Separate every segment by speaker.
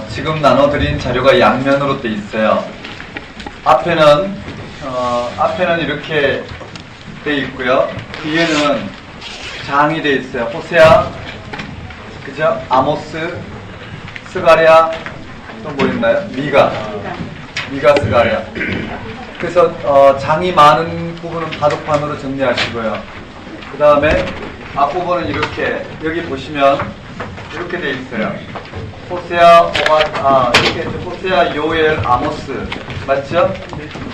Speaker 1: 지금 나눠드린 자료가 양면으로 돼 있어요. 앞에는 이렇게 돼 있고요. 뒤에는 장이 돼 있어요. 호세아, 그죠? 아모스, 스가랴, 또 뭐 있나요? 미가, 스가랴. 그래서 장이 많은 부분은 바둑판으로 정리하시고요. 그 다음에 앞부분은 이렇게, 여기 보시면 이렇게 돼 있어요. 호세아, 이렇게 호세아, 요엘, 아모스, 맞죠?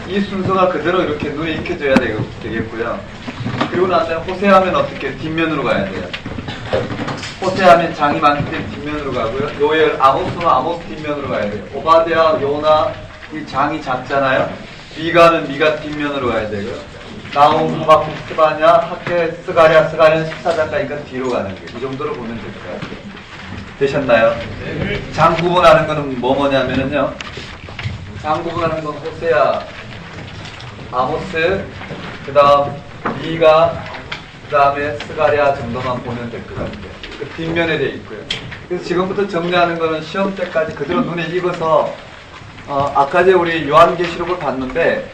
Speaker 1: 이 순서가 그대로 이렇게 눈에 익혀져야 되겠고요. 그리고 나서 호세아 하면 어떻게? 뒷면으로 가야 돼요. 호세아 하면 장이 많기 때문에 뒷면으로 가고요. 요엘, 아모스는 아모스 뒷면으로 가야 돼요. 오바댜, 요나, 이 장이 작잖아요. 미가는 미가 뒷면으로 가야 되고요. 나움, 하박국, 스바냐, 학계, 스가랴는 14장까지니까 뒤로 가는 거예요. 이 정도로 보면 될 것 같아요. 되셨나요? 네. 장 구분하는 거는 뭐냐면요. 장 구분하는 건 호세아, 아모스, 그 다음 미가, 그 다음에 스가랴 정도만 보면 될 것 같아요. 그 뒷면에 돼 있고요. 그래서 지금부터 정리하는 거는 시험 때까지 그대로 눈에 익어서 아까 전에 우리 요한계시록을 봤는데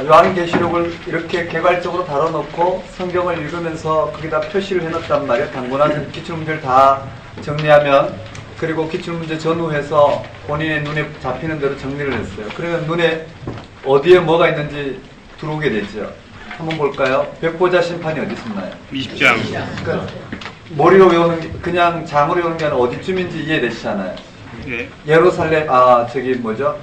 Speaker 1: 요한계시록을 이렇게 개괄적으로 다뤄놓고 성경을 읽으면서 거기다 표시를 해놨단 말이에요. 단권한 기출문제를 다 정리하면, 그리고 기출문제 전후해서 본인의 눈에 잡히는 대로 정리를 했어요. 그러면 눈에 어디에 뭐가 있는지 들어오게 되죠. 한번 볼까요? 백보자 심판이 어디 있었나요?
Speaker 2: 20장.
Speaker 1: 그러니까 머리로 외우는 게, 그냥 장으로 외우는 게 아니라 어디쯤인지 이해되시잖아요.
Speaker 2: 네.
Speaker 1: 예루살렘, 저기 뭐죠?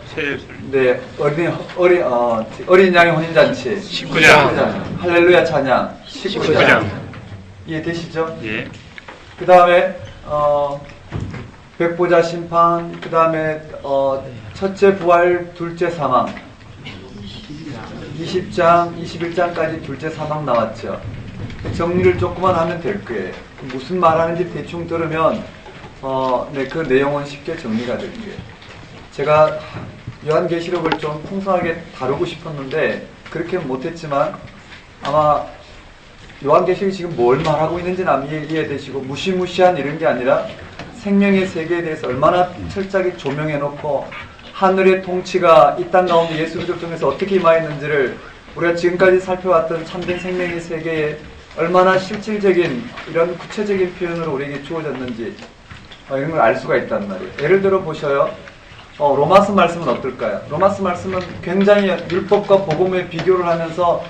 Speaker 1: 네, 어린 양의 혼인잔치.
Speaker 2: 19장.
Speaker 1: 할렐루야 찬양. 19장. 이해되시죠?
Speaker 2: 예.
Speaker 1: 그 다음에, 백보자 심판, 그 다음에, 첫째 부활, 둘째 사망. 20장, 21장까지 둘째 사망 나왔죠. 정리를 조금만 하면 될 거예요. 무슨 말 하는지 대충 들으면, 네, 그 내용은 쉽게 정리가 될 거예요. 제가 요한계시록을 좀 풍성하게 다루고 싶었는데, 그렇게 못했지만, 아마 요한계시록이 지금 뭘 말하고 있는지는 이해되시고, 무시무시한 이런 게 아니라 생명의 세계에 대해서 얼마나 철저하게 조명해놓고, 하늘의 통치가 이 땅 가운데 예수 그리스도를 통해서 어떻게 임하였는지를 우리가 지금까지 살펴왔던 참된 생명의 세계에 얼마나 실질적인 이런 구체적인 표현으로 우리에게 주어졌는지 이런 걸 알 수가 있단 말이에요. 예를 들어 보셔요. 로마서 말씀은 어떨까요? 로마서 말씀은 굉장히 율법과 복음의 비교를 하면서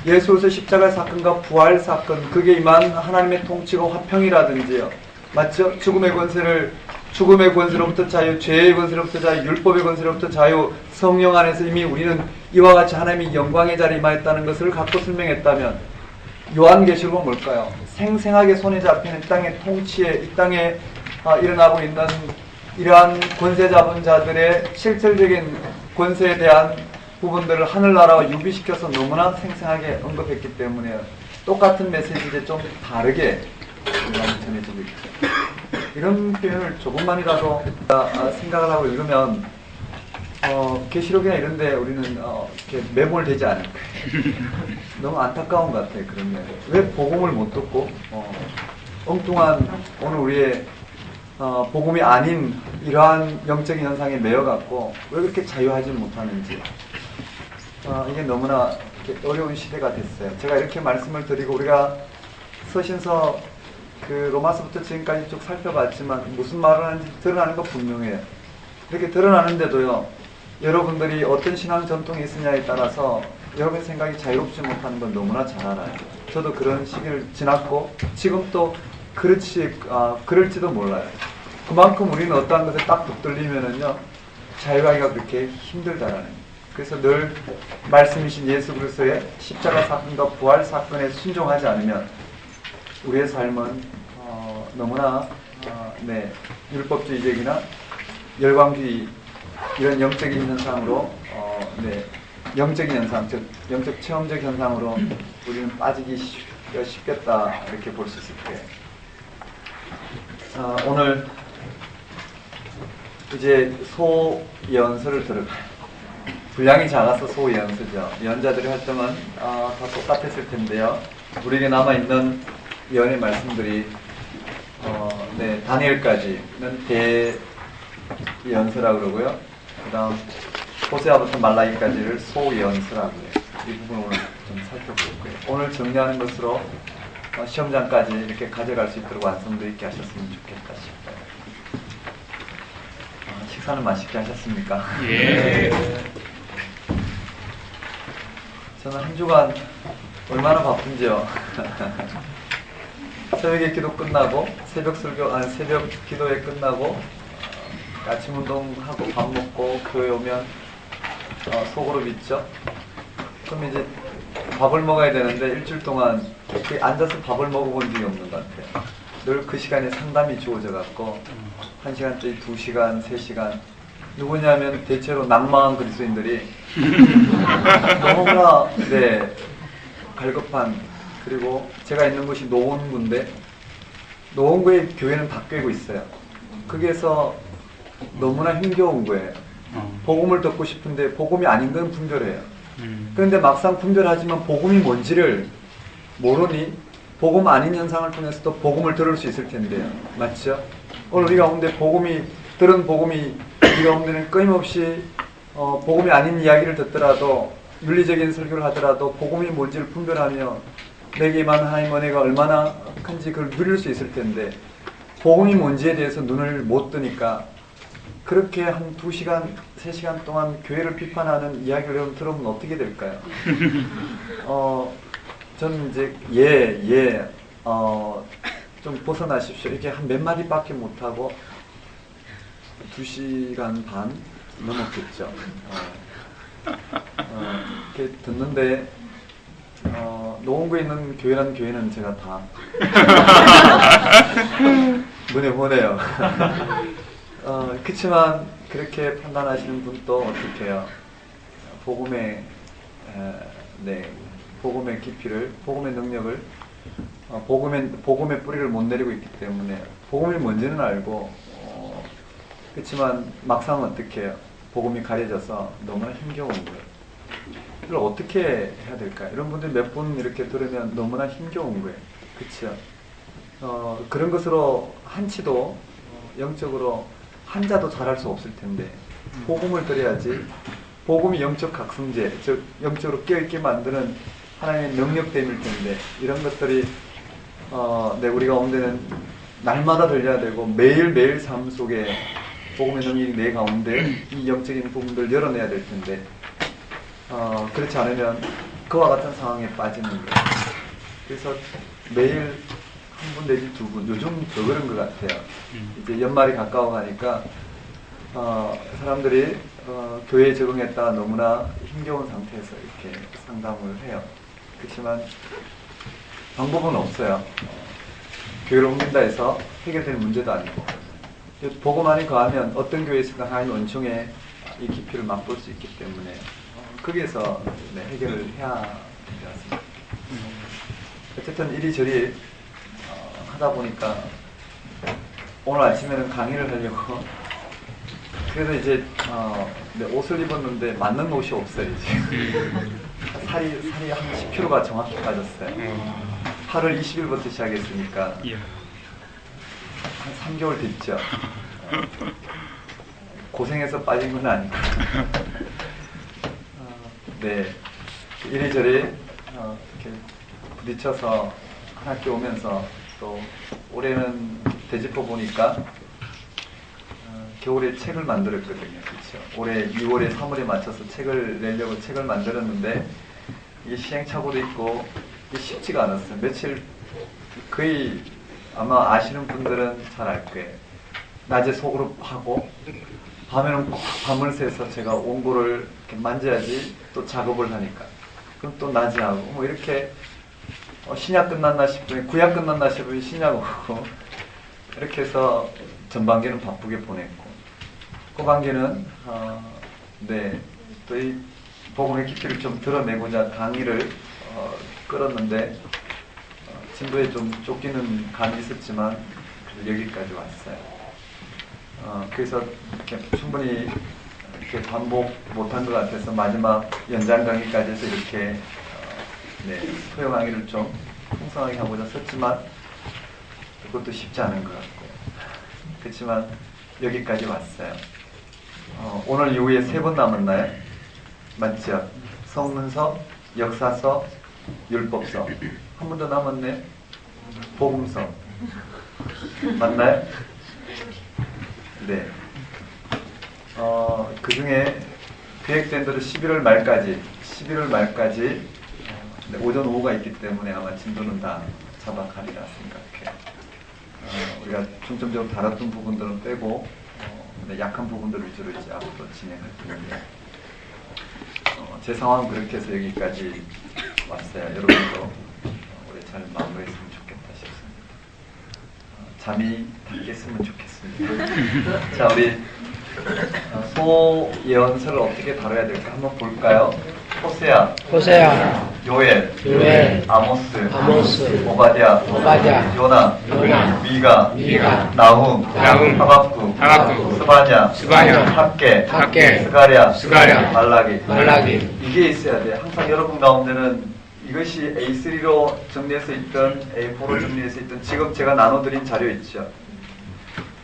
Speaker 1: 예수 그리스도 십자가 사건과 부활 사건, 그게 임한 하나님의 통치가 화평이라든지요. 맞죠? 죽음의 권세로부터 자유, 죄의 권세로부터 자유, 율법의 권세로부터 자유, 성령 안에서 이미 우리는 이와 같이 하나님의 영광의 자리에 임하였다는 것을 갖고 설명했다면, 요한계시록은 뭘까요? 생생하게 손에 잡히는 이 땅의 통치에, 이 땅에 일어나고 있는 이러한 권세 잡은 자들의 실질적인 권세에 대한 부분들을 하늘나라와 유비시켜서 너무나 생생하게 언급했기 때문에 똑같은 메시지인데 좀 다르게 전해지고 있죠. 이런 표현을 조금만이라도 생각을 하고 읽으면 계시록이나 이런 데 우리는 이렇게 매몰되지 않을까. 너무 안타까운 것 같아요. 그런 면. 왜 복음을 못 듣고 엉뚱한 오늘 우리의 복음이 아닌 이러한 영적인 현상에 매여갖고 왜 그렇게 자유하지 못하는지. 이게 너무나 어려운 시대가 됐어요. 제가 이렇게 말씀을 드리고 우리가 서신서 그 로마서부터 지금까지 쭉 살펴봤지만 무슨 말을 하는지 드러나는 거 분명해요. 이렇게 드러나는데도요, 여러분들이 어떤 신앙 전통이 있으냐에 따라서 여러분의 생각이 자유롭지 못하는 건 너무나 잘 알아요. 저도 그런 시기를 지났고 지금 또 그럴지도 몰라요. 그만큼 우리는 어떠한 것에 딱 붙들리면은요, 자유하기가 그렇게 힘들다라는 거예요. 그래서 늘 말씀이신 예수 그리스도의 십자가 사건과 부활 사건에 순종하지 않으면 우리의 삶은 너무나 율법주의적이나 열광주의 이런 영적인 현상으로 영적인 현상, 즉 영적 체험적 현상으로 우리는 빠지기 쉽겠다 이렇게 볼 수 있을 거예요. 오늘 이제 소예언서를 들어가요. 분량이 작아서 소예언서죠. 예언자들의 활동은 다 똑같았을 텐데요. 우리에게 남아있는 예언의 말씀들이 다니엘까지는 연서라 그러고요. 그 다음 호세아부터 말라기까지를 소연서라고 해요. 이 부분 오늘 좀 살펴볼 거예요. 오늘 정리하는 것으로 시험장까지 이렇게 가져갈 수 있도록 완성도 있게 하셨으면 좋겠다 싶어요. 식사는 맛있게 하셨습니까?
Speaker 2: 예.
Speaker 1: 저는 한 주간 얼마나 바쁜지요. 새벽에 기도 끝나고 새벽 기도회 끝나고 아침 운동하고 밥 먹고 교회 오면 속으로 믿죠. 그럼 이제 밥을 먹어야 되는데 일주일 동안 이렇게 앉아서 밥을 먹어본 적이 없는 것 같아요. 늘 그 시간에 상담이 주어져 갖고 1시간짜리 2시간, 3시간 누구냐면 대체로 낭망한 그리스도인들이 너무나 갈급한, 그리고 제가 있는 곳이 노원구인데 노원구에 교회는 다 꿰고 있어요. 거기에서 너무나 힘겨운 거예요. 복음을 듣고 싶은데 복음이 아닌 건 분별해요. 그런데 막상 분별하지만 복음이 뭔지를 모르니 복음 아닌 현상을 통해서도 복음을 들을 수 있을 텐데요. 맞죠? 오늘 우리 가운데 들은 복음이 우리 가운데는 끊임없이 복음이 아닌 이야기를 듣더라도 윤리적인 설교를 하더라도 복음이 뭔지를 분별하며 내게 임한 하나님의 은혜가 얼마나 큰지 그걸 누릴 수 있을 텐데 복음이 뭔지에 대해서 눈을 못 뜨니까 그렇게 한 2시간, 3시간 동안 교회를 비판하는 이야기를 여러분 들으면 어떻게 될까요? 저는 이제 좀 벗어나십시오. 이렇게 한 몇 마디밖에 못하고 2시간 반 넘었겠죠. 이렇게 듣는데 노원구에 있는 교회는 제가 다 눈에 보네요. 그렇지만 그렇게 판단하시는 분도 어떻게 해요? 복음의 깊이를, 복음의 능력을, 복음의 뿌리를 못 내리고 있기 때문에 복음이 뭔지는 알고 그렇지만 막상 어떻게 해요? 복음이 가려져서 너무나 힘겨운 거예요. 이걸 어떻게 해야 될까요? 이런 분들 몇 분 이렇게 들으면 너무나 힘겨운 거예요. 그렇죠? 그런 것으로 한치도 영적으로 한자도 잘할 수 없을 텐데 복음을 들어야지. 복음이 영적 각성제, 즉 영적으로 깨어있게 만드는 하나님의 능력됨일 텐데 이런 것들이 우리 가운데는 날마다 들려야 되고 매일매일 삶 속에 복음의 능력이 내 가운데 이 영적인 부분들을 열어내야 될 텐데 그렇지 않으면 그와 같은 상황에 빠지는 거예요. 그래서 매일 한 분 내지 두 분, 요즘 더 그런 것 같아요. 이제 연말이 가까워 가니까 사람들이 교회에 적응했다가 너무나 힘겨운 상태에서 이렇게 상담을 해요. 그렇지만 방법은 없어요. 교회를 옮긴다 해서 해결되는 문제도 아니고 복음만이 거하면 어떤 교회에서나 하나님 은총의 이 깊이를 맛볼 수 있기 때문에 거기에서 해결을 해야 되었습니다. 어쨌든 이리저리 하다 보니까 오늘 아침에는 강의를 하려고 그래서 이제 옷을 입었는데 맞는 옷이 없어요. 이제 살이 한 10kg가 정확히 빠졌어요. 8월 20일부터 시작했으니까 한 3개월 됐죠. 고생해서 빠진 건 아니고 이리저리 이렇게 부딪혀서 한 학기 오면서 또 올해는 되짚어 보니까 겨울에 책을 만들었거든요. 그렇죠? 올해 2월에 3월에 맞춰서 책을 내려고 책을 만들었는데 이게 시행착오도 있고 이게 쉽지가 않았어요. 며칠 거의 아마 아시는 분들은 잘 알 거예요. 낮에 속으로 하고 밤에는 꼭 밤을 새서 제가 원고를 이렇게 만져야지 또 작업을 하니까 그럼 또 낮에 하고 뭐 이렇게 신약 끝났나 싶으면 구약 끝났나 싶으면 신약 오고 이렇게 해서 전반기는 바쁘게 보냈고 후반기는 또 이 복음의 깊이를 좀 드러내고자 강의를 끌었는데 진도에 좀 쫓기는 감이 있었지만 여기까지 왔어요. 그래서 이렇게 충분히 이렇게 반복 못한 것 같아서 마지막 연장 강의까지 해서 이렇게 토요 강의를 좀 풍성하게 하고자 썼지만 그것도 쉽지 않은 것 같고요. 그렇지만 여기까지 왔어요. 오늘 이후에 3번 남았나요? 맞죠? 성문서, 역사서, 율법서. 한 번 더 남았네. 복음서. 맞나요? 네. 그 중에 계획된 대로 11월 말까지 오전 오후가 있기 때문에 아마 진도는 다 잡아가리라 생각해요. 우리가 중점적으로 다뤘던 부분들은 빼고 약한 부분들 위주로 이제 앞으로 진행할 텐데 제 상황은 그렇게 해서 여기까지 왔어요. 여러분도 우리 잘 마무리했으면 좋겠다 싶습니다. 잠이 다 깼으면 좋겠습니다. 자, 우리 소예언서를 어떻게 다뤄야 될까 한번 볼까요? 호세아, 요엘, 아모스, 오바댜, 요나, 미가, 나훔, 하박국, 스바냐, 학개, 스가랴, 말라기. 이게 있어야 돼. 항상 여러분 가운데는 이것이 A3로 정리해서 있던 A4로 정리해서 있던 지금 제가 나눠드린 자료 있죠?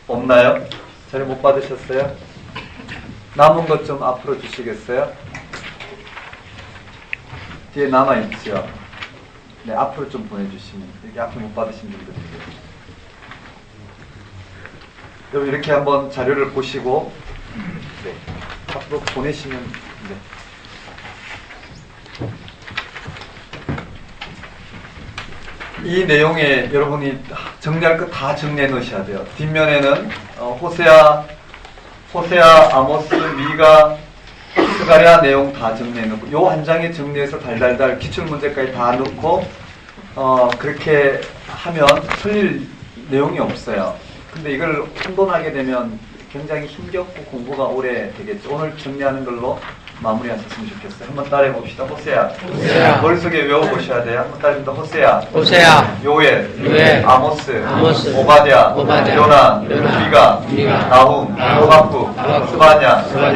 Speaker 1: 없나요? 자료 못 받으셨어요? 남은 것 좀 앞으로 주시겠어요? 뒤에 남아있죠? 네, 앞으로 좀 보내주시면. 여기 앞에 못 받으신 분들이에요. 여러분, 이렇게 한번 자료를 보시고, 네, 앞으로 보내시면, 네. 이 내용에 여러분이 정리할 거 다 정리해 놓으셔야 돼요. 뒷면에는 호세아, 아모스, 미가, 스가랴 내용 다 정리해 놓고 요 한 장에 정리해서 달달달 기출문제까지 다 넣고 그렇게 하면 틀릴 내용이 없어요. 근데 이걸 혼돈하게 되면 굉장히 힘겹고 공부가 오래 되겠죠. 오늘 정리하는 걸로 마무리하셨으면 좋겠어요. 한번 따라해 봅시다. 호세아. 머릿속에 외워보셔야 돼요. 한번 따라해 봅시다. 호세아. 요엘. 아모스. 오바댜. 요나. 미가. 나훔. 하박국. 스바냐.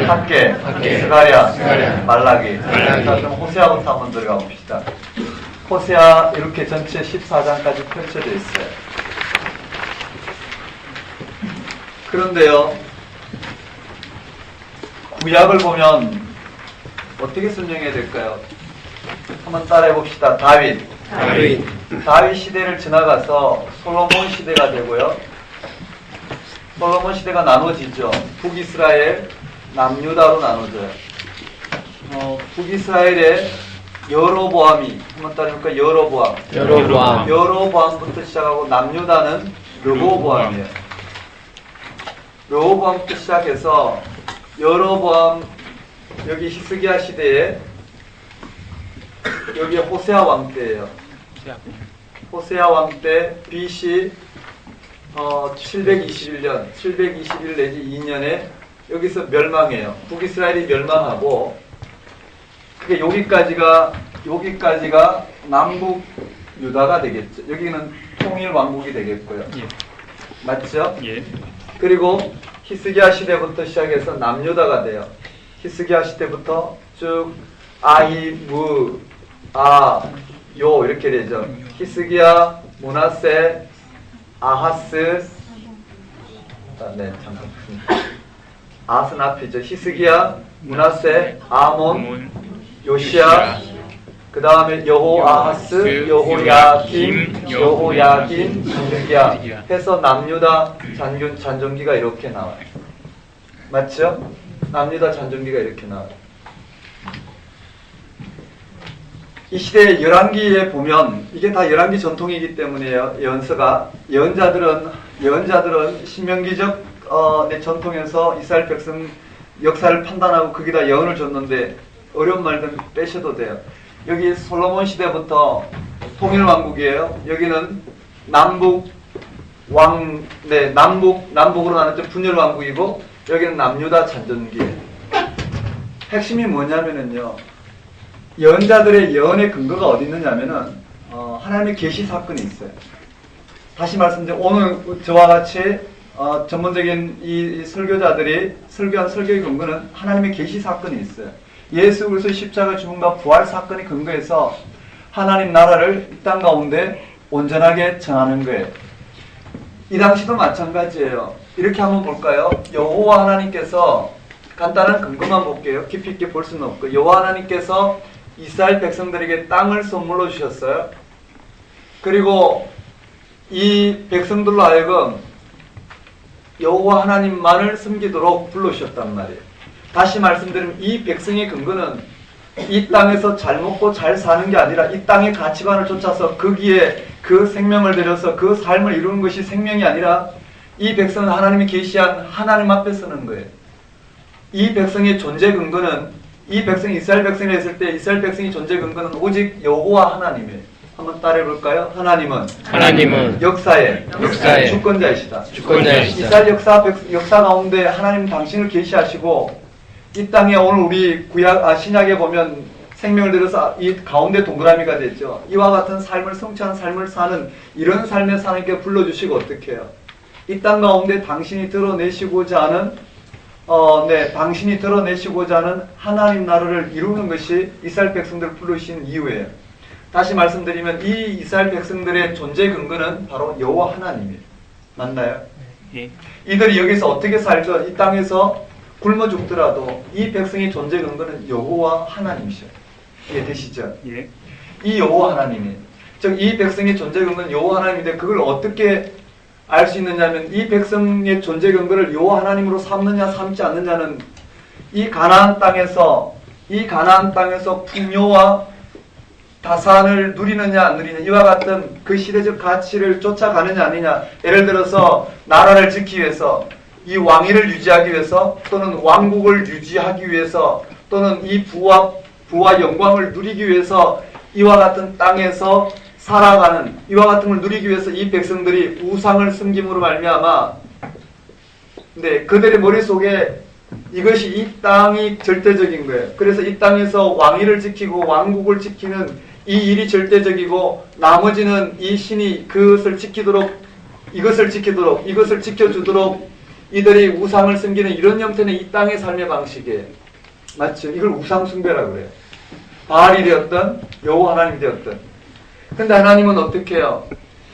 Speaker 1: 학개. 스가랴. 말라기. 자, 그럼 호세아부터 한번 들어가 봅시다. 호세아 이렇게 전체 14장까지 펼쳐져 있어요. 그런데요, 구약을 보면 어떻게 설명해야 될까요? 한번 따라해 봅시다. 다윗 시대를 지나가서 솔로몬 시대가 되고요. 솔로몬 시대가 나눠지죠. 북이스라엘, 남유다로 나눠져요. 북이스라엘의 여로보암이 한번 따라해볼까? 여로보암부터 시작하고 남유다는 르호보암이에요. 르호보암부터 시작해서 여로보암 여기 히스기야 시대에 여기 호세아 왕 때예요. 호세아 왕 때 BC 721년 721 내지 2년에 여기서 멸망해요. 북이스라엘이 멸망하고 그게 여기까지가 남북 유다가 되겠죠. 여기는 통일 왕국이 되겠고요.
Speaker 2: 예.
Speaker 1: 맞죠?
Speaker 2: 예.
Speaker 1: 그리고 히스기야 시대부터 시작해서 남유다가 돼요. 히스기야 시대부터 쭉 아히, 무, 아, 요 이렇게 되죠. 히스기야, 므낫세, 아하스, 네, 잠깐. 아하스는 앞이죠. 히스기야, 므낫세, 아몬, 요시야, 그 다음에 여호아하스, 여호야김, 히스기야 해서 남유다 잔존기가 이렇게 나와요. 맞죠? 남유다 잔존기가 이렇게 나와요. 이 시대의 열왕기에 보면 이게 다 열왕기 전통이기 때문에요. 예언자들은 신명기적 내 전통에서 이스라엘 백성 역사를 판단하고 거기다 예언을 줬는데 어려운 말들 빼셔도 돼요. 여기 솔로몬 시대부터 통일 왕국이에요. 여기는 남북으로 나눴죠. 분열 왕국이고 여기는 남유다 잔존기예요. 핵심이 뭐냐면은요. 예언자들의 예언의 근거가 어디 있느냐면은 하나님의 계시 사건이 있어요. 다시 말씀드리면 오늘 저와 같이 전문적인 이 설교자들이 설교한 설교의 근거는 하나님의 계시 사건이 있어요. 예수 그리스도의 십자가 죽음과 부활 사건이 근거해서 하나님 나라를 이 땅 가운데 온전하게 정하는 거예요. 이 당시도 마찬가지예요. 이렇게 한번 볼까요? 여호와 하나님께서 간단한 근거만 볼게요. 깊이 있게 볼 수는 없고 여호와 하나님께서 이스라엘 백성들에게 땅을 선물로 주셨어요. 그리고 이 백성들로 하여금 여호와 하나님만을 섬기도록 불러주셨단 말이에요. 다시 말씀드리면 이 백성의 근거는 이 땅에서 잘 먹고 잘 사는 게 아니라 이 땅의 가치관을 쫓아서 거기에 그 생명을 들여서 그 삶을 이루는 것이 생명이 아니라 이 백성은 하나님이 계시한 하나님 앞에 서는 거예요. 이 백성의 존재 근거는 이 백성이 이스라엘 백성이 했을 때 이스라엘 백성의 존재 근거는 오직 여호와 하나님이에요. 한번 따라해 볼까요? 하나님은 역사의 주권자이시다. 이스라엘 역사 가운데 하나님 당신을 계시하시고 이 땅에 오늘 우리 신약에 보면 생명을 들여서 이 가운데 동그라미가 됐죠. 이와 같은 삶을 성취한 삶을 사는 이런 삶의 하나님께 불러주시고 어떻게 해요? 이 땅 가운데 당신이 드러내시고자 하는 당신이 드러내시고자 하는 하나님 나라를 이루는 것이 이스라엘 백성들을 부르신 이유예요. 다시 말씀드리면 이 이스라엘 백성들의 존재 근거는 바로 여호와 하나님이에요. 맞나요?
Speaker 2: 예.
Speaker 1: 이들이 여기서 어떻게 살든 이 땅에서 굶어 죽더라도 이 백성의 존재 근거는 여호와 하나님이셔요. 이해되시죠?
Speaker 2: 예.
Speaker 1: 이 여호와 하나님이 즉 이 백성의 존재 근거는 여호와 하나님인데 그걸 어떻게 알 수 있느냐면 이 백성의 존재 근거를 여호와 하나님으로 삼느냐 삼지 않느냐는 이 가나안 땅에서 풍요와 다산을 누리느냐 안 누리느냐 이와 같은 그 시대적 가치를 쫓아가느냐 아니냐. 예를 들어서 나라를 지키기 위해서 이 왕위를 유지하기 위해서 또는 왕국을 유지하기 위해서 또는 이 부와 영광을 누리기 위해서 이와 같은 땅에서 살아가는 이와 같은 걸 누리기 위해서 이 백성들이 우상을 섬김으로 말미암아 그들의 머릿속에 이것이 이 땅이 절대적인 거예요. 그래서 이 땅에서 왕위를 지키고 왕국을 지키는 이 일이 절대적이고 나머지는 이 신이 이것을 지켜주도록 이들이 우상을 섬기는 이런 형태는 이 땅의 삶의 방식이에요. 맞죠? 이걸 우상숭배라고 그래요. 바알이 되었든 여호와 하나님이 되었든. 근데 하나님은 어떻게 해요?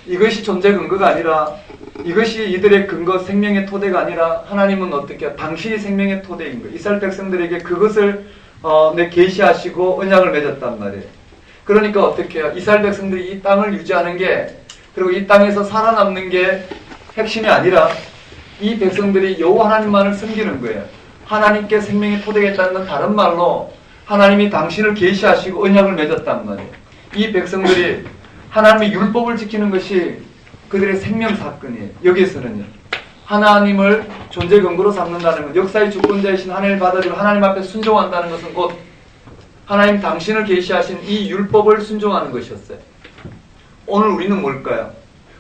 Speaker 1: 이것이 존재 근거가 아니라 이것이 이들의 근거 생명의 토대가 아니라 하나님은 어떻게 해요? 당신이 생명의 토대인 거예요. 이스라엘 백성들에게 그것을 계시하시고 언약을 맺었단 말이에요. 그러니까 어떻게 해요? 이스라엘 백성들이 이 땅을 유지하는 게 그리고 이 땅에서 살아남는 게 핵심이 아니라 이 백성들이 여호와 하나님만을 섬기는 거예요. 하나님께 생명의 토대가 있다는 건 다른 말로 하나님이 당신을 계시하시고 언약을 맺었단 말이에요. 이 백성들이 하나님의 율법을 지키는 것이 그들의 생명 사건이에요. 여기에서는요. 하나님을 존재 근거로 삼는다는 것, 역사의 주권자이신 하나님을 받아들이고 하나님 앞에 순종한다는 것은 곧 하나님 당신을 계시하신 이 율법을 순종하는 것이었어요. 오늘 우리는 뭘까요?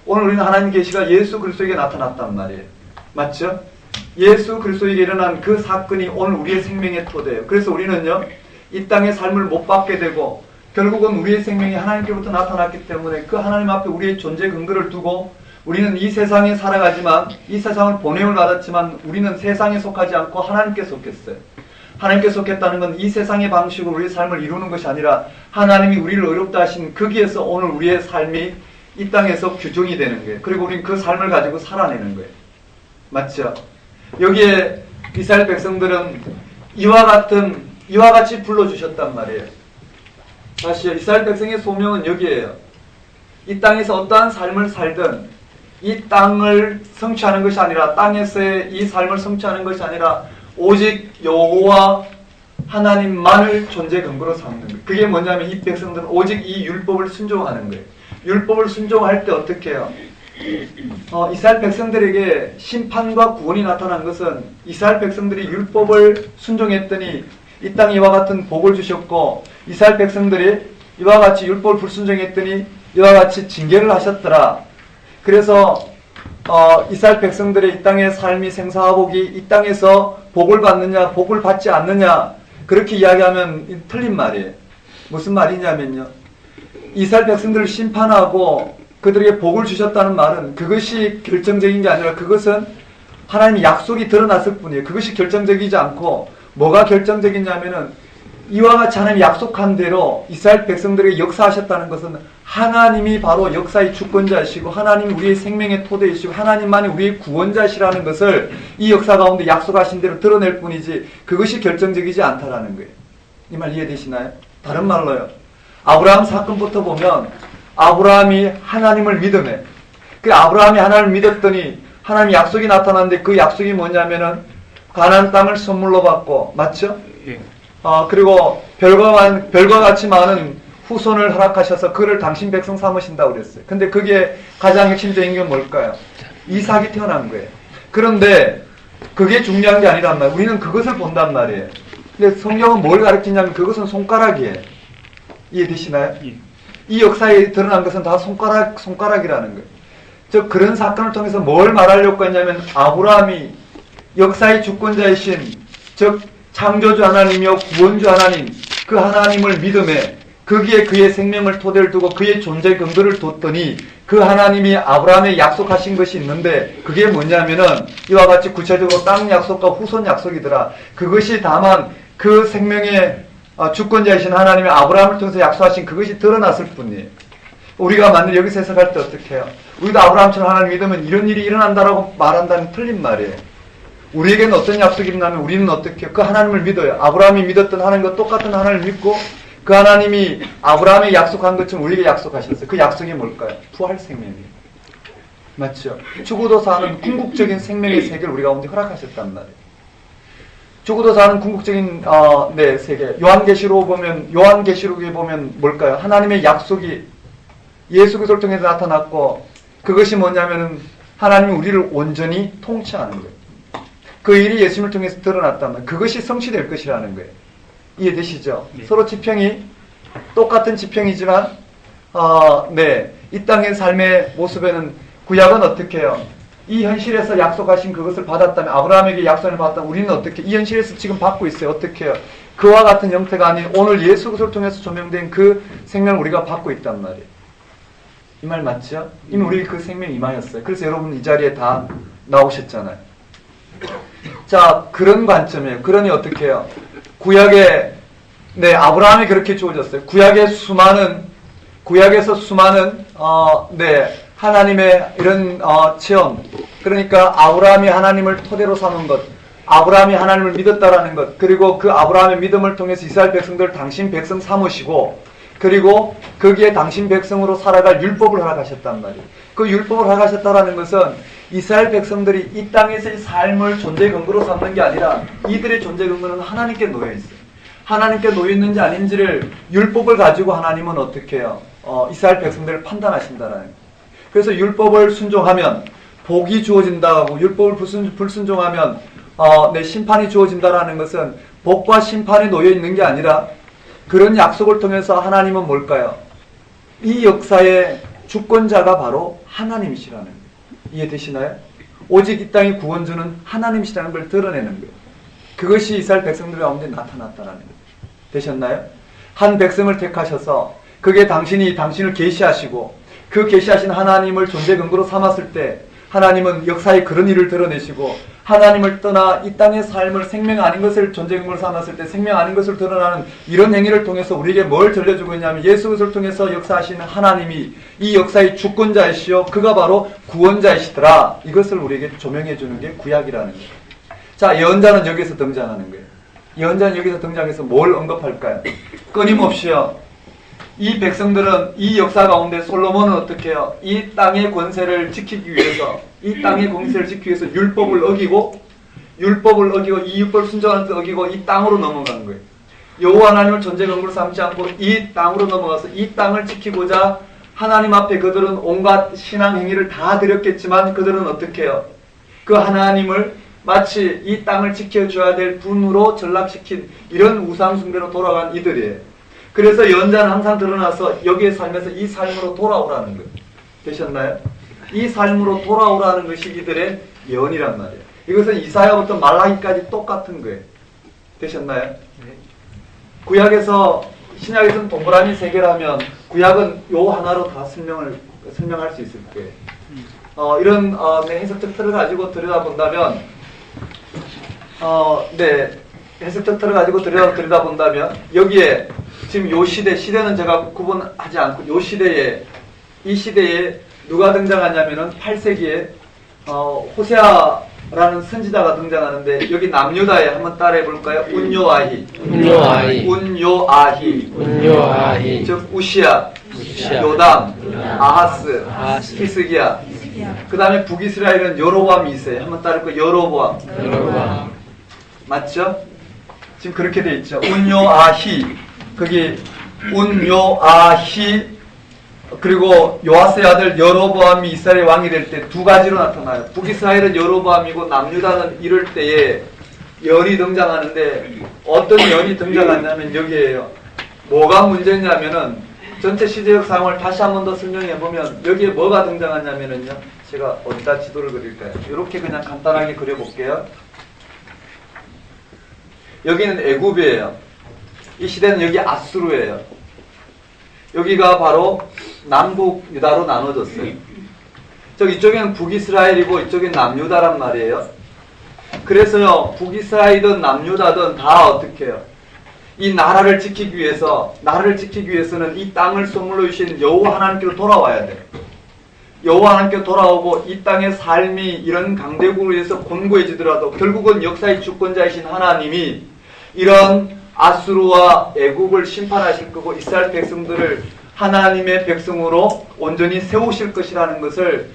Speaker 1: 오늘 우리는 하나님 계시가 예수 그리스도에게 나타났단 말이에요. 맞죠? 예수 그리스도에게 일어난 그 사건이 오늘 우리의 생명의 토대예요. 그래서 우리는요, 이 땅의 삶을 못 받게 되고 결국은 우리의 생명이 하나님께부터 나타났기 때문에 그 하나님 앞에 우리의 존재 근거를 두고 우리는 이 세상에 살아가지만 이 세상을 보냄을 받았지만 우리는 세상에 속하지 않고 하나님께 속했어요. 하나님께 속했다는 건 이 세상의 방식으로 우리의 삶을 이루는 것이 아니라 하나님이 우리를 의롭다 하신 거기에서 오늘 우리의 삶이 이 땅에서 규정이 되는 거예요. 그리고 우리는 그 삶을 가지고 살아내는 거예요. 맞죠? 여기에 이스라엘 백성들은 이와 같이 불러주셨단 말이에요. 다시요. 이스라엘 백성의 소명은 여기에요. 이 땅에서 어떠한 삶을 살든 이 땅을 성취하는 것이 아니라 땅에서의 이 삶을 성취하는 것이 아니라 오직 여호와 하나님만을 존재 근거로 삼는 거예요. 그게 뭐냐면 이 백성들은 오직 이 율법을 순종하는 거예요. 율법을 순종할 때 어떻게 해요? 이스라엘 백성들에게 심판과 구원이 나타난 것은 이스라엘 백성들이 율법을 순종했더니 이 땅에 이와 같은 복을 주셨고 이스라엘 백성들이 이와 같이 율법을 불순종했더니 이와 같이 징계를 하셨더라. 그래서 이스라엘 백성들의 이 땅의 삶이 생사화복이 이 땅에서 복을 받느냐 복을 받지 않느냐 그렇게 이야기하면 틀린 말이에요. 무슨 말이냐면요, 이스라엘 백성들을 심판하고 그들에게 복을 주셨다는 말은 그것이 결정적인 게 아니라 그것은 하나님의 약속이 드러났을 뿐이에요. 그것이 결정적이지 않고 뭐가 결정적이냐면은 이와 같이 하나님 약속한 대로 이스라엘 백성들에게 역사하셨다는 것은 하나님이 바로 역사의 주권자이시고 하나님이 우리의 생명의 토대이시고 하나님만이 우리의 구원자시라는 것을 이 역사 가운데 약속하신 대로 드러낼 뿐이지 그것이 결정적이지 않다라는 거예요. 이 말 이해되시나요? 다른 말로요. 아브라함 사건부터 보면 아브라함이 하나님을 믿음에 그 아브라함이 하나님을 믿었더니 하나님 약속이 나타났는데 그 약속이 뭐냐면은 가나안 땅을 선물로 받고 맞죠?
Speaker 2: 예.
Speaker 1: 그리고 별과 같이 많은 후손을 허락하셔서 그를 당신 백성 삼으신다고 그랬어요. 근데 그게 가장 핵심적인 게 뭘까요? 이삭이 태어난 거예요. 그런데 그게 중요한 게 아니란 말이에요. 우리는 그것을 본단 말이에요. 근데 성경은 뭘 가르치냐면 그것은 손가락이에요. 이해되시나요?
Speaker 2: 예.
Speaker 1: 이 역사에 드러난 것은 다 손가락이라는 거예요. 즉 그런 사건을 통해서 뭘 말하려고 했냐면 아브라함이 역사의 주권자이신 즉 창조주 하나님이요 구원주 하나님 그 하나님을 믿음에 거기에 그의 생명을 토대를 두고 그의 존재 근거를 뒀더니 그 하나님이 아브라함에 약속하신 것이 있는데 그게 뭐냐면은 이와 같이 구체적으로 땅 약속과 후손 약속이더라. 그것이 다만 그 생명의 주권자이신 하나님이 아브라함을 통해서 약속하신 그것이 드러났을 뿐이에요. 우리가 만약 여기서 해석할 때 어떻게 해요? 우리도 아브라함처럼 하나님 믿으면 이런 일이 일어난다라고 말한다는 틀린 말이에요. 우리에게는 어떤 약속이 있냐면 우리는 어떻게 해요? 그 하나님을 믿어요. 아브라함이 믿었던 하나님과 똑같은 하나님을 믿고 그 하나님이 아브라함에 약속한 것처럼 우리에게 약속하셨어요. 그 약속이 뭘까요? 부활 생명이에요. 맞죠? 죽어도 사는 궁극적인 생명의 세계를 우리 가운데 허락하셨단 말이에요. 죽어도 사는 궁극적인 세계. 요한계시록에 보면 뭘까요? 하나님의 약속이 예수 그리스도를 통해서 나타났고 그것이 뭐냐면은 하나님이 우리를 온전히 통치하는 거예요. 그 일이 예수님을 통해서 드러났다면 그것이 성취될 것이라는 거예요. 이해되시죠?
Speaker 2: 네.
Speaker 1: 서로 지평이 똑같은 지평이지만 이 땅의 삶의 모습에는 구약은 어떻게 해요? 이 현실에서 약속하신 그것을 받았다면 아브라함에게 약속을 받았다면 우리는 어떻게 이 현실에서 지금 받고 있어요? 어떻게 해요? 그와 같은 형태가 아닌 오늘 예수 그리스도를 통해서 조명된 그 생명을 우리가 받고 있단 말이에요. 이 말 맞죠? 이미 우리 그 생명이 임하였어요. 그래서 여러분 이 자리에 다 나오셨잖아요. 자, 그런 관점이에요. 그러니 어떻게 해요? 구약에 아브라함이 그렇게 주어졌어요. 구약에서 수많은 하나님의 이런 체험. 그러니까 아브라함이 하나님을 토대로 삼은 것, 아브라함이 하나님을 믿었다라는 것, 그리고 그 아브라함의 믿음을 통해서 이스라엘 백성들을 당신 백성 삼으시고, 그리고 거기에 당신 백성으로 살아갈 율법을 허락하셨단 말이에요. 그 율법을 허락하셨다라는 것은 이스라엘 백성들이 이 땅에서의 삶을 존재 근거로 삼는 게 아니라 이들의 존재 근거는 하나님께 놓여 있어요. 하나님께 놓여 있는지 아닌지를 율법을 가지고 하나님은 어떻게 해요? 이스라엘 백성들을 판단하신다라는 거예요. 그래서 율법을 순종하면 복이 주어진다고 율법을 불순종하면 심판이 주어진다라는 것은 복과 심판이 놓여 있는 게 아니라 그런 약속을 통해서 하나님은 뭘까요? 이 역사의 주권자가 바로 하나님이시라는 거예요. 이해되시나요? 오직 이 땅의 구원주는 하나님이시라는 걸 드러내는 거예요. 그것이 이스라엘 백성들 가운데 나타났다는 거예요. 되셨나요? 한 백성을 택하셔서 그게 당신을 계시하시고 그 계시하신 하나님을 존재 근거로 삼았을 때 하나님은 역사의 그런 일을 드러내시고 하나님을 떠나 이 땅의 삶을 생명 아닌 것을 존재 근거로 삼았을 때 생명 아닌 것을 드러나는 이런 행위를 통해서 우리에게 뭘 들려주고 있냐면 예수 그리스도를 통해서 역사하시는 하나님이 이 역사의 주권자이시오 그가 바로 구원자이시더라. 이것을 우리에게 조명해 주는 게 구약이라는 거예요. 자, 예언자는 여기서 등장하는 거예요. 예언자는 여기서 등장해서 뭘 언급할까요? 끊임없이요. 이 백성들은 이 역사 가운데 솔로몬은 어떻게 해요? 이 땅의 권세를 지키기 위해서 율법을 어기고 이 율법 순종하는 데 어기고 이 땅으로 넘어간 거예요. 여호와 하나님을 존재 근거로 삼지 않고 이 땅으로 넘어가서 이 땅을 지키고자 하나님 앞에 그들은 온갖 신앙 행위를 다 드렸겠지만 그들은 어떻게 해요? 그 하나님을 마치 이 땅을 지켜줘야 될 분으로 전락시킨 이런 우상 숭배로 돌아간 이들이에요. 그래서 연자는 항상 드러나서 여기에 살면서 이 삶으로 돌아오라는 거예요. 되셨나요? 이 삶으로 돌아오라는 것이 이들의 예언이란 말이에요. 이것은 이사야부터 말라기까지 똑같은 거예요. 되셨나요? 네. 구약에서 신약에서는 동그라미 3개라면 구약은 요 하나로 다 설명할 수 있을 거예요. 이런 해석적 틀을 가지고 들여다본다면 해석적 틀을 가지고 들여다본다면 여기에 지금 요 시대는 제가 구분하지 않고 요 시대에 이 시대에 누가 등장하냐면은 8세기에 호세아라는 선지자가 등장하는데 여기 남유다에 한번 따라해 볼까요? 운요아히, 즉 우시야, 요담, 아하스, 히스기야. 그 다음에 북이스라엘은 여로보암이 있어요. 한번 따라해 볼까요? 여로보암. 맞죠? 지금 그렇게 돼 있죠. 운요아히, 거기 운요아히, 그리고 요아스의 아들 여로보암이 이스라엘 왕이 될 때 두 가지로 나타나요. 북이스라엘은 여로보암이고 남유다는 이럴 때에 연이 등장하는데 어떤 연이 등장하냐면 여기에요. 뭐가 문제냐면은 전체 시대적 상황을 다시 한 번 더 설명해 보면 여기에 뭐가 등장하냐면은요. 제가 어디다 지도를 그릴까요? 이렇게 그냥 간단하게 그려볼게요. 여기는 애굽이에요. 이 시대는 여기 아수르예요. 여기가 바로 남북 유다로 나눠졌어요. 이쪽에는 북이스라엘이고 이쪽엔 남유다란 말이에요. 그래서요, 북이스라엘이든 남유다든 다 어떻게 해요? 이 나라를 지키기 위해서는 이 땅을 선물로 주신 여호와 하나님께로 돌아와야 돼요. 여호와 하나님께 돌아오고 이 땅의 삶이 이런 강대국으로 인해서 곤고해지더라도 결국은 역사의 주권자이신 하나님이 이런 아수르와 애국을 심판하실 거고 이스라엘 백성들을 하나님의 백성으로 온전히 세우실 것이라는 것을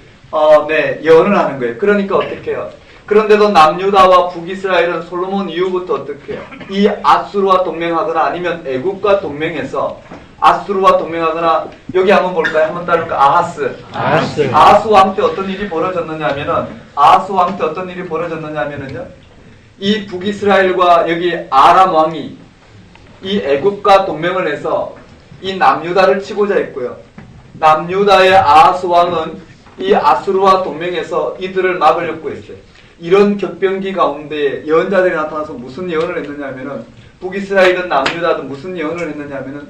Speaker 1: 예언을 하는 거예요. 그러니까 어떻게 해요? 그런데도 남유다와 북이스라엘은 솔로몬 이후부터 어떻게 해요? 이 아수르와 동맹하거나 아니면 애국과 동맹해서 아수르와 동맹하거나 여기 한번 볼까요? 한번 따를까? 아하스 왕 때 어떤 일이 벌어졌느냐면요. 이 북이스라엘과 여기 아람 왕이 이 애굽과 동맹을 해서 이 남유다를 치고자 했고요. 남유다의 아하스 왕은 이 아수르와 동맹해서 이들을 막으려고 했어요. 이런 격변기 가운데 예언자들이 나타나서 무슨 예언을 했느냐면은 북이스라엘은 남유다든 무슨 예언을 했느냐면은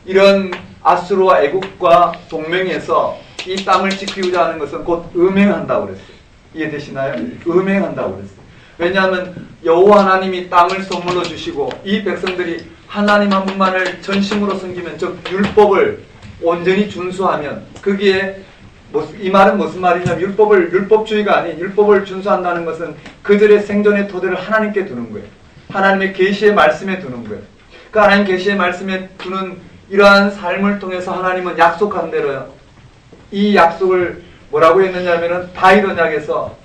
Speaker 1: 이런 아수르와 애국과 동맹해서 이 땅을 지키고자 하는 것은 곧 음행한다고 그랬어요. 이해되시나요? 음행한다고 그랬어요. 왜냐하면 여호와 하나님이 땅을 선물로 주시고 이 백성들이 하나님 한 분만을 전심으로 섬기면 즉 율법을 온전히 준수하면 거기에 이 말은 무슨 말이냐면 율법주의가 아닌 율법을 준수한다는 것은 그들의 생존의 토대를 하나님께 두는 거예요. 하나님의 계시의 말씀에 두는 거예요. 그 하나님 계시의 말씀에 두는 이러한 삶을 통해서 하나님은 약속한 대로요. 이 약속을 뭐라고 했느냐면은 다윗 언약에서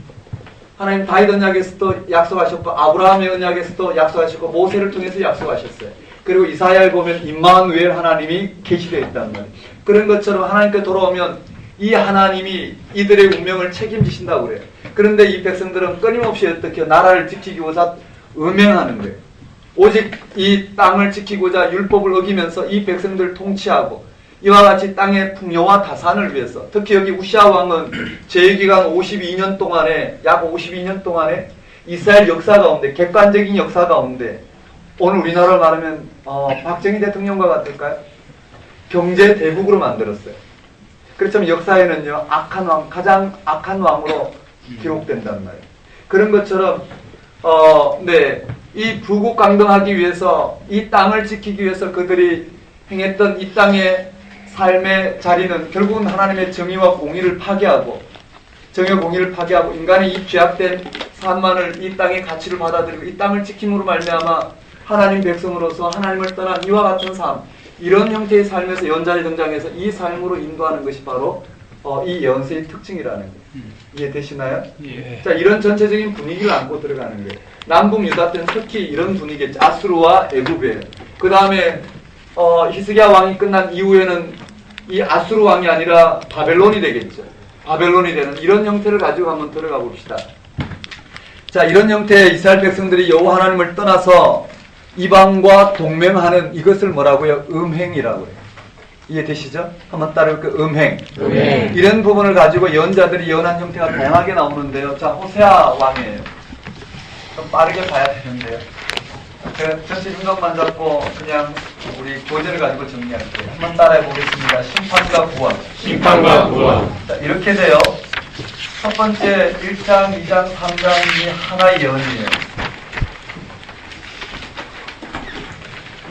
Speaker 1: 하나님 다윗 언약에서도 약속하셨고 아브라함의 언약에서도 약속하셨고 모세를 통해서 약속하셨어요. 그리고 이사야에 보면 임마누엘 하나님이 계시되어 있단 말이에요. 그런 것처럼 하나님께 돌아오면 이 하나님이 이들의 운명을 책임지신다고 그래요. 그런데 이 백성들은 끊임없이 어떻게 나라를 지키기 위해서 음행하는 거예요. 오직 이 땅을 지키고자 율법을 어기면서 이 백성들을 통치하고 이와 같이 땅의 풍요와 다산을 위해서 특히 여기 우시아 왕은 제위기간 52년 동안에 약 52년 동안에 이스라엘 역사 가운데 객관적인 역사 가운데 오늘 우리나라로 말하면 박정희 대통령과 같을까요? 경제 대국으로 만들었어요. 그렇지만 역사에는요 악한 왕, 가장 악한 왕으로 기록된단 말이에요. 그런 것처럼 이 부국강등하기 위해서 이 땅을 지키기 위해서 그들이 행했던 이 땅의 삶의 자리는 결국은 하나님의 정의와 공의를 파괴하고 인간의 이 죄악된 산만을 이 땅의 가치를 받아들이고 이 땅을 지킴으로 말미암아 하나님 백성으로서 하나님을 떠난 이와 같은 삶, 이런 형태의 삶에서 예언자들이 등장해서 이 삶으로 인도하는 것이 바로 이 예언서의 특징이라는 거예요. 이해되시나요?
Speaker 2: 예.
Speaker 1: 자, 이런 전체적인 분위기를 안고 들어가는 거예요. 남북 유다 때는 특히 이런 분위기겠죠. 아수르와 애굽이에요. 그 다음에 히스기야 왕이 끝난 이후에는 이 아수르 왕이 아니라 바벨론이 되겠죠. 바벨론이 되는 이런 형태를 가지고 한번 들어가 봅시다. 자, 이런 형태의 이스라엘 백성들이 여호와 하나님을 떠나서 이방과 동맹하는 이것을 뭐라고요? 음행이라고 해요. 이해되시죠? 한번 따라해볼게요. 음행. 이런 부분을 가지고 예언자들이 예언한 형태가 다양하게 나오는데요. 자, 호세아 왕이에요. 좀 빠르게 봐야 되는데요. 제가 전체 인각만 잡고 그냥 우리 교재를 가지고 정리할게요. 한번 따라해 보겠습니다. 심판과 구원. 자, 이렇게 돼요. 첫 번째 1장, 2장, 3장이 하나의 예언이에요.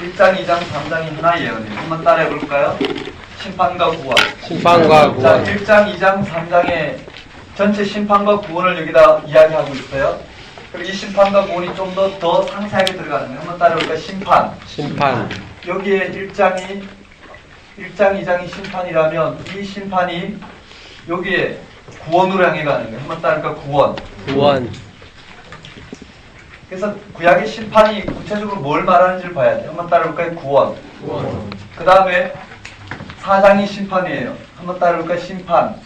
Speaker 1: 1장, 2장, 3장이 하나의 예언이에요. 한번 따라해 볼까요? 심판과 구원.
Speaker 2: 심판과 구원.
Speaker 1: 자, 1장, 2장, 3장의 전체 심판과 구원을 여기다 이야기하고 있어요. 그리고 이 심판과 구원이 좀 더 상세하게 들어가는 거예요. 한번 따라해 볼까요?
Speaker 2: 심판.
Speaker 1: 여기에 1장, 2장이 심판이라면 이 심판이 여기에 구원으로 향해 가는 거예요. 한번 따라해 볼까요?
Speaker 2: 구원.
Speaker 1: 그래서 구약의 심판이 구체적으로 뭘 말하는지를 봐야 돼요. 한번 따라해 볼까요? 구원. 그 다음에 4장이 심판이에요. 한번 따라해 볼까요? 심판.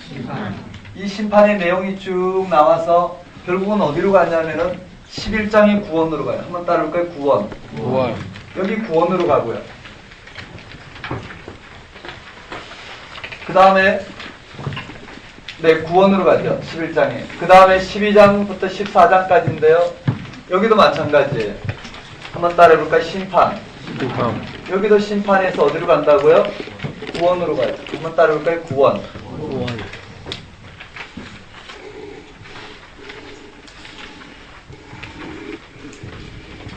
Speaker 1: 이 심판의 내용이 쭉 나와서 결국은 어디로 가냐면은 11장이 구원으로 가요. 한번 따라해 볼까요? 구원. 여기 구원으로 가고요. 그 다음에 구원으로 가죠. 11장에. 그 다음에 12장부터 14장까지인데요. 여기도 마찬가지예요. 한번 따라해 볼까요? 심판. 여기도 심판에서 어디로 간다고요? 구원으로 가요. 한번 따라해 볼까요? 구원.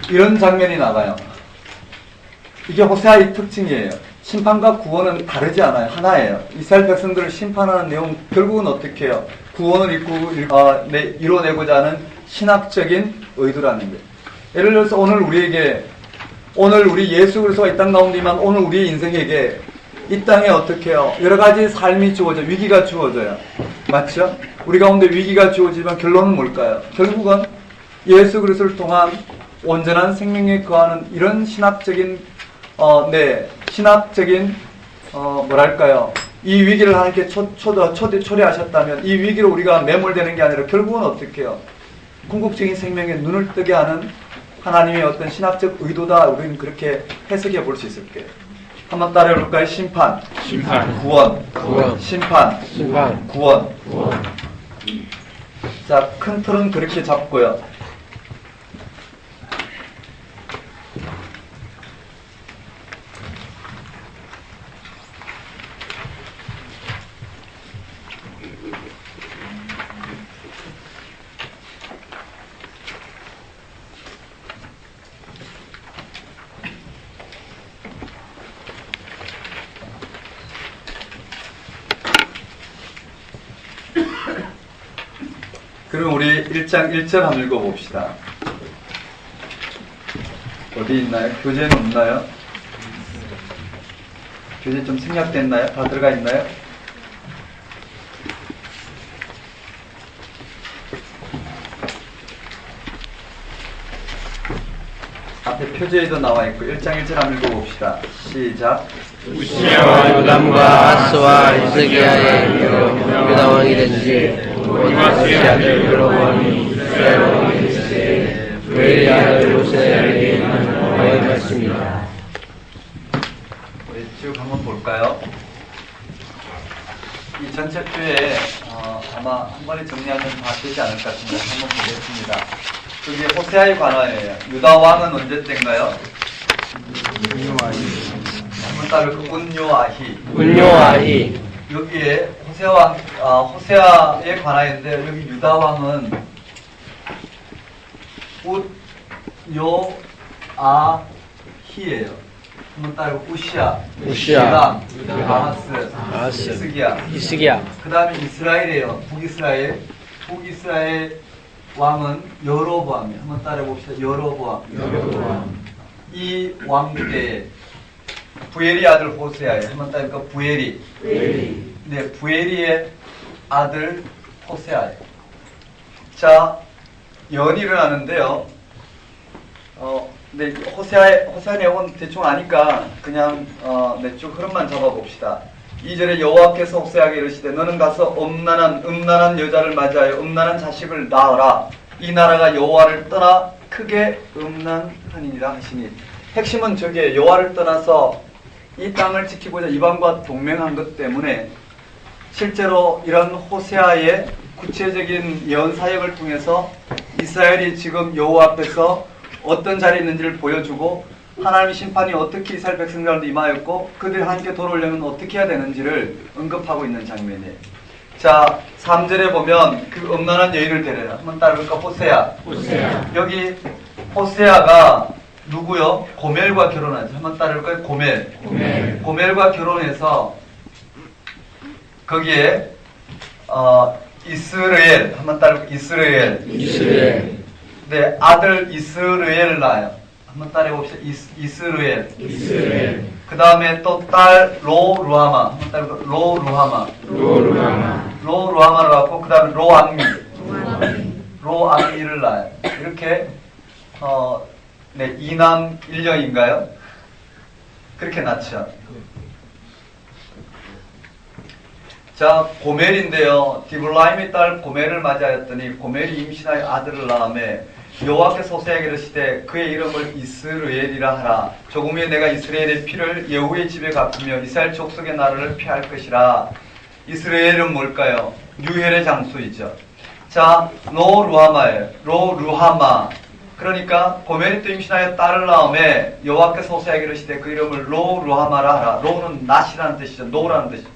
Speaker 1: 이런 장면이 나와요. 이게 호세아의 특징이에요. 심판과 구원은 다르지 않아요. 하나예요. 이스라엘 백성들을 심판하는 내용 결국은 어떻게 해요? 구원을 이뤄내고자 하는 신학적인 의도라는 거예요. 예를 들어서 오늘 우리 예수 그리스도가 이 땅 가운데만 오늘 우리의 인생에게 이 땅에 어떻게 해요? 여러 가지 삶이 주어져요. 위기가 주어져요. 맞죠? 우리 가운데 위기가 주어지면 결론은 뭘까요? 결국은 예수 그리스도를 통한 온전한 생명에 거하는 이런 신학적인 이 위기를 하나님께 초래하셨다면 이 위기로 우리가 매몰되는 게 아니라 결국은 어떻게 해요? 궁극적인 생명에 눈을 뜨게 하는 하나님의 어떤 신학적 의도다. 우리는 그렇게 해석해 볼 수 있을 거예요. 한번 따라해 볼까요? 심판. 구원. 심판. 구원. 자, 큰 틀은 그렇게 잡고요. 그럼 우리 1장 1절 한번 읽어봅시다. 어디 있나요? 교재는 없나요? 교재 좀 생략됐나요? 다 들어가 있나요? 앞에 표제에도 나와 있고 1장 1절 한번 읽어봅시다. 시작.
Speaker 2: 우시아와 요담과 아스와 이스기야의 유다 왕이 된지 우시아의 아들 여로보암이 이스라엘 왕이 됐을 때 부엘의 아들 호세아에게 있는 거의 같습니다.
Speaker 1: 우리 쭉 한번 볼까요? 이 전체 표에 아마 한 번에 정리하면 다 되지 않을 것 같은데 한번 보겠습니다. 그게 호세아의 관화예요. 유다 왕은 언제 때인가요? 한번 따로 운요아히. 여기에 호세아의 관하인데 여기 유다 왕은 웃요아히예요. 한번 따로 우시아, 유다, 아하스,
Speaker 2: 이스기야.
Speaker 1: 그 다음에 이스라엘이에요. 북이스라엘 왕은 여로보암이에요. 한번 따라해 봅시다. 여로보암. 이 왕 때에 부엘이 아들 호세아예요. 한번 따니까 부엘이. 네, 부엘이의 아들 호세아예요. 자, 연이 일어나는데요. 네, 호세아 내용은 대충 아니까 그냥 쭉 흐름만 잡아봅시다. 2절에 여호와께서 호세아에게 이르시되 너는 가서 음란한 여자를 맞이하여 음란한 자식을 낳으라. 이 나라가 여호와를 떠나 크게 음란하니라 하시니. 핵심은 저게 여호와를 떠나서 이 땅을 지키고자 이방과 동맹한 것 때문에 실제로 이런 호세아의 구체적인 예언 사역을 통해서 이스라엘이 지금 여호와 앞에서 어떤 자리에 있는지를 보여주고 하나님의 심판이 어떻게 이스라엘 백성들한테 임하였고 그들이 하나님께 돌아오려면 어떻게 해야 되는지를 언급하고 있는 장면이에요. 자, 3절에 보면 그 음란한 여인을 데려라. 한번 따라볼까? 호세아. 여기 호세아가 누구요? 고멜과 결혼하죠. 한번 따라볼까요? 고멜. 고멜과 결혼해서 거기에 이스라엘 한번 따라볼까요? 이스라엘. 네, 아들 이스라엘을 낳아요. 한번 따라해봅시다. 이스라엘. 그 다음에 또 딸 로루하마. 한번 따라해볼까요? 로루하마를 낳고 그 다음에 로암미를 낳아요. 이렇게 네, 2남 1녀인가요? 그렇게 낳죠. 자, 고멜인데요. 디블라임의 딸 고멜을 맞이하였더니 고멜이 임신하여 아들을 낳음에 여호와께서 호세아에게 이르시되 그의 이름을 이스라엘이라 하라. 조금 후에 내가 이스라엘의 피를 여호와의 집에 갚으며 이스라엘 족속의 나라를 피할 것이라. 이스라엘은 뭘까요? 유혈의 장소이죠. 자, 로루하마예요. 로루하마. 그러니까 고멜이 또 임신하여 딸을 낳음에 여호와께서 호세아에게 이르시되 그 이름을 로루하마라 하라. 로는 낫이라는 뜻이죠. 노라는 뜻이죠.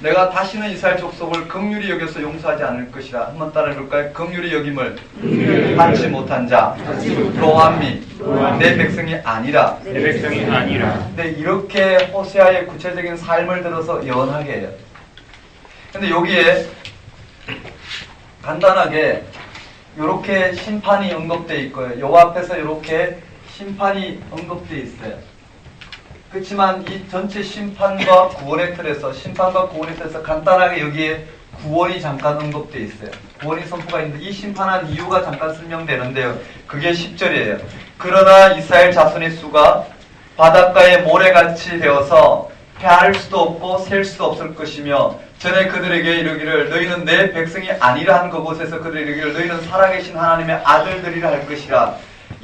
Speaker 1: 내가 다시는 이스라엘 족속을 긍휼히 여겨서 용서하지 않을 것이라. 한번 따라해볼까요? 긍휼히 여김을 받지 못한 자 로암미 내 백성이 아니라. 네, 이렇게 호세아의 구체적인 삶을 들어서 예언하게 해요. 근데 여기에 간단하게 이렇게 심판이 언급되어 있고요. 여호와 앞에서 이렇게 심판이 언급되어 있어요. 그렇지만 이 전체 심판과 구원의 틀에서 간단하게 여기에 구원이 잠깐 언급되어 있어요. 구원이 선포가 있는데 이 심판한 이유가 잠깐 설명되는데요. 그게 10절이에요. 그러나 이스라엘 자손의 수가 바닷가의 모래같이 되어서 헤아릴 수도 없고 셀 수도 없을 것이며 전에 그들에게 이르기를 너희는 내 백성이 아니라 한 그곳에서 그들에게 이르기를 너희는 살아계신 하나님의 아들들이라 할 것이라.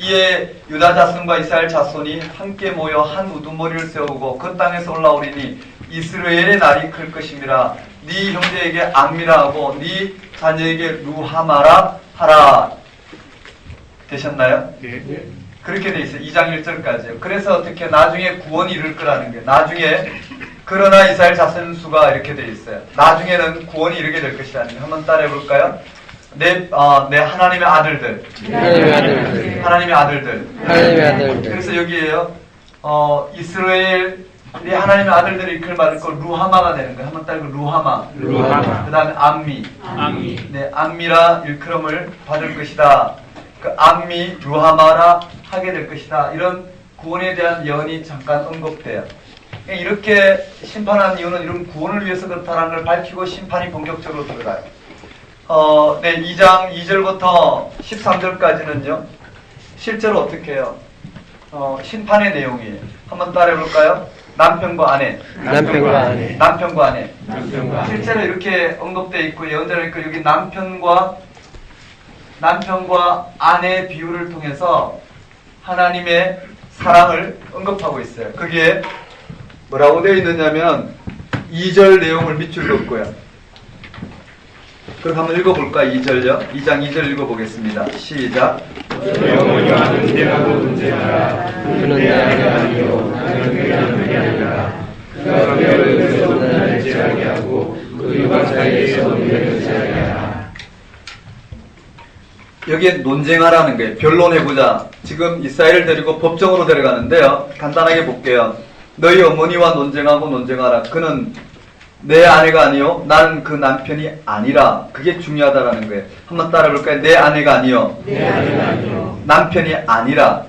Speaker 1: 이에 유다 자손과 이스라엘 자손이 함께 모여 한 우두머리를 세우고 그 땅에서 올라오리니 이스라엘의 날이 클 것임이라. 네 형제에게 암미라 하고 네 자녀에게 루하마라 하라. 되셨나요?
Speaker 3: 네.
Speaker 1: 그렇게 돼 있어요. 2장 1절까지요. 그래서 어떻게 나중에 구원이 이룰 거라는 게 나중에 그러나 이스라엘 자손 수가 이렇게 돼 있어요. 나중에는 구원이 이르게 될 것이라는 게 한번 따라해 볼까요? 내 하나님의 아들들. 하나님의 아들들. 그래서 여기에요. 이스라엘이 하나님의 아들들을 이끌 받을 거 루하마가 되는 거예요. 한번 따라해 루하마. 그 다음에 암미. 네, 암미라 일컬음을 받을 것이다. 그 암미 루하마라 하게 될 것이다. 이런 구원에 대한 예언이 잠깐 언급돼요. 이렇게 심판한 이유는 이런 구원을 위해서 그렇다는 걸 밝히고 심판이 본격적으로 들어가요. 네, 2장 2절부터 13절까지는요. 실제로 어떻게 해요? 심판의 내용이에요. 한번 따라해볼까요? 남편과 아내. 실제로 이렇게 언급되어 있고 예언되어 있고 여기 남편과 아내의 비유를 통해서 하나님의 사랑을 언급하고 있어요. 거기에 뭐라고 되어 있느냐면 2절 내용을 밑줄 긋고요. 그럼 한번 읽어볼까요? 2절요. 2장 2절 읽어보겠습니다. 시작.
Speaker 3: 영원히와 언제라고 논쟁하라. 그는 내 아니요 나는 그의 아들이 아니라. 그가 그의 나를 제하게 하고 그 유방 사이에서 우리를 제하게 하라.
Speaker 1: 여기에 논쟁하라는 거예요. 변론해보자. 지금 이스라엘을 데리고 법정으로 데려가는데요. 간단하게 볼게요. 너희 어머니와 논쟁하라. 그는 내 아내가 아니요 나는 그 남편이 아니라. 그게 중요하다라는 거예요. 한번 따라해볼까요? 내 아내가 아니요 남편이 아니라.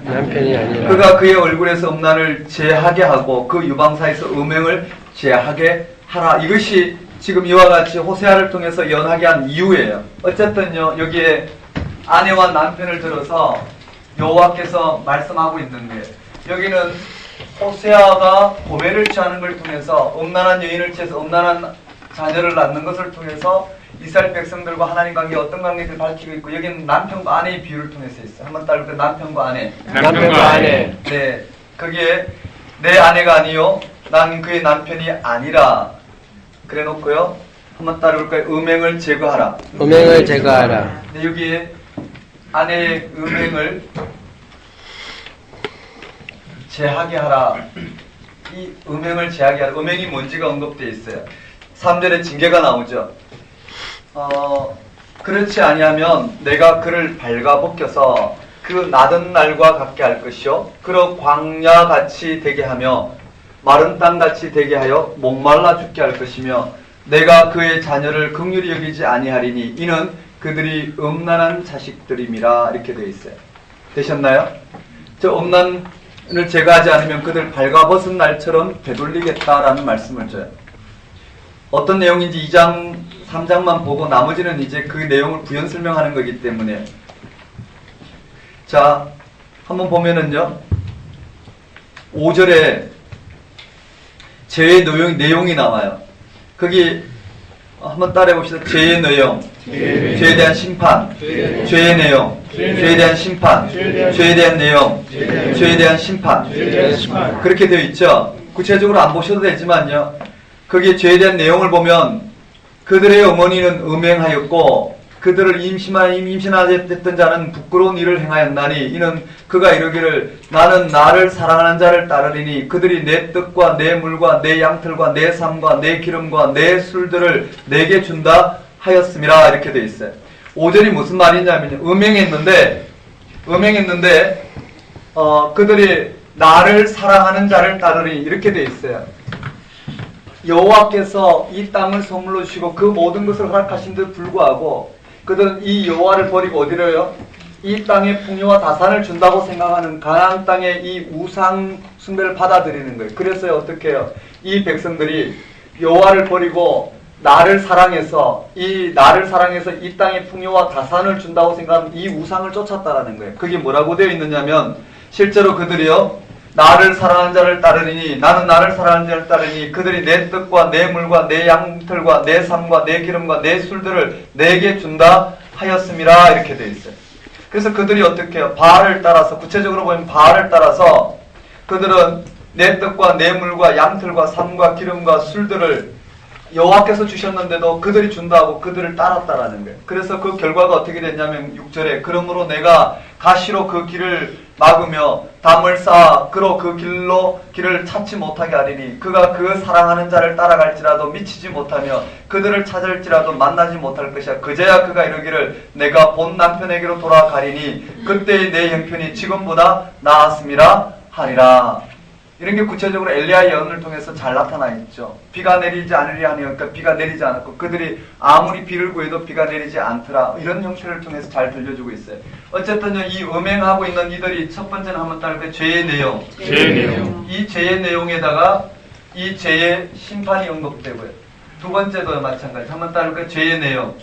Speaker 1: 그가 그의 얼굴에서 음란을 제하게 하고 그 유방 사이에서 음행을 제하게 하라. 이것이 지금 이와 같이 호세아를 통해서 예언하게 한 이유예요. 어쨌든요 여기에 아내와 남편을 들어서 여호와께서 말씀하고 있는 거예요. 여기는 호세아가 고멜을 취하는 걸 통해서 음란한 여인을 취해서 음란한 자녀를 낳는 것을 통해서 이스라엘 백성들과 하나님 관계 어떤 관계를 밝히고 있고 여기는 남편과 아내의 비유를 통해서 있어요. 한번 따라볼까요? 남편과 아내. 네, 거기에 내 아내가 아니요 난 그의 남편이 아니라 그래 놓고요. 한번 따라볼까요? 음행을 제거하라. 네, 여기에 아내의 음행을 제하게 하라. 이 음행을 제하게 하라. 음행이 뭔지가 언급되어 있어요. 3절에 징계가 나오죠. 그렇지 아니하면 내가 그를 발가벗겨서 그 나던 날과 같게 할 것이요 그러 광야같이 되게 하며 마른 땅같이 되게 하여 목말라 죽게 할 것이며 내가 그의 자녀를 긍휼히 여기지 아니하리니 이는 그들이 음란한 자식들임이라. 이렇게 되어 있어요. 되셨나요? 저 음란을 제거하지 않으면 그들 발가벗은 날처럼 되돌리겠다라는 말씀을 줘요. 어떤 내용인지 2장 3장만 보고 나머지는 이제 그 내용을 부연 설명하는 거기 때문에. 자, 한번 보면은요 5절에 죄의 내용이 나와요. 거기 한번 따라해 봅시다. 죄의 내용, 죄에 대한 심판, 죄의 내용, 죄에 대한 심판, 죄에 대한 내용, 죄에 대한 심판. 그렇게 되어 있죠. 구체적으로 안 보셔도 되지만요. 거기에 죄에 대한 내용을 보면 그들의 어머니는 음행하였고 그들을 임신하였던 자는 부끄러운 일을 행하였나니 이는 그가 이르기를 나는 나를 사랑하는 자를 따르리니 그들이 내 떡과 내 물과 내 양털과 내 삶과 내 기름과 내 술들을 내게 준다 하였음이라. 이렇게 되어 있어요. 5절이 무슨 말이냐면 음행했는데 그들이 나를 사랑하는 자를 따르리니 이렇게 되어 있어요. 여호와께서 이 땅을 선물로 주시고 그 모든 것을 허락하신 데 불구하고 그들은 이 여호와를 버리고 어디로요? 이 땅의 풍요와 다산을 준다고 생각하는 가나안 땅의 이 우상 숭배를 받아들이는 거예요. 그래서 어떻게 해요? 이 백성들이 여호와를 버리고 나를 사랑해서 이 땅의 풍요와 다산을 준다고 생각하는 이 우상을 쫓았다라는 거예요. 그게 뭐라고 되어 있느냐면 실제로 그들이요 나를 사랑하는 자를 따르니 나는 나를 사랑하는 자를 따르니 그들이 내 떡과 내 물과 내 양털과 내 삶과 내 기름과 내 술들을 내게 준다 하였음이라. 이렇게 되어 있어요. 그래서 그들이 어떻게 해요? 바알을 따라서 구체적으로 보면 바알을 따라서 그들은 내 떡과 내 물과 양털과 삶과 기름과 술들을 여호와께서 주셨는데도 그들이 준다고 그들을 따랐다라는 거예요. 그래서 그 결과가 어떻게 됐냐면 6절에 그러므로 내가 가시로 그 길을 막으며 담을 쌓아 그로 그 길을 찾지 못하게 하리니 그가 그 사랑하는 자를 따라갈지라도 미치지 못하며 그들을 찾을지라도 만나지 못할 것이야. 그제야 그가 이르기를 내가 본 남편에게로 돌아가리니 그때의 내 형편이 지금보다 나았음이라 하리라. 이런 게 구체적으로 엘리야의 예언을 통해서 잘 나타나 있죠. 비가 내리지 않으리라 하니까 비가 내리지 않았고 그들이 아무리 비를 구해도 비가 내리지 않더라. 이런 형태를 통해서 잘 들려주고 있어요. 어쨌든요 이 음행하고 있는 이들이 첫 번째는 한번 따르면 죄의 내용. 이 죄의 내용에다가 이 죄의 심판이 언급되고요. 두 번째도 마찬가지. 한번 따르면 죄의 내용.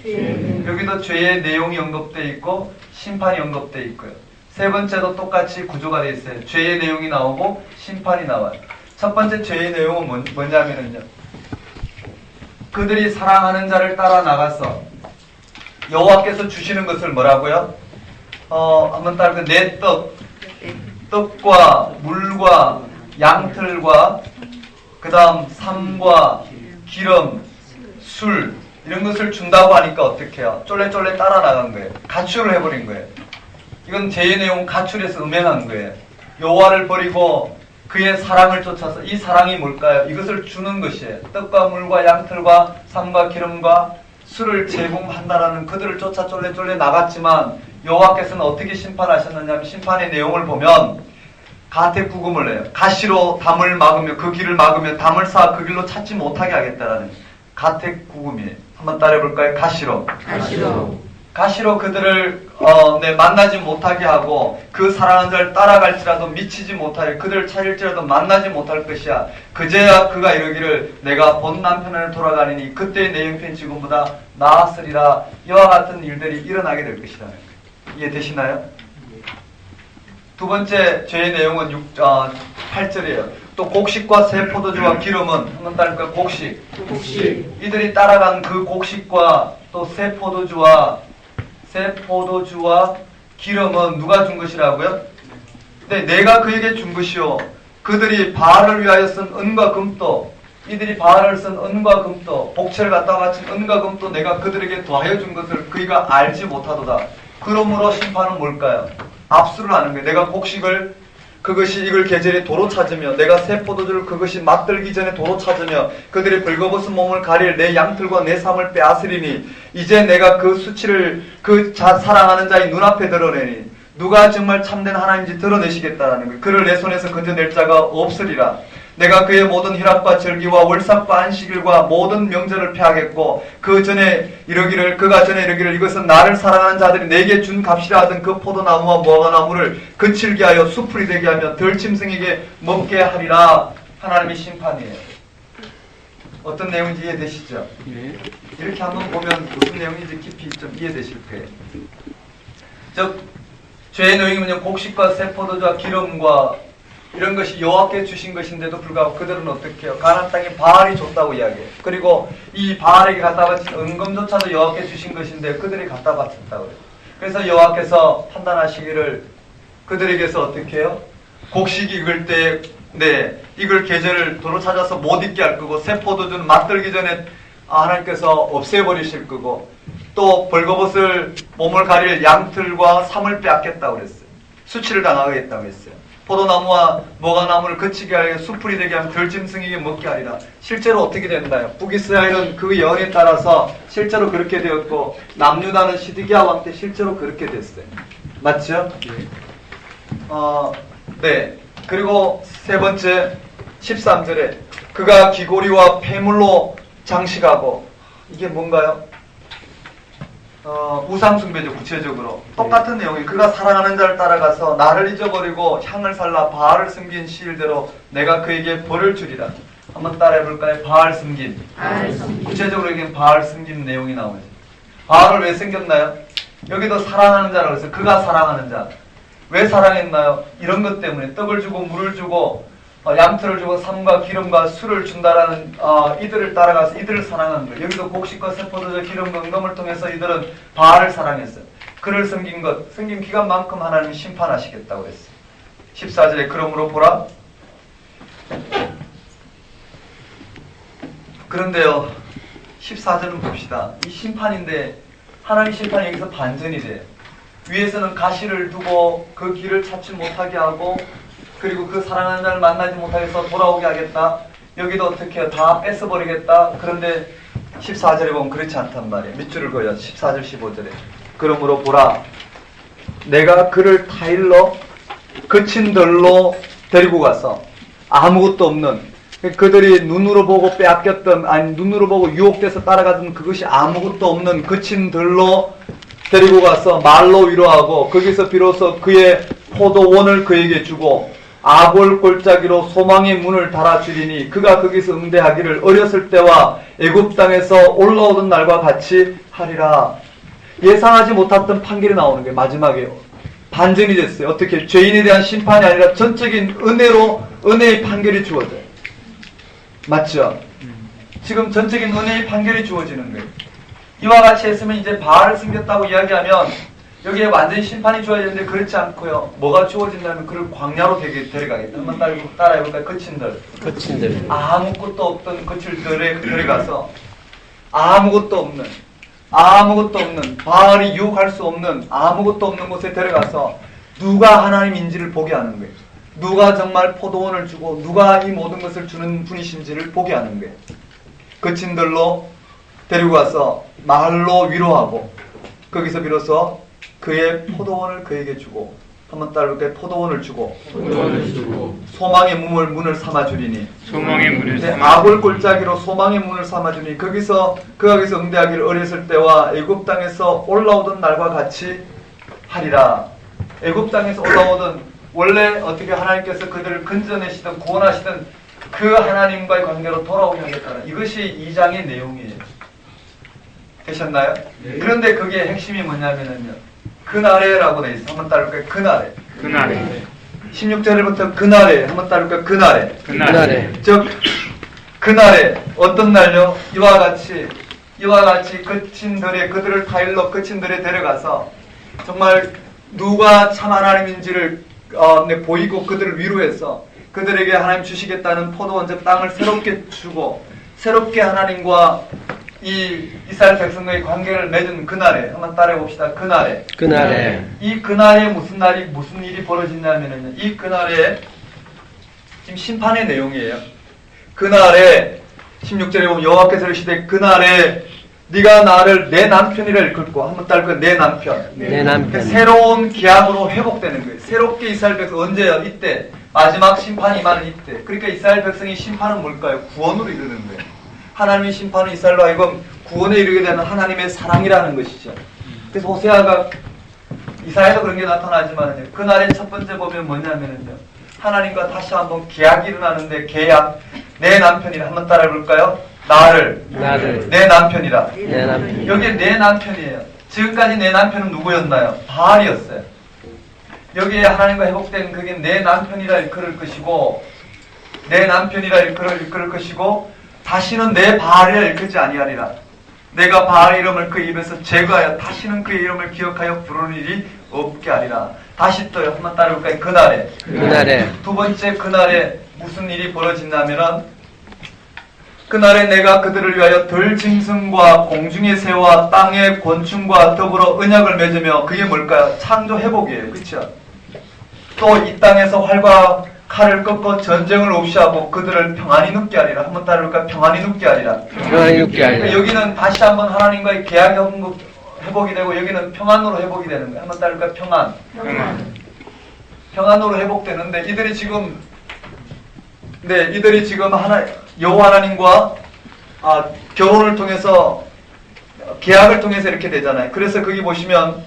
Speaker 1: 여기도 죄의 내용이 언급되어 있고 심판이 언급되어 있고요. 세 번째도 똑같이 구조가 되어 있어요. 죄의 내용이 나오고 심판이 나와요. 첫 번째 죄의 내용은 뭐냐면요. 그들이 사랑하는 자를 따라 나가서 여호와께서 주시는 것을 뭐라고요? 한번 따르면 내 떡과 물과 양털과 그 다음 삶과 기름, 술 이런 것을 준다고 하니까 어떻게 해요? 쫄래쫄래 따라 나간 거예요. 가출을 해버린 거예요. 이건 죄의 내용 가출해서 음행한 거예요. 여호와를 버리고 그의 사랑을 쫓아서 이 사랑이 뭘까요? 이것을 주는 것이에요. 떡과 물과 양털과 삶과 기름과 술을 제공한다라는 그들을 쫓아 쫄래쫄래 나갔지만 여호와께서는 어떻게 심판하셨느냐면 심판의 내용을 보면 가택구금을 해요. 가시로 담을 막으며 그 길을 막으며 담을 쌓아 그 길로 찾지 못하게 하겠다라는 가택구금이에요. 한번 따라해볼까요? 가시로 그들을 만나지 못하게 하고 그 사랑하는 자를 따라갈지라도 미치지 못하여 그들을 찾을지라도 만나지 못할 것이야. 그제야 그가 이르기를 내가 본 남편을 돌아가리니 그때의 내 형편이 지금보다 나았으리라. 이와 같은 일들이 일어나게 될 것이라는 거예요. 이해되시나요? 두 번째 죄의 내용은 8절이에요. 또 곡식과 새 포도주와 기름은 한번 따를까요? 곡식. 이들이 따라간 그 곡식과 또 새 포도주와 기름은 누가 준 것이라고요? 네, 내가 그에게 준 것이요. 그들이 바알을 위하여 쓴 은과 금도, 이들이 바알을 쓴 은과 금도, 복채를 갖다가 바친 은과 금도 내가 그들에게 더하여 준 것을 그이가 알지 못하도다. 그러므로 심판은 뭘까요? 압수를 하는 거예요. 내가 곡식을 그것이 익을 계절에 도로 찾으며 내가 새 포도주를 그것이 맛들기 전에 도로 찾으며 그들의 벌거벗은 몸을 가릴 내 양털과 내 삶을 빼앗으리니 이제 내가 그 수치를 사랑하는 자의 눈앞에 드러내니 누가 정말 참된 하나님인지 드러내시겠다라는 거예요. 그를 내 손에서 건져낼 자가 없으리라. 내가 그의 모든 희락과 절기와 월삭과 안식일과 모든 명절을 폐하겠고 그가 전에 이르기를 이것은 나를 사랑하는 자들이 내게 준 값이라 하던 그 포도나무와 무화과나무를 거칠게 하여 수풀이 되게 하며 들짐승에게 먹게 하리라. 하나님의 심판이에요. 어떤 내용인지 이해되시죠? 이렇게 한번 보면 무슨 내용인지 깊이 좀 이해되실 거예요. 즉 죄의 노예는요, 곡식과 새 포도주와 기름과 이런 것이 여호와께 주신 것인데도 불구하고 그들은 어떻게 해요? 가나안 땅에 바알이 줬다고 이야기해요. 그리고 이 바알에게 갖다 바친 은금조차도 여호와께 주신 것인데 그들이 갖다 바쳤다고 해요. 그래서 여호와께서 판단하시기를 그들에게서 어떻게 해요? 곡식이 익을 때 익을 계절을 도로 찾아서 못 익게 할 거고 새 포도주는 맛들기 전에 하나님께서 없애버리실 거고 또 벌거벗을 몸을 가릴 양털과 삼을 빼앗겠다고 그랬어요. 수치를 당하겠다고 했어요. 포도나무와 무화과나무를 거치게 하여 수풀이 되게 하면 들짐승에게 먹게 하리라. 실제로 어떻게 된다요? 북이스라엘은 그 예언에 따라서 실제로 그렇게 되었고 남유다는 시드기야 왕 때 실제로 그렇게 됐어요. 맞죠? 네. 그리고 세 번째 13절에 그가 귀고리와 폐물로 장식하고 이게 뭔가요? 우상숭배죠. 구체적으로 똑같은 내용이 그가 사랑하는 자를 따라가서 나를 잊어버리고 향을 살라 바알을 섬긴 시일대로 내가 그에게 벌을 주리라. 한번 따라해볼까요? 바알 섬긴. 구체적으로 여기는 바알 섬긴 내용이 나오죠. 바알을 왜 섬겼나요? 여기도 사랑하는 자라고 해서 그가 사랑하는 자. 왜 사랑했나요? 이런 것 때문에 떡을 주고 물을 주고 양털을 주고 삼과 기름과 술을 준다라는 이들을 따라가서 이들을 사랑하는 거예요. 여기도 곡식과 세포도저 기름과 은금을 통해서 이들은 바알을 사랑했어요. 그를 섬긴 기간만큼 하나님이 심판하시겠다고 했어요. 14절에 그러므로 보라. 그런데요 14절은 봅시다. 이 심판인데 하나님 심판이 여기서 반전이 돼요. 위에서는 가시를 두고 그 길을 찾지 못하게 하고 그리고 그 사랑하는 자를 만나지 못하게 해서 돌아오게 하겠다. 여기도 어떻게 해요? 다 뺏어버리겠다. 그런데 14절에 보면 그렇지 않단 말이에요. 밑줄을 그어요. 14절 15절에 그러므로 보라 내가 그를 타일러 거친 들로 데리고 가서 아무것도 없는 그들이 눈으로 보고 빼앗겼던 눈으로 보고 유혹돼서 따라가던 그것이 아무것도 없는 거친 들로 데리고 가서 말로 위로하고 거기서 비로소 그의 포도원을 그에게 주고 아골 골짜기로 소망의 문을 달아주리니 그가 거기서 응대하기를 어렸을 때와 애굽 땅에서 올라오던 날과 같이 하리라. 예상하지 못했던 판결이 나오는 게 마지막에 반전이 됐어요. 어떻게 죄인에 대한 심판이 아니라 전적인 은혜의 판결이 주어져요. 맞죠? 지금 전적인 은혜의 판결이 주어지는 거예요. 이와 같이 했으면 이제 바알을 숨겼다고 이야기하면 여기에 완전히 심판이 주어지는데 그렇지 않고요. 뭐가 주어진다면 그를 광야로 데려가겠다. 한번 따라해볼까요? 거친 들. 아무것도 없던 거칠 들에 데려가서 아무것도 없는 바알이 유혹할 수 없는 아무것도 없는 곳에 데려가서 누가 하나님인지를 보게 하는 거예요. 누가 정말 포도원을 주고 누가 이 모든 것을 주는 분이신지를 보게 하는 거예요. 거친 들로 데리고 가서 말로 위로하고 거기서 비로소 그의 포도원을 그에게 주고 한번 따라볼까요? 포도원을 주고 소망의 문을 삼아주리니 아골 골짜기로 소망의 문을 삼아주니 거기서 응대하기를 어렸을 때와 애굽 땅에서 올라오던 날과 같이 하리라. 애굽 땅에서 올라오던 원래 어떻게 하나님께서 그들을 건져내시던 구원하시던 그 하나님과의 관계로 돌아오게 하겠다는 이것이 2장의 내용이에요. 되셨나요? 네. 그런데 그게 핵심이 뭐냐면요. 그날에라고 돼 있어. 한번 따라볼까요? 그날에. 16절부터 그날에. 한번 따라볼까요? 그날에. 즉 그날에 어떤 날요? 이와 같이 거친 들에 그들을 타일러 거친 들에 데려가서 정말 누가 참 하나님인지를 보이고 그들을 위로해서 그들에게 하나님 주시겠다는 포도원 즉 땅을 새롭게 주고 새롭게 하나님과 이 이스라엘 백성과의 관계를 맺은 그날에 한번 따라해 봅시다. 그날에 이 그날에 무슨 일이 벌어지냐면은 이 그날에 지금 심판의 내용이에요. 그날에 16절에 보면 여호와께서 이르시되 그날에 네가 나를 내 남편이라 일컫고 한번 따르고 내 남편.
Speaker 2: 내 남편.
Speaker 1: 새로운 계약으로 회복되는 거예요. 새롭게 이스라엘 백성 언제요? 이때 마지막 심판이 임하는 이때. 그러니까 이스라엘 백성의 심판은 뭘까요? 구원으로 이르는 거예요. 하나님의 심판은 이스라엘로 하여금 구원에 이르게 되는 하나님의 사랑이라는 것이죠. 그래서 호세아가 이사야도 그런 게 나타나지만요. 그날의 첫 번째 보면 뭐냐면요. 하나님과 다시 한번 계약이 일어나는데 계약. 내 남편이라 한번 따라해볼까요? 나를 내 남편이라.
Speaker 2: 내 남편.
Speaker 1: 여기 내 남편이에요. 지금까지 내 남편은 누구였나요? 바알이었어요. 여기에 하나님과 회복된 그게 내 남편이라 일컬을 것이고 내 남편이라 일컬을 것이고 다시는 내 바알이라 일컬지 아니하리라. 내가 바알 이름을 그 입에서 제거하여 다시는 그의 이름을 기억하여 부르는 일이 없게 하리라. 다시 또요. 한번 따라해볼까요? 그날에. 두 번째 그날에 무슨 일이 벌어진다면은 그날에 내가 그들을 위하여 들짐승과 공중의 새와 땅의 곤충과 더불어 언약을 맺으며 그게 뭘까요? 창조 회복이에요. 그렇죠? 또 이 땅에서 활과 칼을 꺾어 전쟁을 없이 하고 그들을 평안히 눕게 하리라. 한번 따라해볼까요? 평안히 눕게 하리라.
Speaker 2: 평안히 눕게 하리라.
Speaker 1: 여기는 다시 한번 하나님과의 계약이 회복이 되고 여기는 평안으로 회복이 되는 거예요. 한번 따라해볼까요? 평안으로 회복되는데 이들이 지금 여호와 하나님과 결혼을 통해서 계약을 통해서 이렇게 되잖아요. 그래서 거기 보시면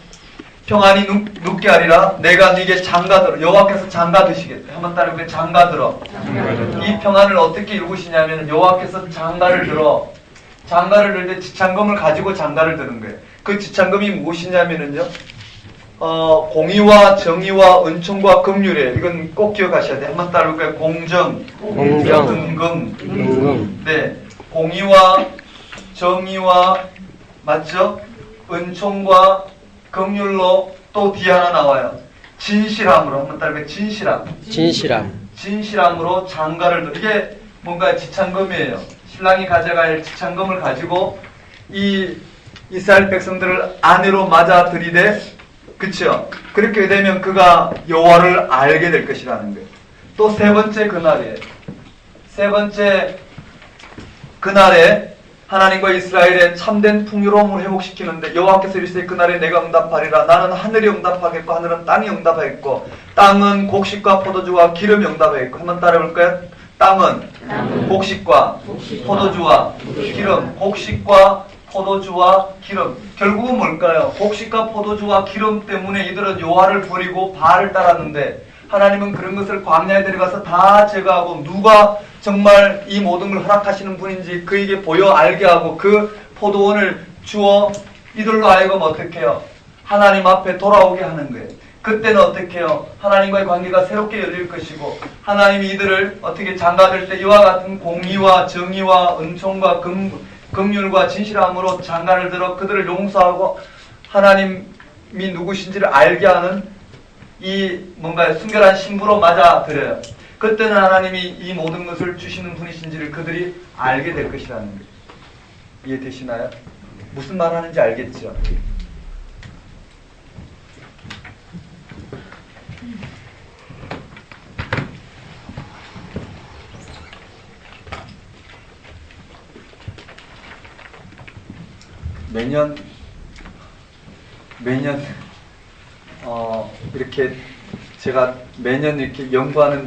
Speaker 1: 평안히 눕게 하리라. 내가 네게 장가들어. 여호와께서 장가드시겠다. 한번 따르면 장가들어. 이 평안을 어떻게 이루시냐면 여호와께서 장가를 들어. 장가를 들 때 지창금을 가지고 장가를 드는 거예요. 그 지창금이 무엇이냐면은요. 공의와 정의와 은총과 긍휼이에요. 이건 꼭 기억하셔야 돼요. 한번 따라볼까요? 공정, 은금. 네, 공의와 정의와 맞죠? 은총과 긍휼로 또 뒤에 하나 나와요. 진실함으로 한번 따라볼까요? 진실함으로 장가를 이게 뭔가 지창금이에요. 신랑이 가져갈 지창금을 가지고 이 이스라엘 백성들을 아내로 맞아들이되 그쵸? 그렇게 되면 그가 여호와를 알게 될 것이라는 거예요. 또 세 번째 그날이에요. 세 번째 그날에 하나님과 이스라엘의 참된 풍요로움을 회복시키는데 여호와께서 이르시되 그날에 내가 응답하리라. 나는 하늘이 응답하겠고 하늘은 땅이 응답하겠고 땅은 곡식과 포도주와 기름이 응답하겠고. 한번 따라해볼까요? 땅은 곡식과 포도주와 기름. 곡식과 포도주와 기름. 결국은 뭘까요? 곡식과 포도주와 기름 때문에 이들은 여호와를 버리고 바알을 따랐는데 하나님은 그런 것을 광야에 데려가서 다 제거하고 누가 정말 이 모든 걸 허락하시는 분인지 그에게 보여 알게 하고 그 포도원을 주어 이들로 하여금 어떻게 해요? 하나님 앞에 돌아오게 하는 거예요. 그때는 어떻게 해요? 하나님과의 관계가 새롭게 열릴 것이고 하나님이 이들을 어떻게 장가들 때 이와 같은 공의와 정의와 은총과 긍휼과 진실함으로 장가를 들어 그들을 용서하고 하나님이 누구신지를 알게 하는 이 뭔가 순결한 신부로 맞아들여요. 그때는 하나님이 이 모든 것을 주시는 분이신지를 그들이 알게 될 것이라는 거예요. 이해되시나요? 무슨 말 하는지 알겠죠? 매년 이렇게 제가 매년 이렇게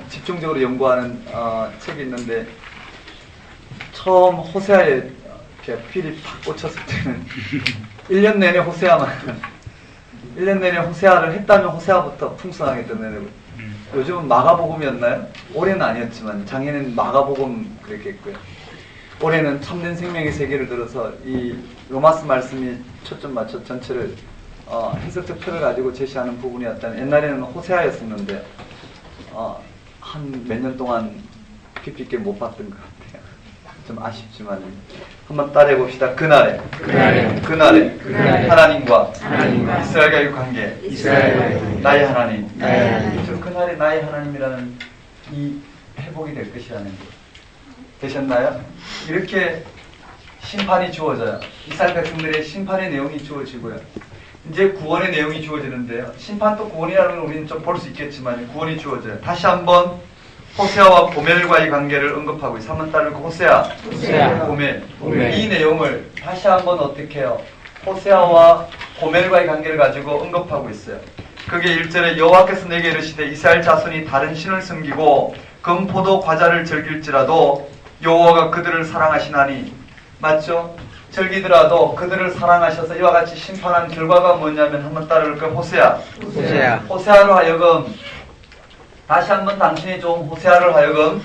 Speaker 1: 집중적으로 연구하는 책이 있는데 처음 호세아에 이렇게 필이 팍 꽂혔을 때는 1년 내내 호세아를 했다면 호세아부터 풍성하게 드러내고 요즘은 마가복음이었나요? 올해는 아니었지만 작년에는 마가복음 그랬겠고요. 올해는 참된 생명의 세계를 들어서 이 로마스 말씀이 초점 맞춰 전체를 해석적 표를 가지고 제시하는 부분이었다면 옛날에는 호세아였었는데 한 몇 년 동안 깊이 있게 못 봤던 것 같아요. 좀 아쉽지만 한번 따라해 봅시다. 그날에 하나님과 이스라엘과의 관계, 나의 하나님. 저 그날에 나의 하나님이라는 이 회복이 될 것이라는 거 되셨나요? 이렇게 심판이 주어져요. 이스라엘 백성들의 심판의 내용이 주어지고요. 이제 구원의 내용이 주어지는데요. 심판도 구원이라는 걸 우리는 좀 볼 수 있겠지만 구원이 주어져요. 다시 한번 호세아와 고멜과의 관계를 언급하고 있어요. 한번 따르고 호세아, 고멜.
Speaker 2: 고멜.
Speaker 1: 이 내용을 다시 한번 어떻게 해요? 호세아와 고멜과의 관계를 가지고 언급하고 있어요. 그게 1절에 여호와께서 내게 이르시되 이스라엘 자손이 다른 신을 섬기고 금포도 과자를 즐길지라도 여호와가 그들을 사랑하시나니, 맞죠? 즐기더라도 그들을 사랑하셔서 이와 같이 심판한 결과가 뭐냐면 한번 따라올까요? 호세아. 호세아로 하여금 다시 한번 당신이 좀 호세아를 하여금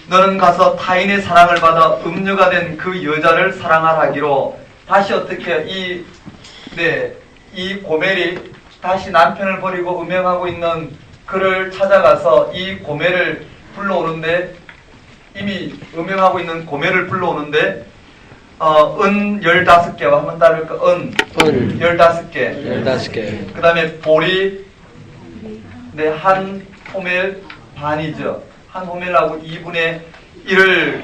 Speaker 1: 너는 가서 타인의 사랑을 받아 음녀가 된 그 여자를 사랑하기로 다시 어떻게 이 고멜이 다시 남편을 버리고 음행하고 있는 그를 찾아가서 이 고멜을 불러오는데, 이미 음행하고 있는 고멜을 불러오는데 은 15개와 한번 따를까? 은 15개. 그 다음에 볼이 한 호멜 반이죠. 한 호멜하고 2분의 1을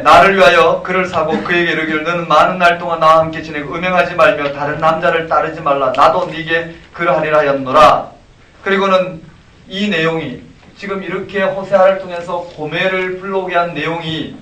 Speaker 1: 나를 위하여 그를 사고 그에게 이르기를 너는 많은 날 동안 나와 함께 지내고 음행하지 말며 다른 남자를 따르지 말라. 나도 네게 그러하리라 하였노라. 그리고는 이 내용이 지금 이렇게 호세아를 통해서 고멜을 불러오게 한 내용이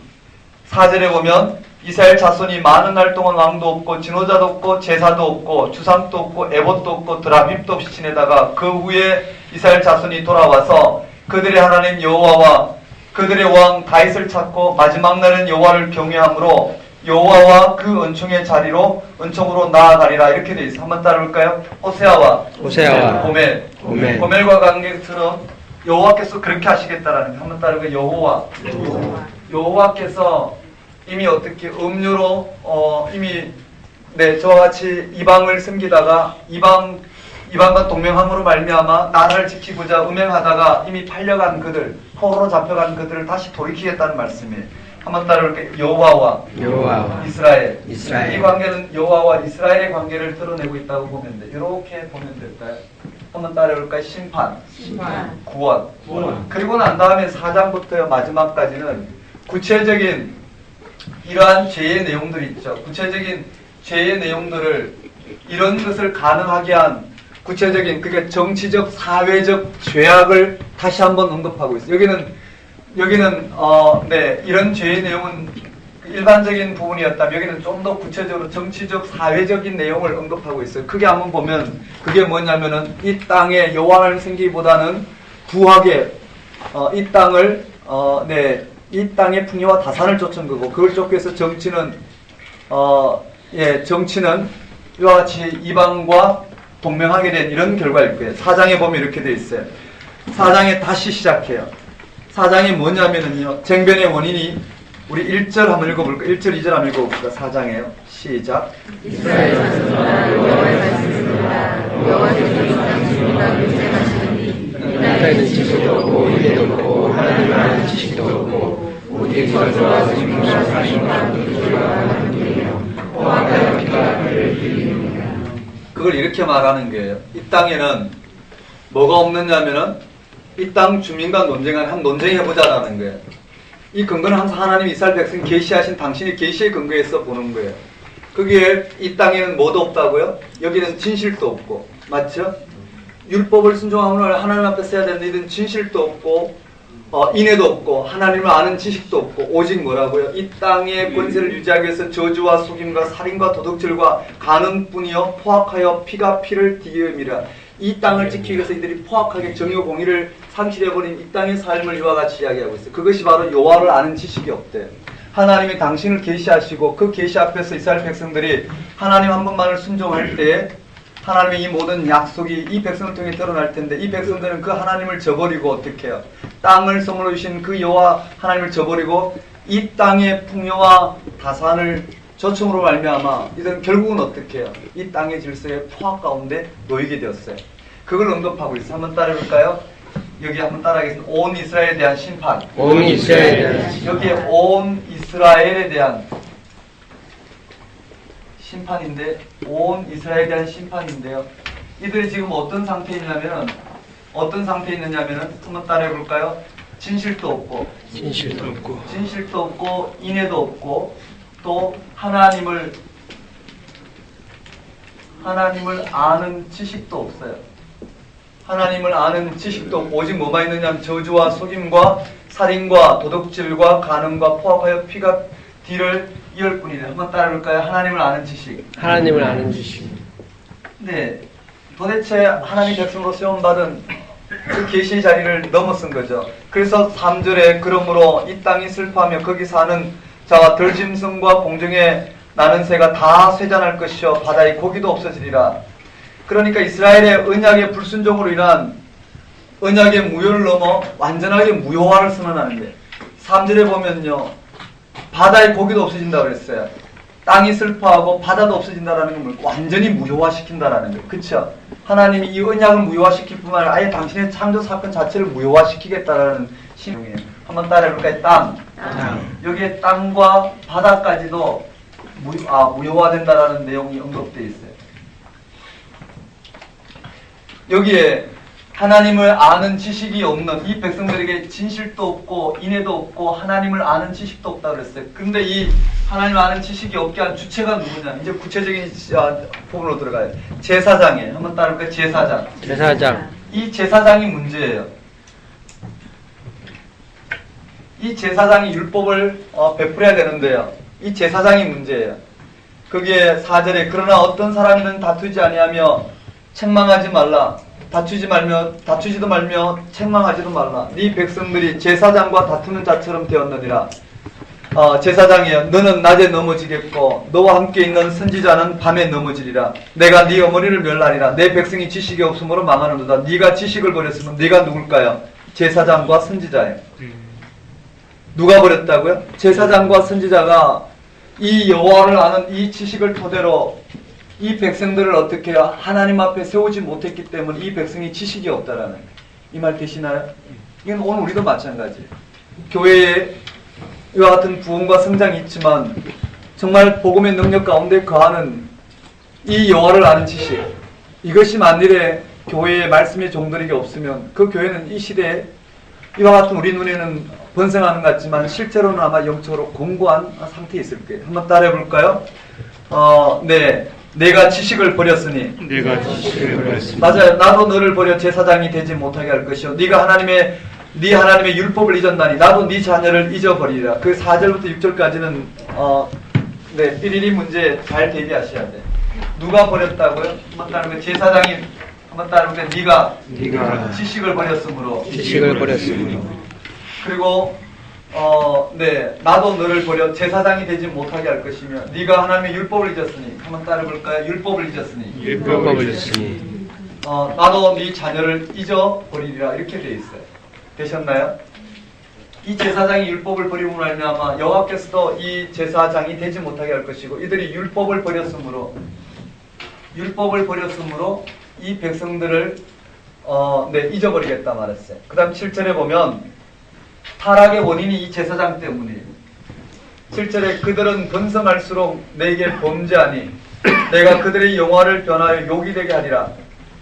Speaker 1: 4절에 보면 이스라엘 자손이 많은 날 동안 왕도 없고 진호자도 없고 제사도 없고 주상도 없고 에봇도 없고 드라빔도 없이 지내다가 그 후에 이스라엘 자손이 돌아와서 그들의 하나님 여호와와 그들의 왕 다윗을 찾고 마지막 날은 여호와를 경외함으로 여호와와 그 은총의 자리로 은총으로 나아가리라. 이렇게 돼 있어. 한번 따라올까요? 호세아와 고멜. 고멜과 관계처럼 여호와께서 그렇게 하시겠다라는 거. 한번 따르고 여호와께서 이미 어떻게 음료로 이미 저와 같이 이방을 섬기다가 이방과 동맹함으로 말미암아 나라를 지키고자 음행하다가 이미 팔려간 그들, 포로로 잡혀간 그들을 다시 돌이키겠다는 말씀이에요. 한번 따라올게요. 여호와와 이스라엘. 이 관계는 여호와와 이스라엘의 관계를 드러내고 있다고 보면 돼. 이렇게 보면 될까요? 한번 따라올까요? 심판. 구원. 그리고 난 다음에 4장부터 마지막까지는 구체적인 이러한 죄의 내용들이 있죠. 구체적인 죄의 내용들을 이런 것을 가능하게 한 구체적인 그게 정치적, 사회적 죄악을 다시 한번 언급하고 있어요. 여기는 이런 죄의 내용은 일반적인 부분이었다면 여기는 좀 더 구체적으로 정치적, 사회적인 내용을 언급하고 있어요. 크게 한번 보면 그게 뭐냐면은 이 땅에 여호와를 섬기기보다는 구하게 이 땅을 이 땅의 풍요와 다산을 쫓은 거고 그걸 쫓기 위해서 정치는 이와 같이 이방과 동맹하게 된 이런 결과일 거예요. 4장에 보면 이렇게 되어 있어요. 4장에 다시 시작해요. 4장이 뭐냐면은요, 쟁변의 원인이 우리 1절 한번 읽어볼까요? 1절, 2절 한번 읽어볼까요? 4장에요. 시작.
Speaker 3: 이스라엘 자손아 여호와의 말씀이라 여호와께서 당신보다 맹세하시니 나에게는 지식도 없고 이해도 없고 하나님을 아는 지식도 없고 오직 저주와 증거와 사심과 불조와 하는 분이요 포악하여 피가 그를 비비느니라.
Speaker 1: 그걸 이렇게 말하는 거예요. 이 땅에는 뭐가 없느냐면은 이 땅 주민과 논쟁한 논쟁해보자라는 거예요. 이 근거는 항상 하나님이 이스라엘 백성 계시하신 당신의 계시의 근거에서 보는 거예요. 거기에 이 땅에는 뭐도 없다고요? 여기는 진실도 없고, 맞죠? 율법을 순종함을 하나님 앞에 써야 되는데 이든 진실도 없고 인애도 없고 하나님을 아는 지식도 없고 오직 뭐라고요? 이 땅의 권세를 유지하기 위해서 저주와 속임과 살인과 도둑질과 간음뿐이요 포악하여 피가 피를 띠음이라. 이 땅을 지키기 위해서 이들이 포악하게 정의와 공의를 상실해버린 이 땅의 삶을 이와 같이 이야기하고 있어요. 그것이 바로 여호와를 아는 지식이 없대요. 하나님이 당신을 계시하시고 그 계시 앞에서 이스라엘 백성들이 하나님 한 분만을 순종할 때에 하나님의 이 모든 약속이 이 백성을 통해 드러날 텐데 이 백성들은 그 하나님을 저버리고 어떻게 해요? 땅을 선물로 주신 그 여호와 하나님을 저버리고 이 땅의 풍요와 다산을 저청으로 말미암아 이들은 결국은 어떻게 해요? 이 땅의 질서의 포악 가운데 놓이게 되었어요. 그걸 언급하고 있어요. 한번 따라해볼까요? 여기 한번 따라하겠습니다. 온 이스라엘에 대한 심판.
Speaker 2: 온 이스라엘에 대한
Speaker 1: 여기에 온 이스라엘에 대한 심판인데 온 이스라엘에 대한 심판인데요. 이들이 지금 어떤 상태에 있냐면은 한번 따라해볼까요? 진실도 없고 인애도 없고 또 하나님을 아는 지식도 없어요. 하나님을 아는 지식도 없고 오직 뭐만 있느냐 저주와 속임과 살인과 도둑질과 간음과 포악하여 피가 뒤를 이을 뿐이래. 한번 따라볼까요? 하나님을 아는 지식.
Speaker 2: 하나님을 아는 지식.
Speaker 1: 네, 도대체 하나님 백성으로 세움받은 그 계시의 자리를 넘어선 거죠. 그래서 3절에 그러므로 이 땅이 슬퍼하며 거기 사는 자와 들짐승과 공중에 나는 새가 다 쇠잔할 것이요 바다의 고기도 없어지리라. 그러니까 이스라엘의 언약의 불순종으로 인한 언약의 무효를 넘어 완전하게 무효화를 선언하는 거예요. 3절에 보면요, 바다의 고기도 없어진다고 그랬어요. 땅이 슬퍼하고 바다도 없어진다라는 건 완전히 무효화시킨다라는 거예요. 그렇죠? 하나님이 이 언약을 무효화시킬 뿐만 아니라 아예 당신의 창조 사건 자체를 무효화시키겠다라는 신용이에요. 한번 따라해볼까요? 땅. 여기에 땅과 바다까지도 무효화된다라는 내용이 언급되어 있어요. 여기에 하나님을 아는 지식이 없는 이 백성들에게 진실도 없고 인애도 없고 하나님을 아는 지식도 없다고 그랬어요. 근데 이 하나님을 아는 지식이 없게 한 주체가 누구냐? 이제 구체적인 부분으로 들어가요. 제사장이에요. 한번 따라볼까요? 제사장.
Speaker 2: 제사장.
Speaker 1: 이 제사장이 문제예요. 이 제사장이 율법을 베풀어야 되는데요. 이 제사장이 문제예요. 거기에 4절에 그러나 어떤 사람이든 다투지 아니하며 책망하지 말라. 다투지도 말며 책망하지도 말라. 네 백성들이 제사장과 다투는 자처럼 되었느니라. 제사장이여 너는 낮에 넘어지겠고 너와 함께 있는 선지자는 밤에 넘어지리라. 내가 네 어머니를 멸하리라. 내 백성이 지식이 없으므로 망하는도다. 네가 지식을 버렸으면 네가 누굴까요? 제사장과 선지자예요. 누가 버렸다고요? 제사장과 선지자가 이 여호와를 아는 이 지식을 토대로 이 백성들을 어떻게 해요? 하나님 앞에 세우지 못했기 때문에 이 백성이 지식이 없다라는 이 말 되시나요? 이건 오늘 우리도 마찬가지예요. 교회에 이와 같은 부흥과 성장이 있지만 정말 복음의 능력 가운데 거하는 이 여호와를 아는 지식, 이것이 만일에 교회의 말씀의 종들에게 없으면 그 교회는 이 시대에 이와 같은 우리 눈에는 번성하는 것 같지만 실제로는 아마 영적으로 공고한 상태에 있을 거예요. 한번 따라해 볼까요? 네. 내가 지식을 버렸으니. 맞아요. 나도 너를 버려 제사장이 되지 못하게 할 것이요. 네 하나님의 율법을 잊었나니 나도 네 자녀를 잊어버리리라. 그 4절부터 6절까지는 네, 삐리리 문제 잘 대비하셔야 돼. 누가 버렸다고요? 한번 따르면 제사장이 한번 따르면 네가 지식을 버렸으므로. 그리고 네, 나도 너를 버려 제사장이 되지 못하게 할 것이며 네가 하나님의 율법을 잊었으니. 한번 따라볼까요? 율법을 잊었으니. 나도 네 자녀를 잊어버리리라. 이렇게 되어 있어요. 되셨나요? 이 제사장이 율법을 버리고 말미암아 여호와께서도 이 제사장이 되지 못하게 할 것이고 이들이 율법을 버렸으므로 이 백성들을 네, 잊어버리겠다 말했어요. 그 다음 7절에 보면 타락의 원인이 이 제사장 때문이에요. 7절에 그들은 번성할수록 내게 범죄하니 내가 그들의 영화를 변하여 욕이 되게 하리라.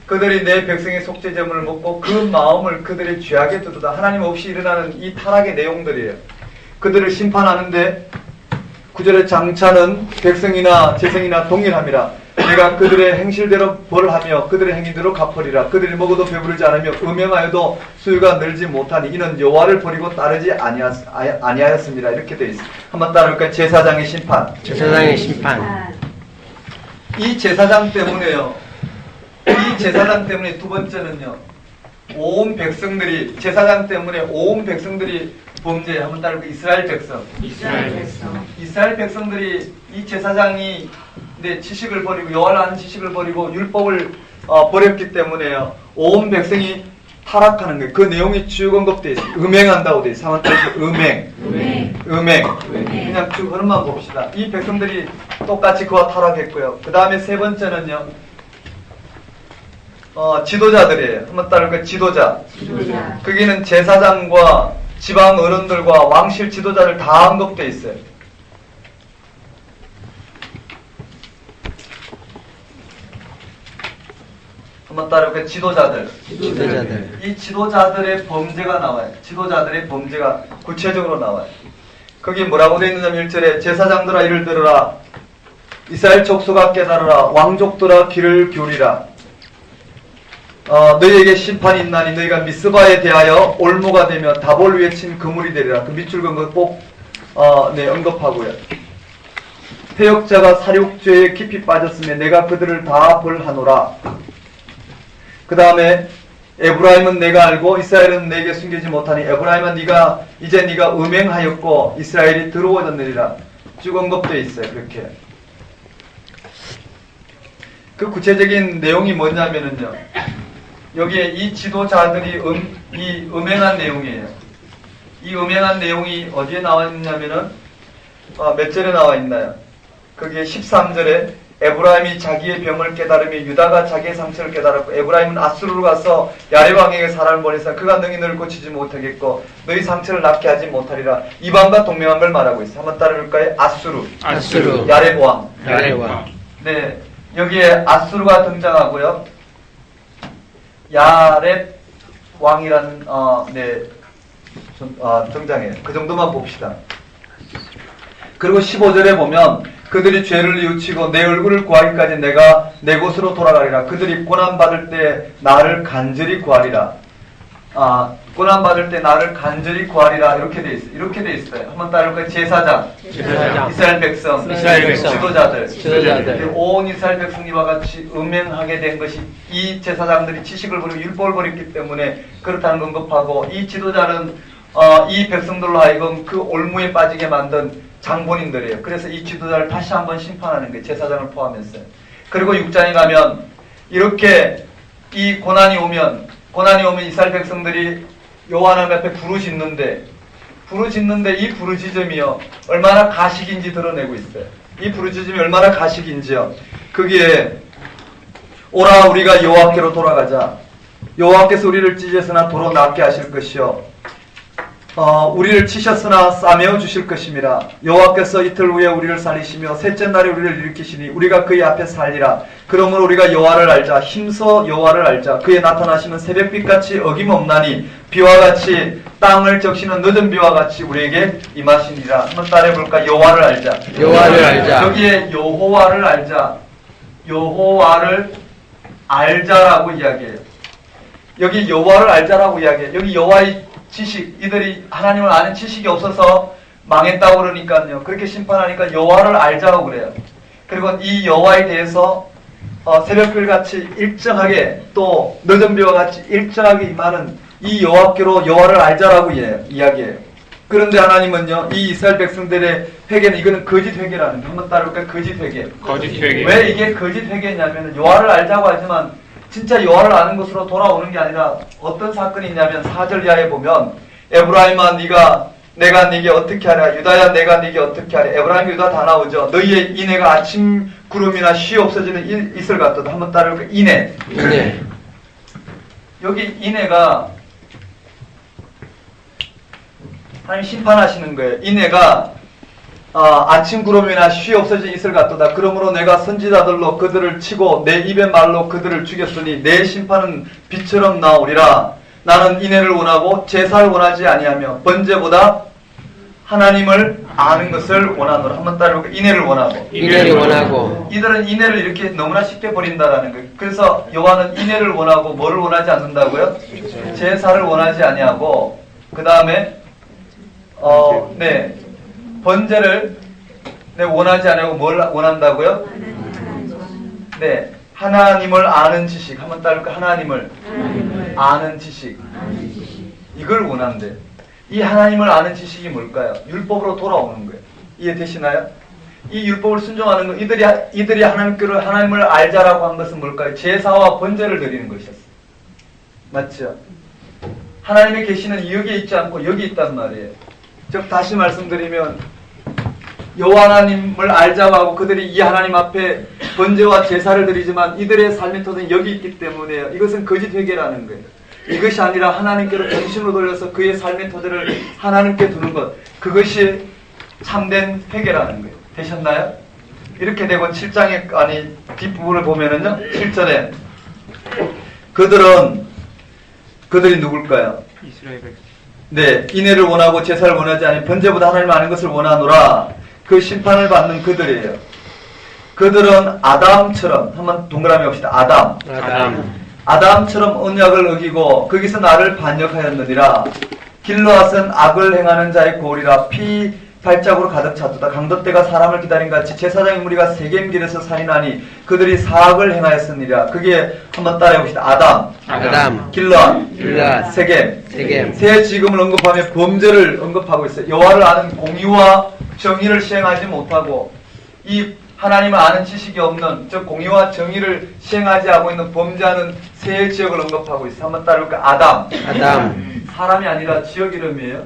Speaker 1: 그들이 내 백성의 속죄제물을 먹고 그 마음을 그들의 죄악에 두르다. 하나님 없이 일어나는 이 타락의 내용들이에요. 그들을 심판하는데 9절의 장차는 백성이나 재성이나 동일함이라. 내가 그들의 행실대로 벌하며 그들의 행위대로 갚으리라. 그들이 먹어도 배부르지 않으며 음행하여도 수유가 늘지 못하니 이는 여호와를 버리고 따르지 아니하였습니다. 이렇게 되어 있습니다. 한번 따라볼까요? 제사장의 심판. 이 제사장 때문에요. 이 제사장 때문에 두 번째는요. 온 백성들이 제사장 때문에 온 백성들이 범죄. 한번 따라볼까요? 이스라엘 백성들이 이 제사장이 지식을 버리고 여호와를 아는 지식을 버리고 율법을 버렸기 때문에요. 온 백성이 타락하는 거예요. 그 내용이 쭉 언급되어 있어요. 음행한다고 되어 있어요. 음행. 그냥 쭉 흐름만 봅시다. 이 백성들이 똑같이 그와 타락했고요. 그 다음에 세 번째는요. 지도자들이에요. 한번 따라볼까요? 지도자. 거기는 제사장과 지방 어른들과 왕실 지도자를 다 언급되어 있어요. 한번 따라볼까요? 지도자들. 이 지도자들의 범죄가 나와요. 지도자들의 범죄가 구체적으로 나와요. 거기 뭐라고 되어 있느냐면 1절에 제사장들아 이를 들으라. 이스라엘 족속아 깨달으라. 왕족들아 귀를 기울이라. 너희에게 심판이 있나니 너희가 미스바에 대하여 올무가 되며 다볼 위에 친 그물이 되리라. 그 밑줄 그은 거 꼭 언급하고요. 패역자가 살육죄에 깊이 빠졌으며 내가 그들을 다 벌하노라. 그 다음에 에브라임은 내가 알고 이스라엘은 내게 숨기지 못하니 에브라임은 네가 음행하였고 이스라엘이 더러워졌느니라. 쭉 언급되어 있어요. 그렇게. 그 구체적인 내용이 뭐냐면은요. 여기에 이 지도자들이 이 음행한 내용이에요. 이 음행한 내용이 어디에 나와 있냐면은 몇 절에 나와 있나요? 거기에 13절에 에브라임이 자기의 병을 깨달으며 유다가 자기의 상처를 깨달았고 에브라임은 아수르로 가서 야레 왕에게 사람을 보내서 그가 능히 너를 고치지 못하겠고 너희 상처를 낫게 하지 못하리라. 이방과 동맹한 걸 말하고 있어요. 한번 따라볼까요? 아수르. 야레 왕. 네, 여기에 아수르가 등장하고요. 야렙 왕이라는 등장해요. 그 정도만 봅시다. 그리고 15절에 보면 그들이 죄를 뉘우치고 내 얼굴을 구하기까지 내가 내 곳으로 돌아가리라. 그들이 고난받을 때 나를 간절히 구하리라. 고난받을 때 나를 간절히 구하리라. 이렇게 돼 있어요. 한번 따라볼까요? 제사장. 이스라엘 백성. 지도자들. 온 이스라엘 백성이와 같이 음행하게 된 것이 이 제사장들이 지식을 버리고 율법을 버렸기 때문에 그렇다는 걸 언급하고 이 지도자는 이 백성들로 하여금 그 올무에 빠지게 만든 장본인들이에요. 그래서 이 지도자를 다시 한번 심판하는 거예요. 제사장을 포함해서. 그리고 6장에 가면 이렇게 이 고난이 오면 이스라엘 백성들이 여호와 하나님 앞에 부르짖는데 이 부르짖음이요 얼마나 가식인지 드러내고 있어요. 이 부르짖음이 얼마나 가식인지요. 거기에 오라 우리가 여호와께로 돌아가자. 여호와께서 우리를 찢으셨으나 도로 낫게 하실 것이요 우리를 치셨으나 싸매어 주실 것임이라. 여호와께서 이틀 후에 우리를 살리시며 셋째 날에 우리를 일으키시니 우리가 그의 앞에 살리라. 그러므로 우리가 여호와를 알자. 힘써 여호와를 알자. 그의 나타나시면 새벽빛같이 어김없나니 비와 같이 땅을 적시는 늦은 비와 같이 우리에게 임하시니라. 한번 따라해볼까? 여호와를 알자. 여기에 여호와를 알자라고 이야기해요. 여기 여호와를 알자라고 이야기해요. 여기 여호와의 지식, 이들이 하나님을 아는 지식이 없어서 망했다고 그러니까요. 그렇게 심판하니까 여호와를 알자고 그래요. 그리고 이 여호와에 대해서 새벽별같이 일정하게 또 늦은 비와 같이 일정하게 임하는 이 여호와께로 여호와를 알자라고 이야기해요. 그런데 하나님은요, 이 이스라엘 백성들의 회개는 이거는 거짓 회개라는 거예요. 한번 따라볼까요? 거짓 회개. 왜 이게 거짓 회개냐면 여호와를 알자고 하지만 진짜 여호와를 아는 것으로 돌아오는 게 아니라 어떤 사건이 있냐면 4절 이하에 보면 에브라임아 내가 네게 어떻게 하랴. 유다야 내가 네게 어떻게 하랴. 에브라임 유다 다 나오죠. 너희의 인애가 아침 구름이나 쉬 없어지는 이슬 같도다. 한번 따라볼까요? 인애. 여기 인애가 하나님 심판하시는 거예요. 인애가 아침 구름이나 쉬 없어진 이슬 같도다. 그러므로 내가 선지자들로 그들을 치고 내 입의 말로 그들을 죽였으니 내 심판은 빛처럼 나오리라. 나는 인애를 원하고 제사를 원하지 아니하며 번제보다 하나님을 아는 것을 원하노라. 한번 따라해볼까요? 인애를 원하고. 이들은 인애를 이렇게 너무나 쉽게 버린다라는 거예요. 그래서 여호와는 인애를 원하고 뭐를 원하지 않는다고요? 제사를 원하지 아니하고 그 다음에 번제를 원하지 않고 뭘 원한다고요? 하나님을 아는 지식. 한번 따를까? 하나님을 아는 지식. 이걸 원한대. 이 하나님을 아는 지식이 뭘까요? 율법으로 돌아오는 거예요. 이해되시나요? 이 율법을 순종하는 거, 이들이 하나님을 알자라고 한 것은 뭘까요? 제사와 번제를 드리는 것이었어요. 맞죠? 하나님의 계시는 여기에 있지 않고 여기 있단 말이에요. 즉 다시 말씀드리면 여호와 하나님을 알자고 하고 그들이 이 하나님 앞에 번제와 제사를 드리지만 이들의 삶의 터는 여기 있기 때문에 이것은 거짓 회개라는 거예요. 이것이 아니라 하나님께로 정신을 돌려서 그의 삶의 터들을 하나님께 두는 것, 그것이 참된 회개라는 거예요. 되셨나요? 이렇게 되고 7장의 뒷부분을 보면은요, 7절에 그들이 누굴까요?
Speaker 3: 이스라엘 백성.
Speaker 1: 인애를 원하고 제사를 원하지 아니 번제보다 하나님을 아는 것을 원하노라. 그 심판을 받는 그들이에요. 그들은 아담처럼 한번 동그라미 합시다. 아담. 아담처럼 언약을 어기고 거기서 나를 반역하였느니라. 길르앗은 악을 행하는 자의 고울이라. 피 발작으로 가득 찼도다. 강도떼가 사람을 기다린 같이 제사장의 무리가 세겜길에서 살인하니 그들이 사악을 행하였으니라. 그게 한번 따라해 봅시다. 아담, 길르앗, 세겜. 세 지금을 언급하며 범죄를 언급하고 있어요. 여호와를 아는 공의와 정의를 시행하지 못하고 이 하나님을 아는 지식이 없는, 즉 공의와 정의를 시행하지 않고 있는 범죄하는 세 지역을 언급하고 있어요. 한번 따라해볼까요? 아담. 사람이 아니라 지역 이름이에요.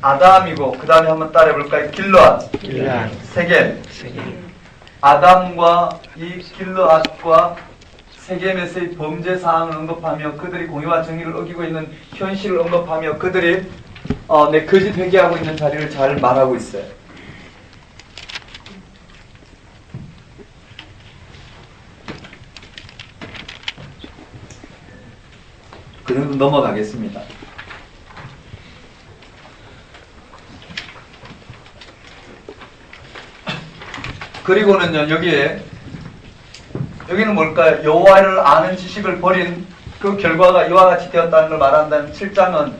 Speaker 1: 아담이고 그 다음에 한번 따라해볼까요? 길르앗. 세겜. 아담과 이 길르앗과 세겜에서의 범죄 사항을 언급하며 그들이 공의와 정의를 어기고 있는 현실을 언급하며 그들이 거짓 회개하고 있는 자리를 잘 말하고 있어요. 그 정도 넘어가겠습니다. 그리고는요, 여기는 뭘까요? 여호와를 아는 지식을 버린 그 결과가 이와 같이 되었다는 걸 말한다면 7장은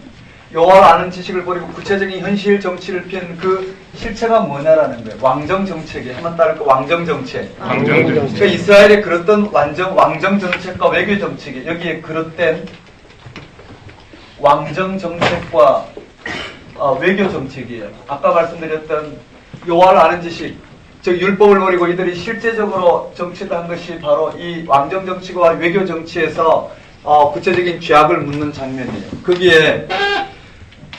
Speaker 1: 여호와를 아는 지식을 버리고 구체적인 현실 정치를 피한 그 실체가 뭐냐라는 거예요. 왕정 정책이에요. 한번 따를까? 왕정 정책. 그러니까 이스라엘에 그랬던 왕정 정책과 외교 정책이 여기에 그릇된 왕정 정책과 외교 정책이에요. 아까 말씀드렸던 여호와를 아는 지식, 즉 율법을 버리고 이들이 실제적으로 정치를 한 것이 바로 이 왕정 정치와 외교 정치에서 구체적인 죄악을 묻는 장면이에요. 거기에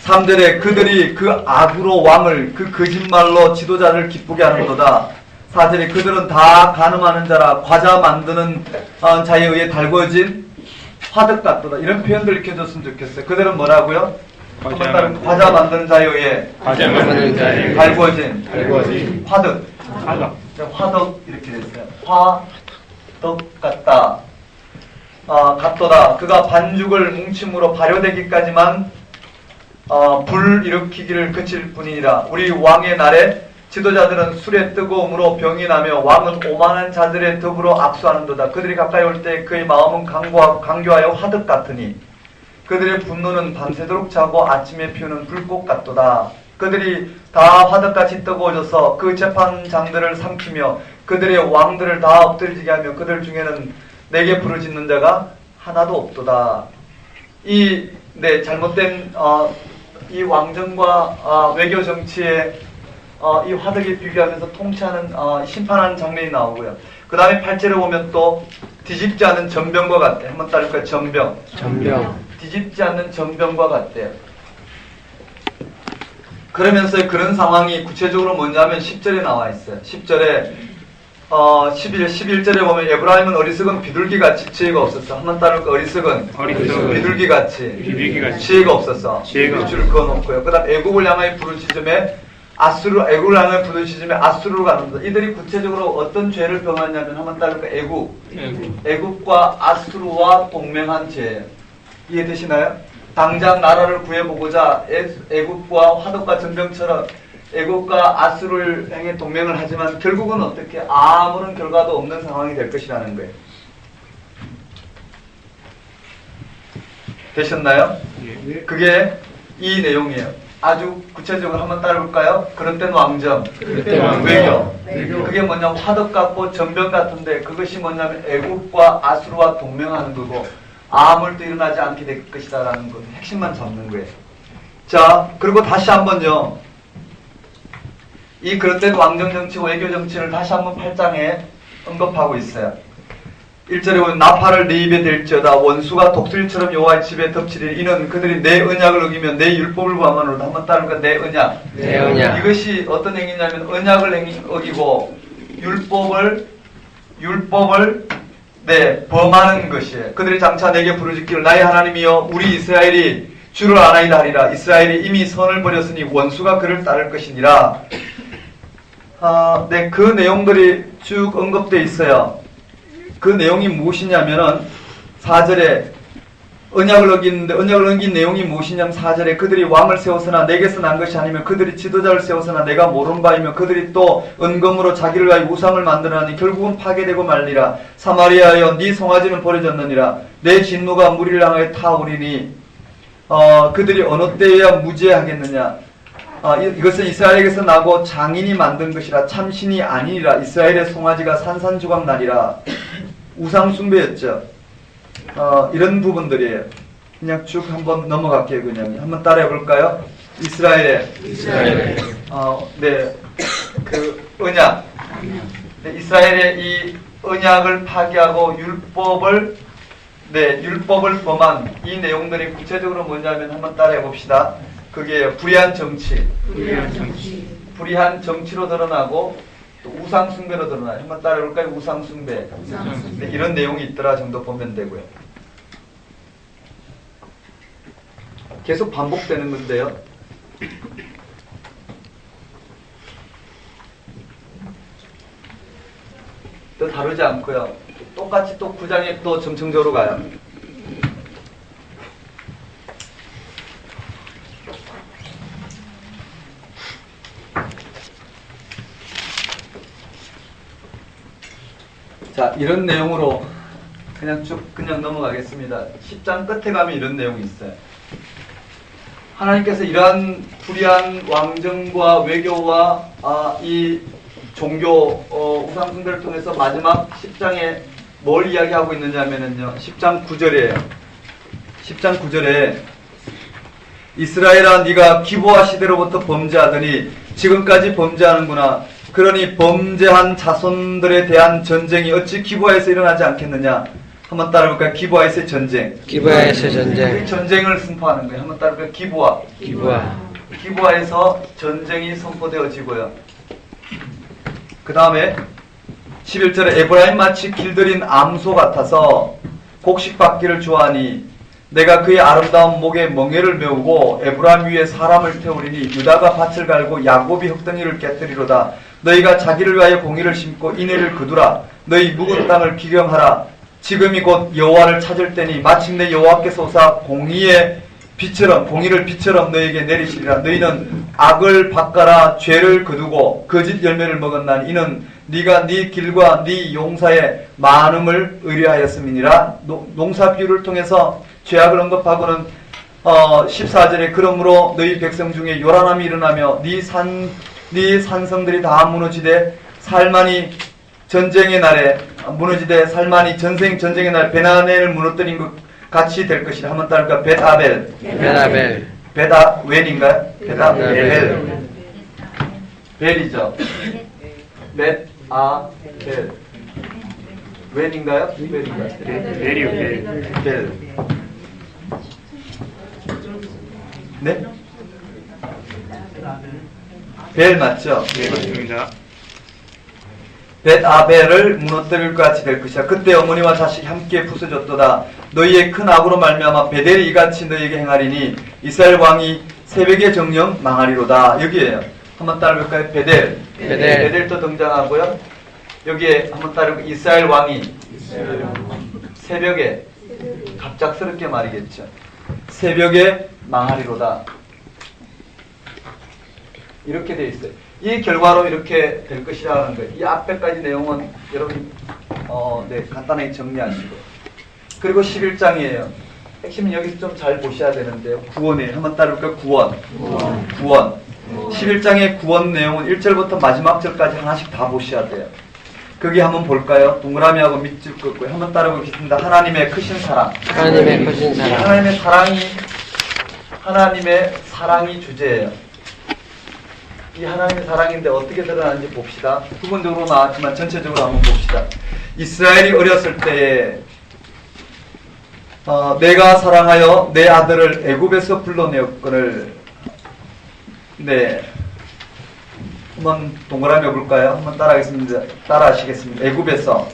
Speaker 1: 3절에 그들이 그 악으로 왕을 그 거짓말로 지도자를 기쁘게 하는도다. 4절에 그들은 다 간음하는 자라 과자 만드는 자에 의해 달궈진 화덕 같도다. 이런 표현들 익혀줬으면 좋겠어요. 그들은 뭐라고요? 과자 만드는 자에 의해 달궈진 화덕 이렇게 됐어요. 화덕 같다. 같도다. 그가 반죽을 뭉침으로 발효되기까지만 불 일으키기를 그칠 뿐이니라. 우리 왕의 날에 지도자들은 술의 뜨거움으로 병이 나며 왕은 오만한 자들의 덕으로 악수하는도다. 그들이 가까이 올 때 그의 마음은 강교하여 화덕 같으니 그들의 분노는 밤새도록 자고 아침에 피우는 불꽃 같도다. 그들이 다 화덕같이 뜨거워져서 그 재판장들을 삼키며 그들의 왕들을 다 엎드리게 하며 그들 중에는 내게 부르짖는 자가 하나도 없도다. 잘못된 이 왕정과 외교 정치의 이 화덕에 비교하면서 통치하는 심판하는 장면이 나오고요. 그 다음에 8절에 보면 또 뒤집지 않는 전병과 같대. 한번 따를까요? 전병. 뒤집지 않는 전병과 같대요. 그러면서 그런 상황이 구체적으로 뭐냐면 10절에 나와 있어요. 10절에 11절에 보면 에브라임은 어리석은 비둘기같이 지혜가 없었어. 한번 따를까? 어리석은 비둘기같이 지혜가 없었어. 줄을 그어놓고요. 그 다음 애국을 향하여 부르짖음에 애국을 향하여 부르짖음에 아수르로 가는다. 이들이 구체적으로 어떤 죄를 범하냐면 한번 따를까? 애국과 아수르와 동맹한 죄예요. 이해되시나요? 당장 나라를 구해보고자 애국과 화덕과 전병처럼 애국과 아수르를 향해 동맹을 하지만 결국은 어떻게 아무런 결과도 없는 상황이 될 것이라는 거예요. 되셨나요? 그게 이 내용이에요. 아주 구체적으로 한번 따라볼까요? 그릇된 왕정, 외교. 그게 뭐냐면 화덕 같고 전병 같은데 그것이 뭐냐면 애국과 아수르와 동맹하는 거고 아무 일도 일어나지 않게 될 것이다라는 건 핵심만 잡는 거예요. 자, 그리고 다시 한번요. 이 그릇된 왕정 정치, 외교 정치를 다시 한번 8장에 언급하고 있어요. 1절에 보면 나팔을 내 입에 댈지어다 원수가 독수리처럼 여호와의 집에 덮치리니 이는 그들이 내 언약을 어기며 내 율법을 범하노라. 한번 따르니까 내 언약. 이것이 어떤 행위냐면 언약을 어기고 율법을 범하는 것이에요. 그들이 장차 내게 부르짖기를 나의 하나님이여 우리 이스라엘이 주를 아나이다 하리라. 이스라엘이 이미 선을 버렸으니 원수가 그를 따를 것이니라. 그 내용들이 쭉 언급되어 있어요. 그 내용이 무엇이냐면은 4절에 언약을 어기는데 언약을 어긴 내용이 무엇이냐면 4절에 그들이 왕을 세웠으나 내게서 난 것이 아니면 그들이 지도자를 세웠으나 내가 모르는 바이며 그들이 또 은검으로 자기를 위하여 우상을 만들어나니 결국은 파괴되고 말리라. 사마리아여 네 송아지는 버려졌느니라. 내 진노가 무리를 향하여 타오르니 그들이 어느 때에야 무죄하겠느냐. 이것은 이스라엘에게서 나고 장인이 만든 것이라 참신이 아니니라. 이스라엘의 송아지가 산산조각 나리라. 우상 숭배였죠. 이런 부분들이에요. 그냥 쭉 한번 넘어갈게요. 그냥 한번 따라해 볼까요? 이스라엘의 그 언약. 이스라엘의 이 언약을 파기하고 율법을 범한 이 내용들이 구체적으로 뭐냐면 한번 따라해 봅시다. 그게 불의한 정치로 드러나고 또 우상 숭배로 드러나요. 한번 따라해 볼까요? 우상 숭배. 네, 이런 내용이 있더라 정도 보면 되고요. 계속 반복되는 건데요. 또 다르지 않고요. 똑같이 또 9장에 또 점층적으로 가요. 자, 이런 내용으로 그냥 쭉 넘어가겠습니다. 10장 끝에 가면 이런 내용이 있어요. 하나님께서 이러한 불의한 왕정과 외교와 이 종교 우상 숭배를 통해서 마지막 10장에 뭘 이야기하고 있느냐 하면은요. 10장 9절이에요. 10장 9절에 이스라엘아 네가 기브아 시대로부터 범죄하더니 지금까지 범죄하는구나. 그러니 범죄한 자손들에 대한 전쟁이 어찌 기브아에서 일어나지 않겠느냐. 한번 따라볼까요? 기브아에서의 전쟁.
Speaker 2: 기브아에서의 전쟁.
Speaker 1: 전쟁을 선포하는 거예요. 한번 따라볼까요? 기브아에서 전쟁이 선포되어지고요. 그 다음에 11절에 에브라임 마치 길들인 암소 같아서 곡식 받기를 좋아하니 내가 그의 아름다운 목에 멍에를 메우고 에브라임 위에 사람을 태우리니 유다가 밭을 갈고 야곱이 흙덩이를 깨뜨리로다. 너희가 자기를 위하여 공의를 심고 인애를 거두라. 너희 묵은 땅을 기경하라. 지금이 곧 여호와를 찾을 때니 마침내 여호와께서 오사 공의를 빛처럼 너희에게 내리시리라. 너희는 악을 바꿔라 죄를 거두고 거짓 열매를 먹었나니 이는 네가 네 길과 네 용사의 많음을 의뢰하였음이니라. 농사 비유를 통해서 죄악을 언급하고는 14절에 그러므로 너희 백성 중에 요란함이 일어나며 네 산성들이 다 무너지되 살만이 전쟁의 날에 무너지되 살만이 전쟁의 날 베나넬을 무너뜨린 것 같이 될 것이라. 한번 따를까? 베다웬인가요? 베다벨. 벨이죠. 벳아벨. 웬인가요? 벨인가요? 벨. 네? 벨 맞죠?
Speaker 3: 네, 맞습니다.
Speaker 1: 벳아벨을 무너뜨릴 것 같이 될 것이야. 그때 어머니와 자식이 함께 부서졌도다. 너희의 큰 악으로 말미암아 베델이 이같이 너희에게 행하리니 이스라엘 왕이 새벽에 정령 망하리로다. 여기에요. 한번 따라볼까요? 베델도 등장하고요. 여기에 한번 따라볼까요? 이스라엘 왕이 새벽에 갑작스럽게 말이겠죠. 새벽에 망하리로다. 이렇게 돼 있어요. 이 결과로 이렇게 될 것이라는 거예요. 이 앞에까지 내용은 여러분 간단하게 정리하시고. 그리고 11장이에요. 핵심은 여기서 좀 잘 보셔야 되는데요. 구원이에요. 한번 따라볼까요? 구원. 11장의 구원 내용은 1절부터 마지막 절까지 하나씩 다 보셔야 돼요. 거기 한번 볼까요? 동그라미하고 밑줄 긋고요. 한번 따라보겠습니다. 하나님의 크신 사랑. 하나님의 사랑이 주제예요. 이 하나님의 사랑인데 어떻게 드러나는지 봅시다. 부분적으로 나왔지만 전체적으로 한번 봅시다. 이스라엘이 어렸을 때에 내가 사랑하여 내 아들을 애굽에서 불러내었거늘. 네, 한번 동그라미 볼까요? 한번 따라하시겠습니다. 애굽에서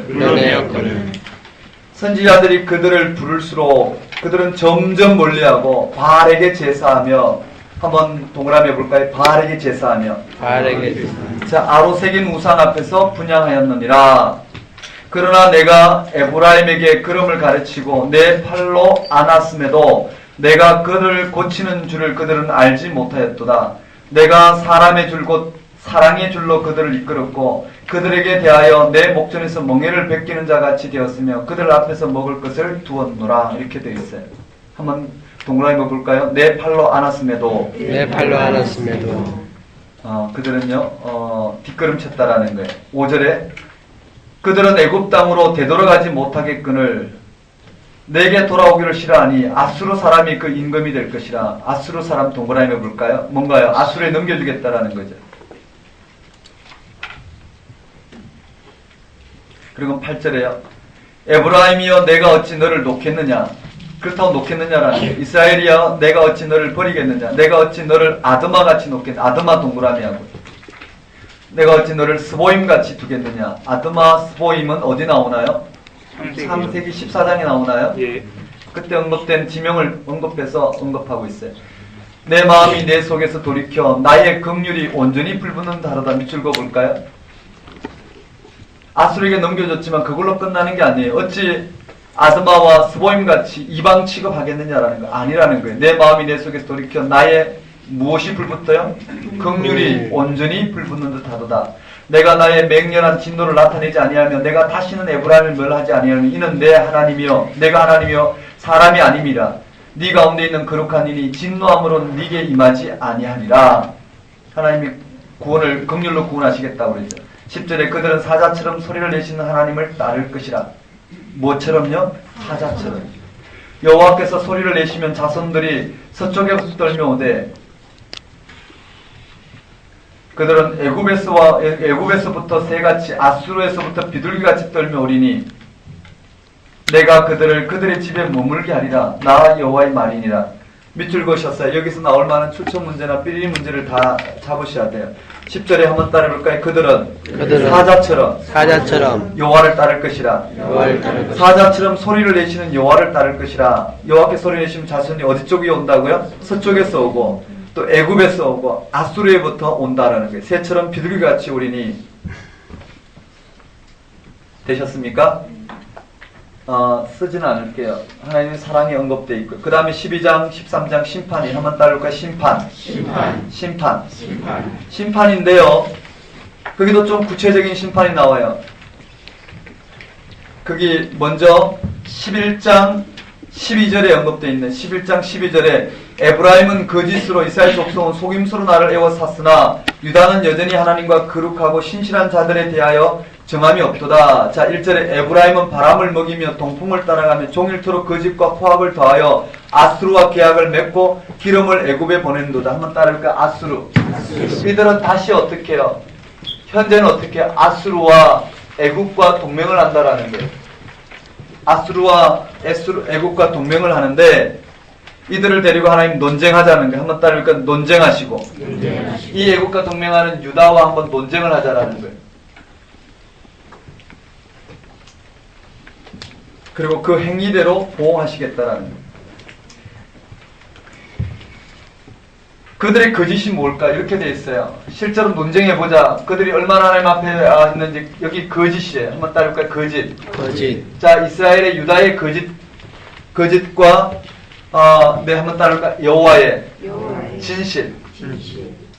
Speaker 1: 불러내었거늘. 선지자들이 그들을 부를수록 그들은 점점 멀리하고 바알에게 제사하며. 한번 동그라미 볼까요? 바알에게 제사하며. 자, 아로새긴 우상 앞에서 분향하였느니라. 그러나 내가 에브라임에게 걸음을 가르치고 내 팔로 안았음에도 내가 그를 고치는 줄을 그들은 알지 못하였도다. 내가 사람의 줄 곧 사랑의 줄로 그들을 이끌었고 그들에게 대하여 내 목전에서 멍에를 베끼는 자 같이 되었으며 그들 앞에서 먹을 것을 두었노라. 이렇게 되어 있어요. 한번 동그라미 볼까요? 내 팔로 안았음에도
Speaker 2: 내 팔로 안았음에도
Speaker 1: 그들은요 뒷걸음쳤다라는 거예요. 5절에 그들은 애굽 땅으로 되돌아가지 못하겠거늘 내게 돌아오기를 싫어하니 아수르 사람이 그 임금이 될 것이라. 아수르 사람 동그라미 볼까요? 뭔가요? 아수르에 넘겨주겠다라는 거죠. 그리고 8절에요. 에브라임이여 내가 어찌 너를 놓겠느냐. 그렇다고 놓겠느냐라는 거예요. 이스라엘이여 내가 어찌 너를 버리겠느냐. 내가 어찌 너를 아드마같이 놓겠느냐. 아드마 동그라미하고 내가 어찌 너를 스보임같이 두겠느냐. 아드마 스보임은 어디 나오나요? 창세기 14장에 나오나요?
Speaker 3: 예.
Speaker 1: 그때 언급된 지명을 언급해서 언급하고 있어요. 내 마음이 내 속에서 돌이켜 나의 긍휼이 온전히 불붙는다 하로다. 밑줄 그어볼까요? 아수르에게 넘겨줬지만 그걸로 끝나는 게 아니에요. 어찌 아드마와 스보임같이 이방 취급하겠느냐라는 거 아니라는 거예요. 내 마음이 내 속에서 돌이켜 나의 무엇이 불붙어요? 긍휼이 온전히 불붙는 듯 하도다. 내가 나의 맹렬한 진노를 나타내지 아니하며 내가 다시는 에브라임을 멸하지 아니하며 이는 내 하나님이여 내가 하나님이여 사람이 아님이라. 네 가운데 있는 거룩한 이니 진노함으로 네게 임하지 아니하리라. 하나님이 구원을 긍휼로 구원하시겠다고 그러죠. 10절에 그들은 사자처럼 소리를 내시는 하나님을 따를 것이라. 뭐처럼요? 사자처럼. 여호와께서 소리를 내시면 자손들이 서쪽에서 떨며오되 그들은 애굽에서부터 새같이 아수르에서부터 비둘기같이 떨며오리니 내가 그들의 집에 머물게 하리라. 나 여호와의 말이니라. 밑줄 그으셨어요. 여기서 나올 만한 출처 문제나 삐리 문제를 다 잡으셔야 돼요. 10절에 한번 따라볼까요? 그들은 사자처럼 여호와를 따를 것이라. 사자처럼 소리를 내시는 여호와를 따를 것이라. 여호와께 소리 내시면 자손이 어디 쪽이 온다고요? 서쪽에서 오고 또 애굽에서 오고 아수르에부터 온다라는 거예요. 새처럼 비둘기같이 오리니. 되셨습니까? 쓰지는 않을게요. 하나님의 사랑이 언급되어 있고 그 다음에 12장 13장 심판이 한번 따를까요? 심판인데요. 거기도 좀 구체적인 심판이 나와요. 거기 먼저 11장 12절에 언급되어 있는 11장 12절에 에브라임은 거짓으로 이스라엘 족속은 속임수로 나를 애워 샀으나 유다는 여전히 하나님과 거룩하고 신실한 자들에 대하여 정함이 없도다. 자 1절에 에브라임은 바람을 먹이며 동풍을 따라가며 종일토록 거짓과 포악을 더하여 아수르와 계약을 맺고 기름을 애굽에 보낸도다. 한번 따를까? 아수르. 이들은 다시 어떻게 해요? 현재는 어떻게 해요? 아수르와 애굽과 동맹을 한다라는 거예요. 아수르와 애굽과 동맹을 하는데 이들을 데리고 하나님 논쟁하자는 거예요. 한번 따를까? 논쟁하시고 이 애굽과 동맹하는 유다와 한번 논쟁을 하자라는 거예요. 그리고 그 행위대로 보호하시겠다라는 거예요. 그들의 거짓이 뭘까? 이렇게 돼 있어요. 실제로 논쟁해보자. 그들이 얼마나 하나님 앞에 있는지. 여기 거짓이에요. 한번 따를까요? 거짓. 자, 이스라엘의 유다의 거짓과 한번 따를까요? 여호와의 진실.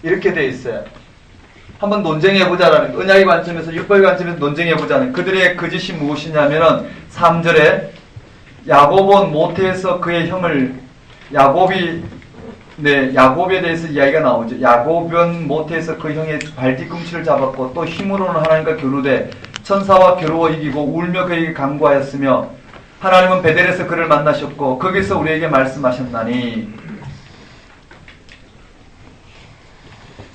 Speaker 1: 이렇게 돼 있어요. 한번 논쟁해보자라는 거. 언약의 관점에서 율법의 관점에서 논쟁해보자는 그들의 거짓이 무엇이냐면은 3절에 야곱은 모태에서 그의 형을 야곱에 대해서 이야기가 나오죠. 야곱은 모태에서 그 형의 발뒤꿈치를 잡았고 또 힘으로는 하나님과 겨루되 천사와 겨루어 이기고 울며 그에게 간구하였으며 하나님은 베델에서 그를 만나셨고 거기서 우리에게 말씀하셨나니.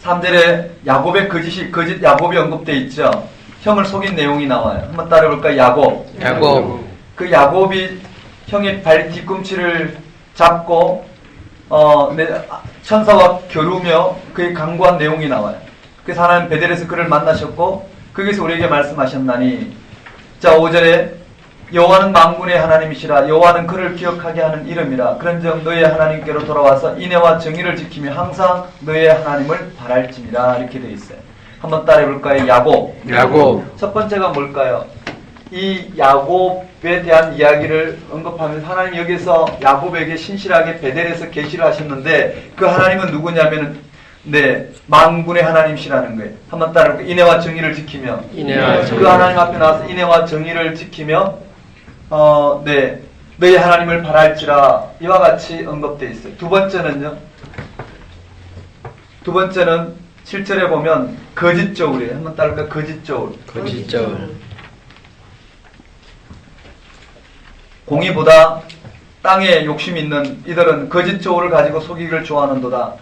Speaker 1: 3절에 야곱의 거짓 야곱이 언급되어 있죠. 형을 속인 내용이 나와요. 한번 따라볼까요? 야곱. 그 야곱이 형의 발 뒤꿈치를 잡고 천사와 겨루며 그의 강구한 내용이 나와요. 그래서 하나님 베델에서 그를 만나셨고 거기서 우리에게 말씀하셨나니. 자 5절에 여호와는 만군의 하나님이시라. 여호와는 그를 기억하게 하는 이름이라. 그런즉 너의 하나님께로 돌아와서 인애와 정의를 지키며 항상 너의 하나님을 바랄지니라. 이렇게 되어 있어요. 한번 따라해볼까요? 야곱. 첫 번째가 뭘까요? 이 야곱에 대한 이야기를 언급하면서 하나님 여기서 야곱에게 신실하게 베델에서 계시를 하셨는데 그 하나님은 누구냐면은 네 만군의 하나님이시라는 거예요. 한번 따라볼게요. 인애와 정의를 지키며 그 하나님 앞에 나와서 인애와 정의를 지키며 네 너희 하나님을 바랄지라 이와 같이 언급되어 있어요. 두 번째는요. 두 번째는 7절에 보면 거짓 저울이에요. 한번 따라볼까요? 거짓 저울.
Speaker 2: 거짓 저울.
Speaker 1: 공의보다 땅에 욕심 있는 이들은 거짓 저울을 가지고 속이기를 좋아하는도다.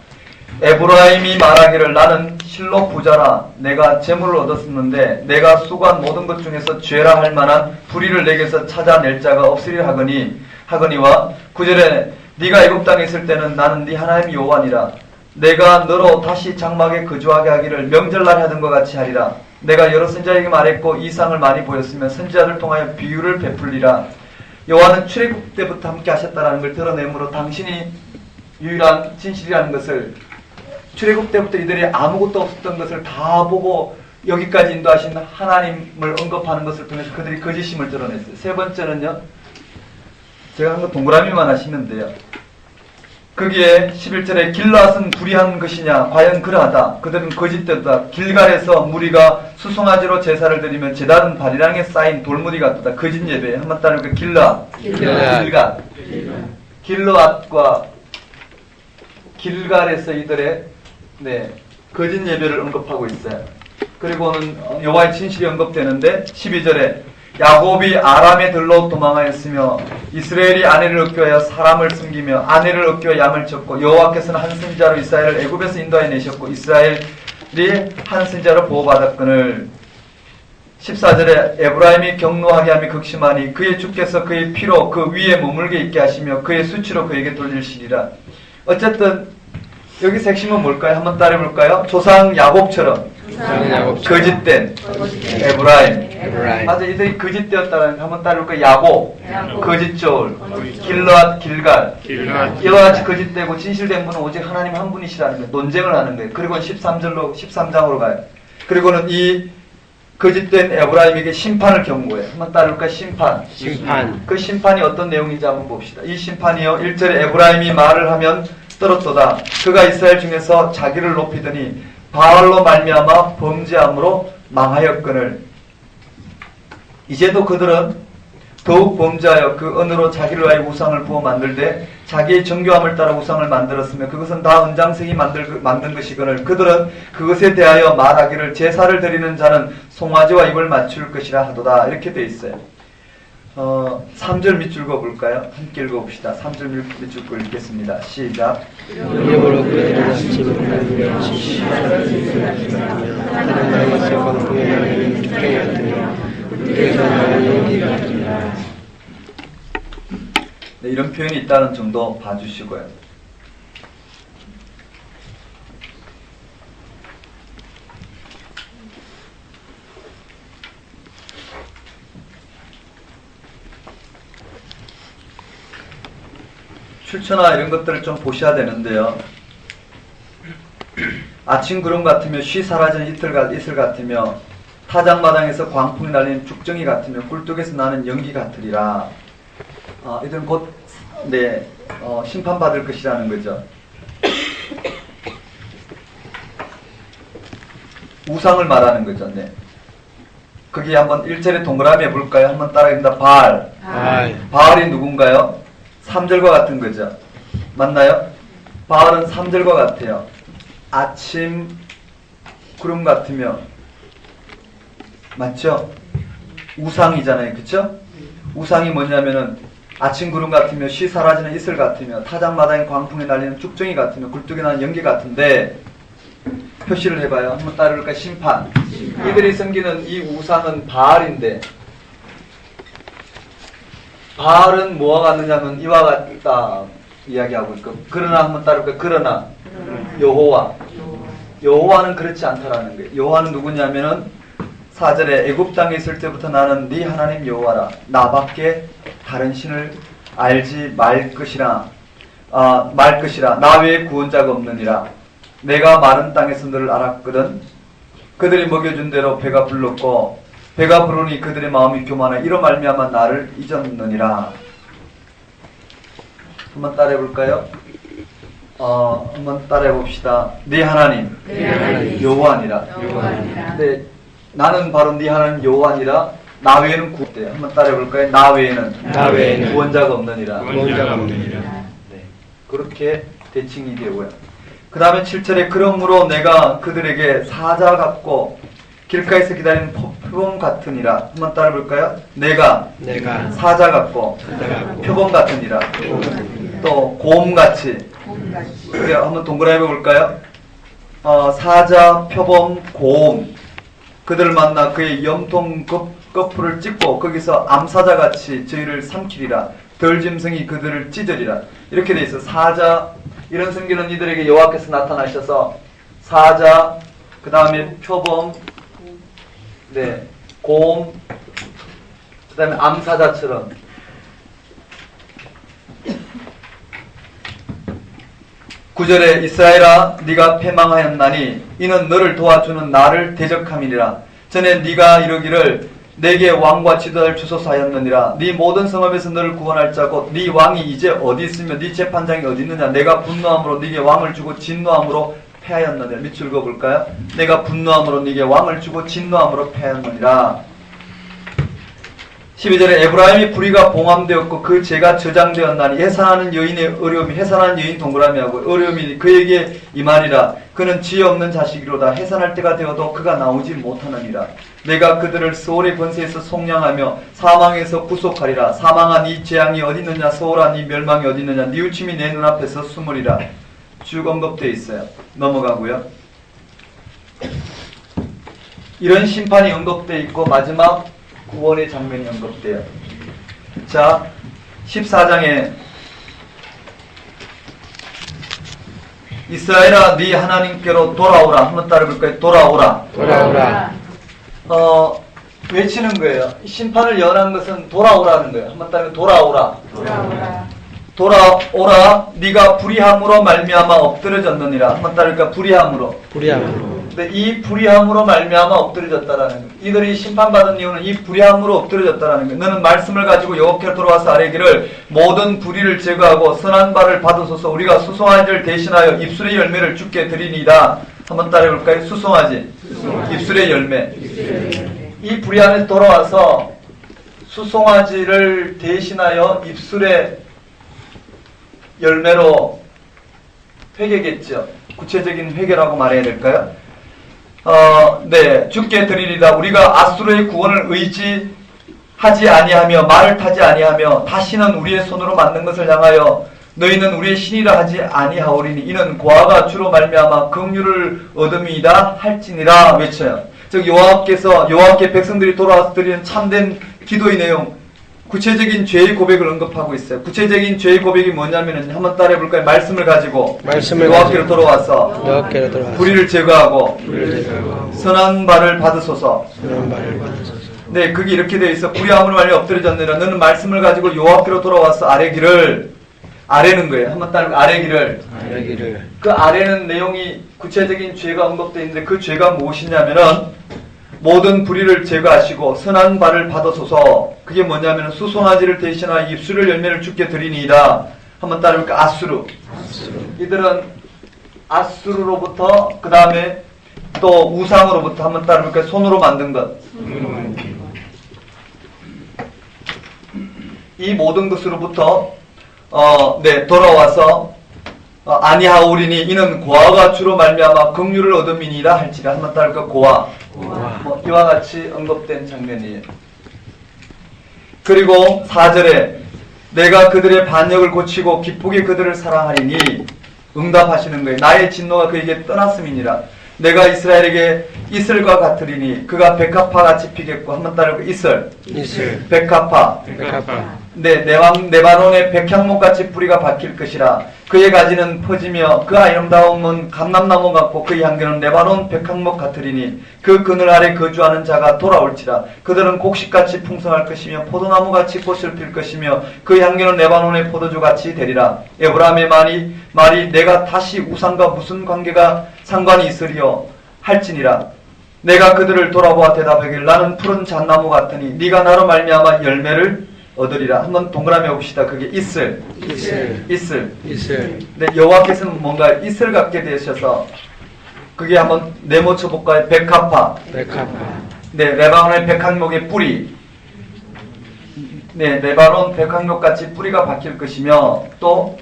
Speaker 1: 에브라임이 말하기를 나는 실로 부자라 내가 재물을 얻었었는데 내가 수고한 모든 것 중에서 죄라 할 만한 불의를 내게서 찾아낼 자가 없으리라 하거니와 9절에 네가 애굽 땅에 있을 때는 나는 네 하나님 여호와니라 내가 너로 다시 장막에 거주하게 하기를 명절날 하던 것 같이 하리라. 내가 여러 선지자에게 말했고 이상을 많이 보였으며 선지자들 통하여 비유를 베풀리라. 여호와는 출애굽 때부터 함께 하셨다라는 걸 드러내므로 당신이 유일한 진실이라는 것을 출애굽 때부터 이들이 아무것도 없었던 것을 다 보고 여기까지 인도하신 하나님을 언급하는 것을 통해서 그들이 거짓임을 드러냈어요. 세 번째는요. 제가 한 거 동그라미만 하시면 돼요. 거기에 11절에 길앗은 불의한 것이냐 과연 그러하다. 그들은 거짓되다. 길갈에서 무리가 수송아지로 제사를 드리면 제단은 바리랑에 쌓인 돌무리 같다. 거짓 예배. 한번 따르면 길앗과 길갈에서 이들의 거짓 예배를 언급하고 있어요. 그리고는 여호와의 진실이 언급되는데 12절에 야곱이 아람에 들러 도망하였으며 이스라엘이 아내를 얻겨하여 사람을 숨기며 아내를 얻겨 양을 쳤고 여호와께서는 한 선지자로 이스라엘을 애굽에서 인도하여 내셨고 이스라엘이 한 선지자로 보호받았거늘 14절에 에브라임이 경노하게 하며 극심하니 그의 주께서 그의 피로 그 위에 머물게 있게 하시며 그의 수치로 그에게 돌리시리라. 어쨌든 여기서 핵심은 뭘까요? 한번 따라해볼까요? 조상 야곱처럼 거짓된 에브라임. 맞아, 이들이 거짓되었다는 한번 따라해볼까요? 야곱, 거짓 저울, 길앗, 길갈. 이와 같이 거짓되고 진실된 분은 오직 하나님 한 분이시라는 거예요. 논쟁을 하는 거예요. 그리고 13장으로 가요. 그리고는 이 거짓된 에브라임에게 심판을 경고해요. 한번 따라해볼까요? 심판. 그 심판이 어떤 내용인지 한번 봅시다. 이 심판이요. 1절에 에브라임이 말을 하면 떨었도다. 그가 이스라엘 중에서 자기를 높이더니 바알로 말미암아 범죄함으로 망하였거늘. 이제도 그들은 더욱 범죄하여 그 언으로 자기를 위하여 우상을 부어 만들되 자기의 정교함을 따라 우상을 만들었으며 그것은 다 은장색이 만든 것이거늘. 그들은 그것에 대하여 말하기를 제사를 드리는 자는 송아지와 입을 맞출 것이라 하도다. 이렇게 돼 있어요. 3절 밑줄 그어볼까요? 함께 읽어봅시다. 3절 밑줄 그어 읽겠습니다. 시작. 네, 이런 표현이 있다는 정도 봐주시고요. 출처나 이런 것들을 좀 보셔야 되는데요. 아침 구름 같으며 쉬 사라지는 이슬 같으며 타작마당에서 광풍이 날리는 죽정이 같으며 굴뚝에서 나는 연기 같으리라. 이들은 곧 심판받을 것이라는 거죠. 우상을 말하는 거죠. 네. 거기 한번 1절에 동그라미 해볼까요? 한번 따라합니다. 바알이 누군가요? 3절과 같은 거죠. 맞나요? 바알은 3절과 같아요. 아침 구름 같으며 맞죠? 우상이잖아요. 그쵸? 우상이 뭐냐면은 아침 구름 같으며 쉬 사라지는 이슬 같으며 타작마당에 광풍에 날리는 죽정이 같으며 굴뚝에 나는 연기 같은데 표시를 해봐요. 한번 따라볼까요? 심판. 이들이 섬기는 이 우상은 바알인데 바알은 뭐와 같느냐면 이와 같다 이야기하고 있고 그러나 한번 따라볼까요? 그러나 여호와는 그렇지 않다라는 거예요. 여호와는 누구냐면은 4절에 애굽 땅에 있을 때부터 나는 네 하나님 여호와라. 나밖에 다른 신을 알지 말 것이라 나 외에 구원자가 없느니라. 내가 마른 땅에서 너를 알았거든. 그들이 먹여준 대로 배가 불렀고 배가 부르니 그들의 마음이 교만하여 이로 말미암아 나를 잊었느니라. 한번 따라해 볼까요? 한번 따라해 봅시다. 네 하나님, 여호와니라. 네, 나는 바로 네 하나님 여호와니라. 나 외에는 구원대. 한번 따라해 볼까요? 나 외에는 구원자가 없느니라. 네, 그렇게 대칭이 되고요. 그 다음에 7절에 그러므로 내가 그들에게 사자 같고 길가에서 기다리는 표범 같으니라. 한번 따라해 볼까요? 내가 사자 같고 표범 같으니라. 또 곰같이. 그래, 한번 동그라미 해볼까요? 사자, 표범, 곰. 그들을 만나 그의 염통 거풀을 찢고 거기서 암사자같이 저희를 삼키리라. 덜짐승이 그들을 찢으리라. 이렇게 돼 있어. 사자, 이런 성경은 이들에게 여호와께서 나타나셔서 사자, 그 다음에 표범, 네, 곰, 그 다음에 암사자처럼. 구절에 이스라엘아 네가 패망하였나니 이는 너를 도와주는 나를 대적함이니라. 전에 네가 이르기를 내게 왕과 지도자를 주소서 하였느니라. 네 모든 성읍에서 너를 구원할 자고 네 왕이 이제 어디 있으며 네 재판장이 어디 있느냐. 내가 분노함으로 네게 왕을 주고 진노함으로 패하였느니라. 밑줄 그어볼까요? 내가 분노함으로 네게 왕을 주고 진노함으로 패하였느니라. 12절에 에브라임이 불의가 봉함되었고 그 죄가 저장되었나니 해산하는 여인의 어려움이, 해산하는 여인 동그라미하고 어려움이 그에게 임하리라. 그는 지혜 없는 자식이로다. 해산할 때가 되어도 그가 나오지 못하느니라. 내가 그들을 스올의 번세에서 속량하며 사망에서 구속하리라. 사망아 네 재앙이 어디 있느냐. 스올아 네 멸망이 어디 있느냐. 네 우침이 내 눈앞에서 숨으리라. 쭉 언급되어 있어요. 넘어가고요. 이런 심판이 언급되어 있고 마지막 구원의 장면이 언급돼요. 자, 14장에 이스라엘아 네 하나님께로 돌아오라. 한번 따라볼까요? 돌아오라. 외치는 거예요. 심판을 예언한 것은 돌아오라는 거예요. 한번 따라해 돌아오라. 돌아오라. 네가 불의함으로 말미암아 엎드려졌느니라. 한번 따르니까 불의함으로. 근데 이 불의함으로 말미암아 엎드려졌다라는 거예요. 이들이 심판받은 이유는 이 불의함으로 엎드려졌다라는 거예요. 너는 말씀을 가지고 여호와께로 돌아와서 아뢰기를 모든 불의를 제거하고 선한 바를 받으소서. 우리가 수송아지를 대신하여 입술의 열매를 주께 드리니이다. 한번 따라해볼까요? 수송아지. 입술의 열매. 이 불의함에서 돌아와서 수송아지를 대신하여 입술의 열매로 회개겠죠. 구체적인 회개라고 말해야 될까요? 네, 주께 드리리다. 우리가 아수르의 구원을 의지하지 아니하며 말을 타지 아니하며 다시는 우리의 손으로 만든 것을 향하여 너희는 우리의 신이라 하지 아니하오리니 이는 고아가 주로 말미암아 긍휼을 얻음이다 할지니라. 외쳐요. 즉 여호와께 백성들이 돌아와서 드리는 참된 기도의 내용, 구체적인 죄의 고백을 언급하고 있어요. 구체적인 죄의 고백이 뭐냐면은 한번 따라해볼까요? 말씀을 가지고 여호와께로 돌아와서 불의를 제거하고 선한 바를 받으소서. 네, 그게 이렇게 되어 있어. 불의함으로 말미 엎드려졌느니라. 너는 말씀을 가지고 여호와께로 돌아와서 아뢰는 거예요. 한번 따라 아뢰기를. 그 아뢰는 내용이 구체적인 죄가 언급되어 있는데 그 죄가 무엇이냐면은 모든 불의를 제거하시고 선한 바를 받으소서. 그게 뭐냐면 수송아지를 대신하여 입술을 열매를 주께 드리니이다. 한번 따라볼까? 아수르. 이들은 아수르로부터 그 다음에 또 우상으로부터 한번 따라볼까? 손으로 만든 것. 이 모든 것으로부터 네, 돌아와서 아니하오리니 이는 고아가 주로 말미암아 긍휼을 얻음이니라 할지라. 한번 따를까? 고아. 이와 같이 언급된 장면이에요. 그리고 4절에 내가 그들의 반역을 고치고 기쁘게 그들을 사랑하리니 응답하시는 거예요. 나의 진노가 그에게 떠났음이니라. 내가 이스라엘에게 이슬과 같으리니 그가 백합화 같이 피겠고. 한번 따르고 이슬. 백합화. 네, 네바논의 백향목같이 뿌리가 박힐 것이라. 그의 가지는 퍼지며 그 아름다움은 감람나무 같고 그 향기는 네바논 백향목 같으리니 그 그늘 아래 거주하는 자가 돌아올지라. 그들은 곡식같이 풍성할 것이며 포도나무같이 꽃을 필 것이며 그 향기는 네바논의 포도주같이 되리라. 에브라임의 말이 내가 다시 우상과 무슨 상관이 있으리요 할지니라. 내가 그들을 돌아보아 대답하길 나는 푸른 잣나무 같으니 네가 나로 말미암아 열매를 얻으리라. 한번 동그라미 봅시다. 그게 있을. 네, 여호와께서는 뭔가 있을 갖게 되셔서 그게 한번 네모 쳐볼까요? 백합화. 네, 레바논의 백합목의 뿌리. 네, 레바논 백합목 같이 뿌리가 박힐 것이며 또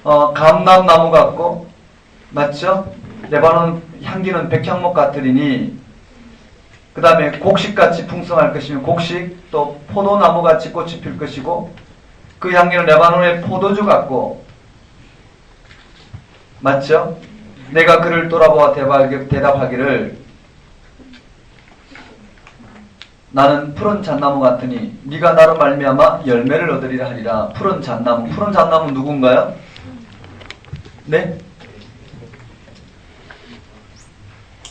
Speaker 1: 감람나무 같고 맞죠? 레바논 향기는 백향목 같으리니 그 다음에 곡식같이 풍성할 것이며 곡식 또 포도나무같이 꽃이 필 것이고 그 향기는 레바논의 포도주 같고 맞죠? 내가 그를 돌아보아 대답하기를 나는 푸른 잣나무 같으니 네가 나로 말미암아 열매를 얻으리라 하리라. 푸른 잣나무 누군가요? 네?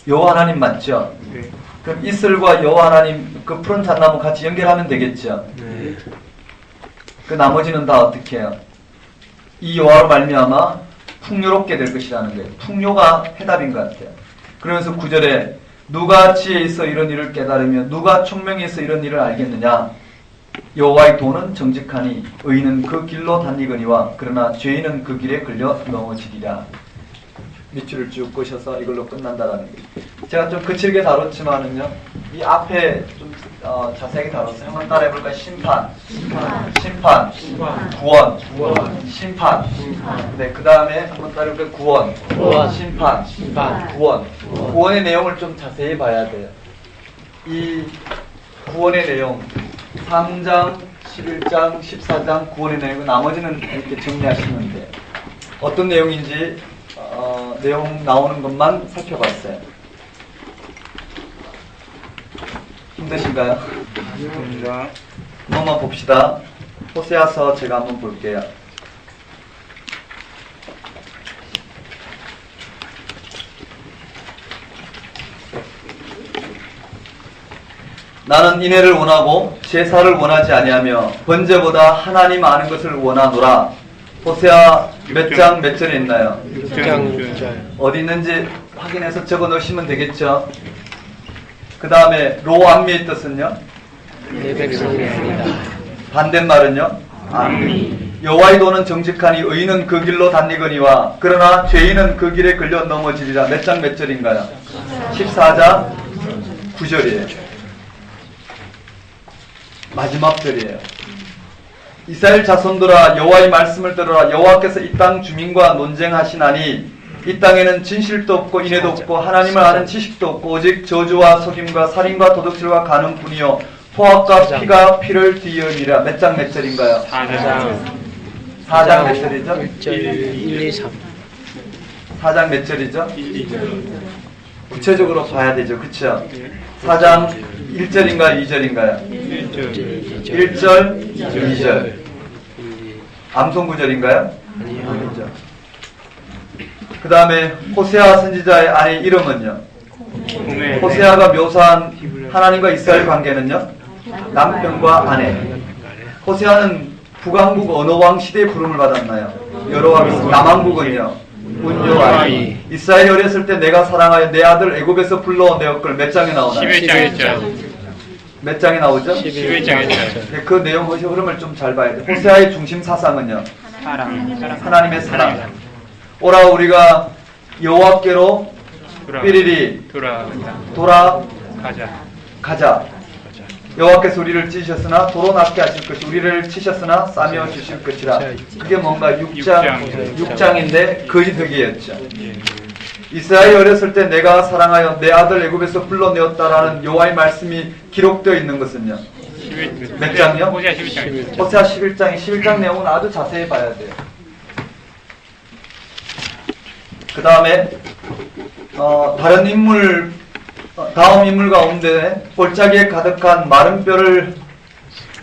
Speaker 1: 여호와 하나님 맞죠?
Speaker 3: 네.
Speaker 1: 그럼 이슬과 여호와 하나님 그 푸른 잣나무 같이 연결하면 되겠죠?
Speaker 3: 네.
Speaker 1: 그 나머지는 다 어떻게 해요? 이 여호와로 말미암아 풍요롭게 될 것이라는 거예요. 풍요가 해답인 것 같아요. 그러면서 9절에 누가 지혜에 있어 이런 일을 깨달으며 누가 총명에 있어 이런 일을 알겠느냐? 여호와의 도는 정직하니 의인은 그 길로 다니거니와 그러나 죄인은 그 길에 걸려 넘어지리라. 밑줄을 쭉 끄셔서 이걸로 끝난다라는 거예요. 제가 좀 거칠게 다뤘지만은요, 이 앞에 좀 자세하게 다뤘어요. 한번 따라해볼까요? 심판, 구원, 심판. 네, 그 다음에 한번 따라해볼까요? 구원, 심판, 구원. 구원의 내용을 좀 자세히 봐야 돼요. 이 구원의 내용, 3장, 11장, 14장 구원의 내용, 나머지는 이렇게 정리하시면 돼요. 어떤 내용인지 내용 나오는 것만 살펴봤어요. 힘드신가요?
Speaker 3: 아닙니다.
Speaker 1: 한번만 봅시다. 호세아서 제가 한번 볼게요. 나는 인애를 원하고 제사를 원하지 아니하며 번제보다 하나님 아는 것을 원하노라. 호세아 몇 장 몇 절에 있나요?
Speaker 2: 6장
Speaker 1: 어디 있는지 확인해서 적어 놓으시면 되겠죠. 그 다음에 로암미의 뜻은요?
Speaker 2: 내 백성이옵니다.
Speaker 1: 반대말은요? 아미. 여호와의 도는 정직하니 의인은 그 길로 다니거니와 그러나 죄인은 그 길에 걸려 넘어지리라. 몇 장 몇 절인가요? 14장 9절이에요. 마지막 절이에요. 이스라엘 자손들아 여호와의 말씀을 들으라. 여호와께서 이 땅 주민과 논쟁하시나니 이 땅에는 진실도 없고 인애도 없고 하나님을 아는 지식도 없고 오직 저주와 속임과 살인과 도둑질과 가는 뿐이요 포악과 피가 피를 뒤이니라. 몇 장 몇 절인가요? 4장 몇 절이죠?
Speaker 2: 1, 2, 3
Speaker 1: 4장 몇 절이죠?
Speaker 3: 1, 2절.
Speaker 1: 구체적으로 봐야 되죠. 그쵸? 4장 1절인가요? 2절인가요?
Speaker 3: 1절.
Speaker 1: 1절, 2절. 암송 구절인가요? 아니죠. 그 다음에 호세아 선지자의 아내 이름은요? 호세아가 묘사한 하나님과 이스라엘 관계는요? 남편과 아내. 호세아는 북왕국 어느 왕 시대에 부름을 받았나요? 여러 왕 있습니다. 남왕국은요? 운요아이. 이스라엘이 어렸을 때 내가 사랑하여 내 아들 애굽에서 불러내었걸. 몇 장에 나오나요?
Speaker 3: 11장이죠.
Speaker 1: 몇 장에 나오죠?
Speaker 3: 11장이죠.
Speaker 1: 네, 그 내용, 그 흐름을 좀 잘 봐야 돼요. 호세아의 중심 사상은요? 하나님의 사랑. 오라 우리가 여호와께로 삐리리 돌아가자. 여호와께서 우리를 찢으셨으나 도로 낫게 하실 것이 우리를 치셨으나 싸매어 주실 것이라. 그게 뭔가 6장인데 거의 덕이었죠. 이스라엘이 어렸을 때 내가 사랑하여 내 아들 애굽에서 불러내었다라는 여호와의 말씀이 기록되어 있는 것은요? 몇 장이요?
Speaker 3: 호세아 11장.
Speaker 1: 호세아 11장 내용은 아주 자세히 봐야 돼요. 그 다음에 다른 인물, 다음 인물 가운데 볼짜기에 가득한 마른 뼈를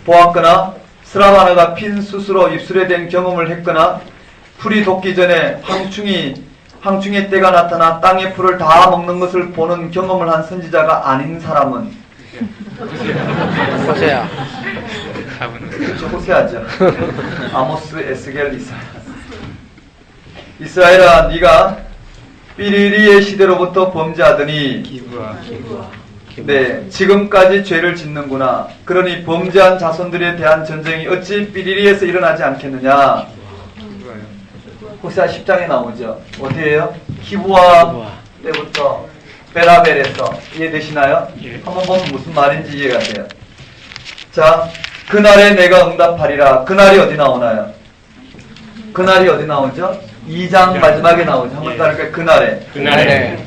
Speaker 1: 보았거나 스랍 하나가 핀 숯으로 입술에 댄 경험을 했거나 풀이 돋기 전에 황충의 때가 나타나 땅의 풀을 다 먹는 것을 보는 경험을 한 선지자가 아닌 사람은
Speaker 2: 호세아.
Speaker 1: 그렇죠, 호세아죠. 아모스, 에스겔, 이사야. 이스라엘아, 네가 삐리리의 시대로부터 범죄하더니
Speaker 3: 기부와
Speaker 1: 네, 지금까지 죄를 짓는구나. 그러니 범죄한 자손들에 대한 전쟁이 어찌 삐리리에서 일어나지 않겠느냐. 호세아 10장에 나오죠. 어디에요? 기부와 때부터 베라벨에서. 이해되시나요?
Speaker 3: 예.
Speaker 1: 한번 보면 무슨 말인지 이해가 돼요. 자, 그날에 내가 응답하리라. 그날이 어디 나오나요? 그날이 어디 나오죠? 2장 마지막에 나오죠. 한번 따를까요?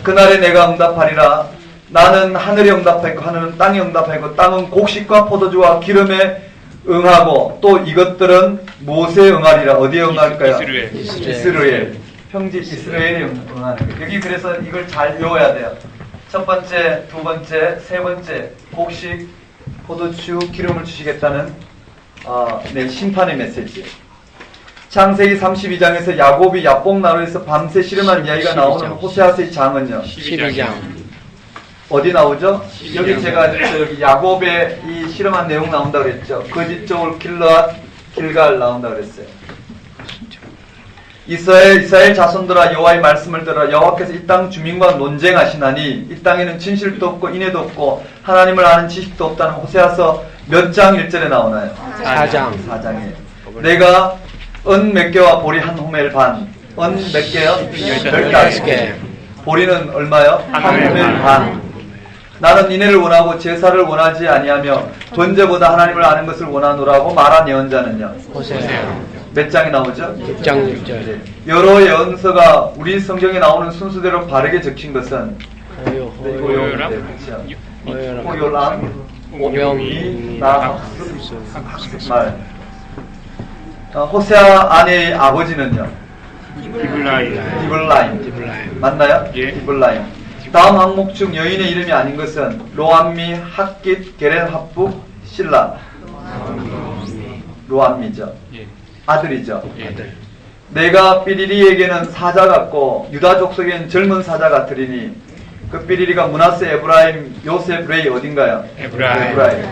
Speaker 1: 그날에 내가 응답하리라. 나는 하늘에 응답하고 하늘은 땅에 응답하고 땅은 곡식과 포도주와 기름에 응하고 또 이것들은 무엇에 응하리라. 어디에 응할까요? 이스라엘. 형제 이스라엘이 응하는 거예요. 여기 그래서 이걸 잘 외워야 돼요. 첫 번째, 두 번째, 세 번째 곡식, 포도주, 기름을 주시겠다는 네, 심판의 메시지. 창세기 32장에서 야곱이 야복나루에서 밤새 씨름한 이야기가 나오는 호세아서의 장은요.
Speaker 2: 12장.
Speaker 1: 어디 나오죠?
Speaker 3: 12장.
Speaker 1: 여기 제가 여기 야곱의 이 실험한 내용 나온다고 그랬죠. 거짓 종을 길르앗 길갈 나온다고 그랬어요. 이스라엘 자손들아 여호와의 말씀을 들어 여호와께서 이 땅 주민과 논쟁하시나니 이 땅에는 진실도 없고 인애도 없고 하나님을 아는 지식도 없다는 호세아서 몇 장 1절에 나오나요?
Speaker 2: 4장.
Speaker 1: 4장에 내가 은 몇 개와 보리 한 호멜 반. 은 몇 개요? 15개. 보리는 얼마요? 한 호멜 반. 나는 인애를 원하고 제사를 원하지 아니하며 존재보다 하나님을 아는 것을 원하노라고 말한 예언자는요.
Speaker 2: 호세아.
Speaker 1: 몇 장에 나오죠?
Speaker 2: 6장 6절.
Speaker 1: 여러 예언서가 우리 성경에 나오는 순서대로 바르게 적힌 것은 호요람, 오병이, 말. 호세아 아내의 아버지는요. 디블라임. 맞나요?
Speaker 3: 예.
Speaker 1: 디블라임. 다음 항목 중 여인의 이름이 아닌 것은 로암미, 핫깃, 게렐, 핫북, 실라. 로암미죠.
Speaker 3: 예.
Speaker 1: 아들이죠.
Speaker 3: 아들.
Speaker 1: 내가 삐리리에게는 사자 같고 유다 족속에는 젊은 사자 같으리니 그 삐리리가 므낫세, 에브라임, 요셉, 레이 어딘가요?
Speaker 3: 에브라임.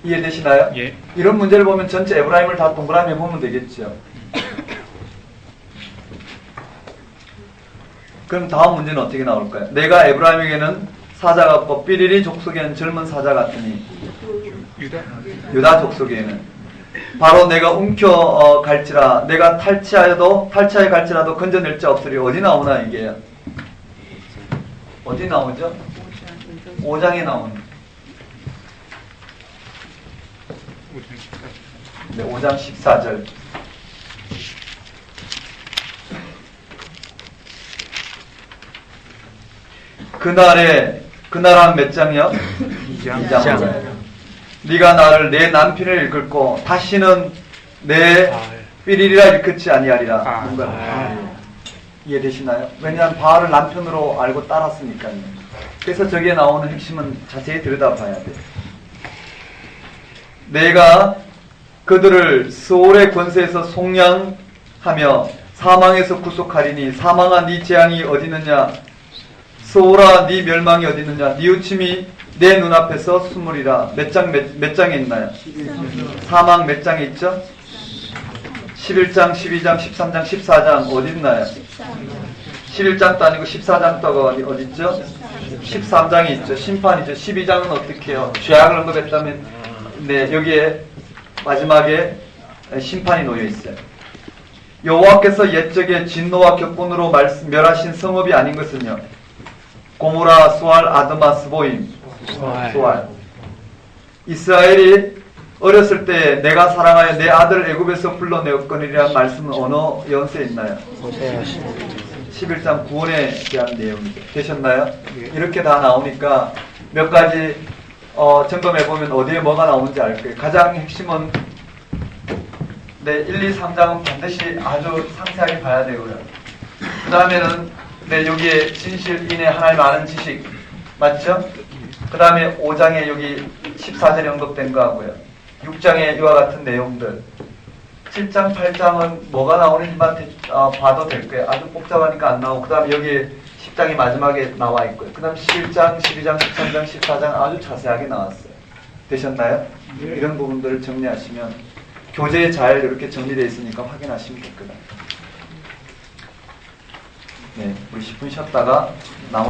Speaker 1: 이해되시나요?
Speaker 3: 예.
Speaker 1: 이런 문제를 보면 전체 에브라임을 다 동그라미 해보면 되겠죠. 그럼 다음 문제는 어떻게 나올까요? 내가 에브라임에게는 사자 같고 삐리리 족속에는 젊은 사자 같으니 유다 족속에는 바로 내가 움켜 갈지라 내가 탈취하여 갈지라도 건져낼 자 없으리. 어디 나오나 이게? 어디 나오죠? 5장에 나오는. 네, 5장 14절. 그날 한 몇 장이요? 2장. 네가 나를 내 남편을 일컫고 다시는 내 삐리리라 일컫지 아니하리라. 뭔가 이해되시나요? 왜냐하면 바알을 남편으로 알고 따랐으니까요. 그래서 저기에 나오는 핵심은 자세히 들여다봐야 돼요. 내가 그들을 스올의 권세에서 속량하며 사망에서 구속하리니 사망아 네 재앙이 어디 있느냐? 스올아 네 멸망이 어디 있느냐? 네 우침이 내 눈앞에서 숨으리라. 몇 장에 있나요? 사망 몇 장에 있죠? 11장, 12장, 13장, 14장 어디 있나요? 11장도 아니고 14장도 어디 있죠? 13장이 있죠. 심판이죠. 12장은 어떻게 해요? 죄악을 언급했다면 네, 여기에 마지막에 심판이 놓여 있어요. 여호와께서 옛적에 진노와 격분으로 멸하신 성읍이 아닌 것은요. 고모라, 수알, 아드마, 스보임, 수알. 이스라엘이 어렸을 때 내가 사랑하여 내 아들을 애굽에서 불러내었거니라는 말씀은 어느 예언서에 있나요? 11장 구원에 대한 내용이죠. 되셨나요? 이렇게 다 나오니까 몇 가지 점검해보면 어디에 뭐가 나오는지 알 거예요. 가장 핵심은 네, 1, 2, 3장은 반드시 아주 상세하게 봐야 되고요. 그 다음에는 네, 여기에 진실, 인애, 하나님 아는 지식 맞죠? 그 다음에 5장에 여기 14절에 언급된 거 하고요. 6장에 이와 같은 내용들 7장, 8장은 뭐가 나오는지만 봐도 될 거예요. 아주 복잡하니까 안 나오고 그 다음에 여기 10장이 마지막에 나와 있고요. 그 다음 11장, 12장, 13장, 14장 아주 자세하게 나왔어요. 되셨나요? 네. 이런 부분들을 정리하시면 교재에 잘 이렇게 정리되어 있으니까 확인하시면 될 거다. 네, 우리 10분 쉬었다가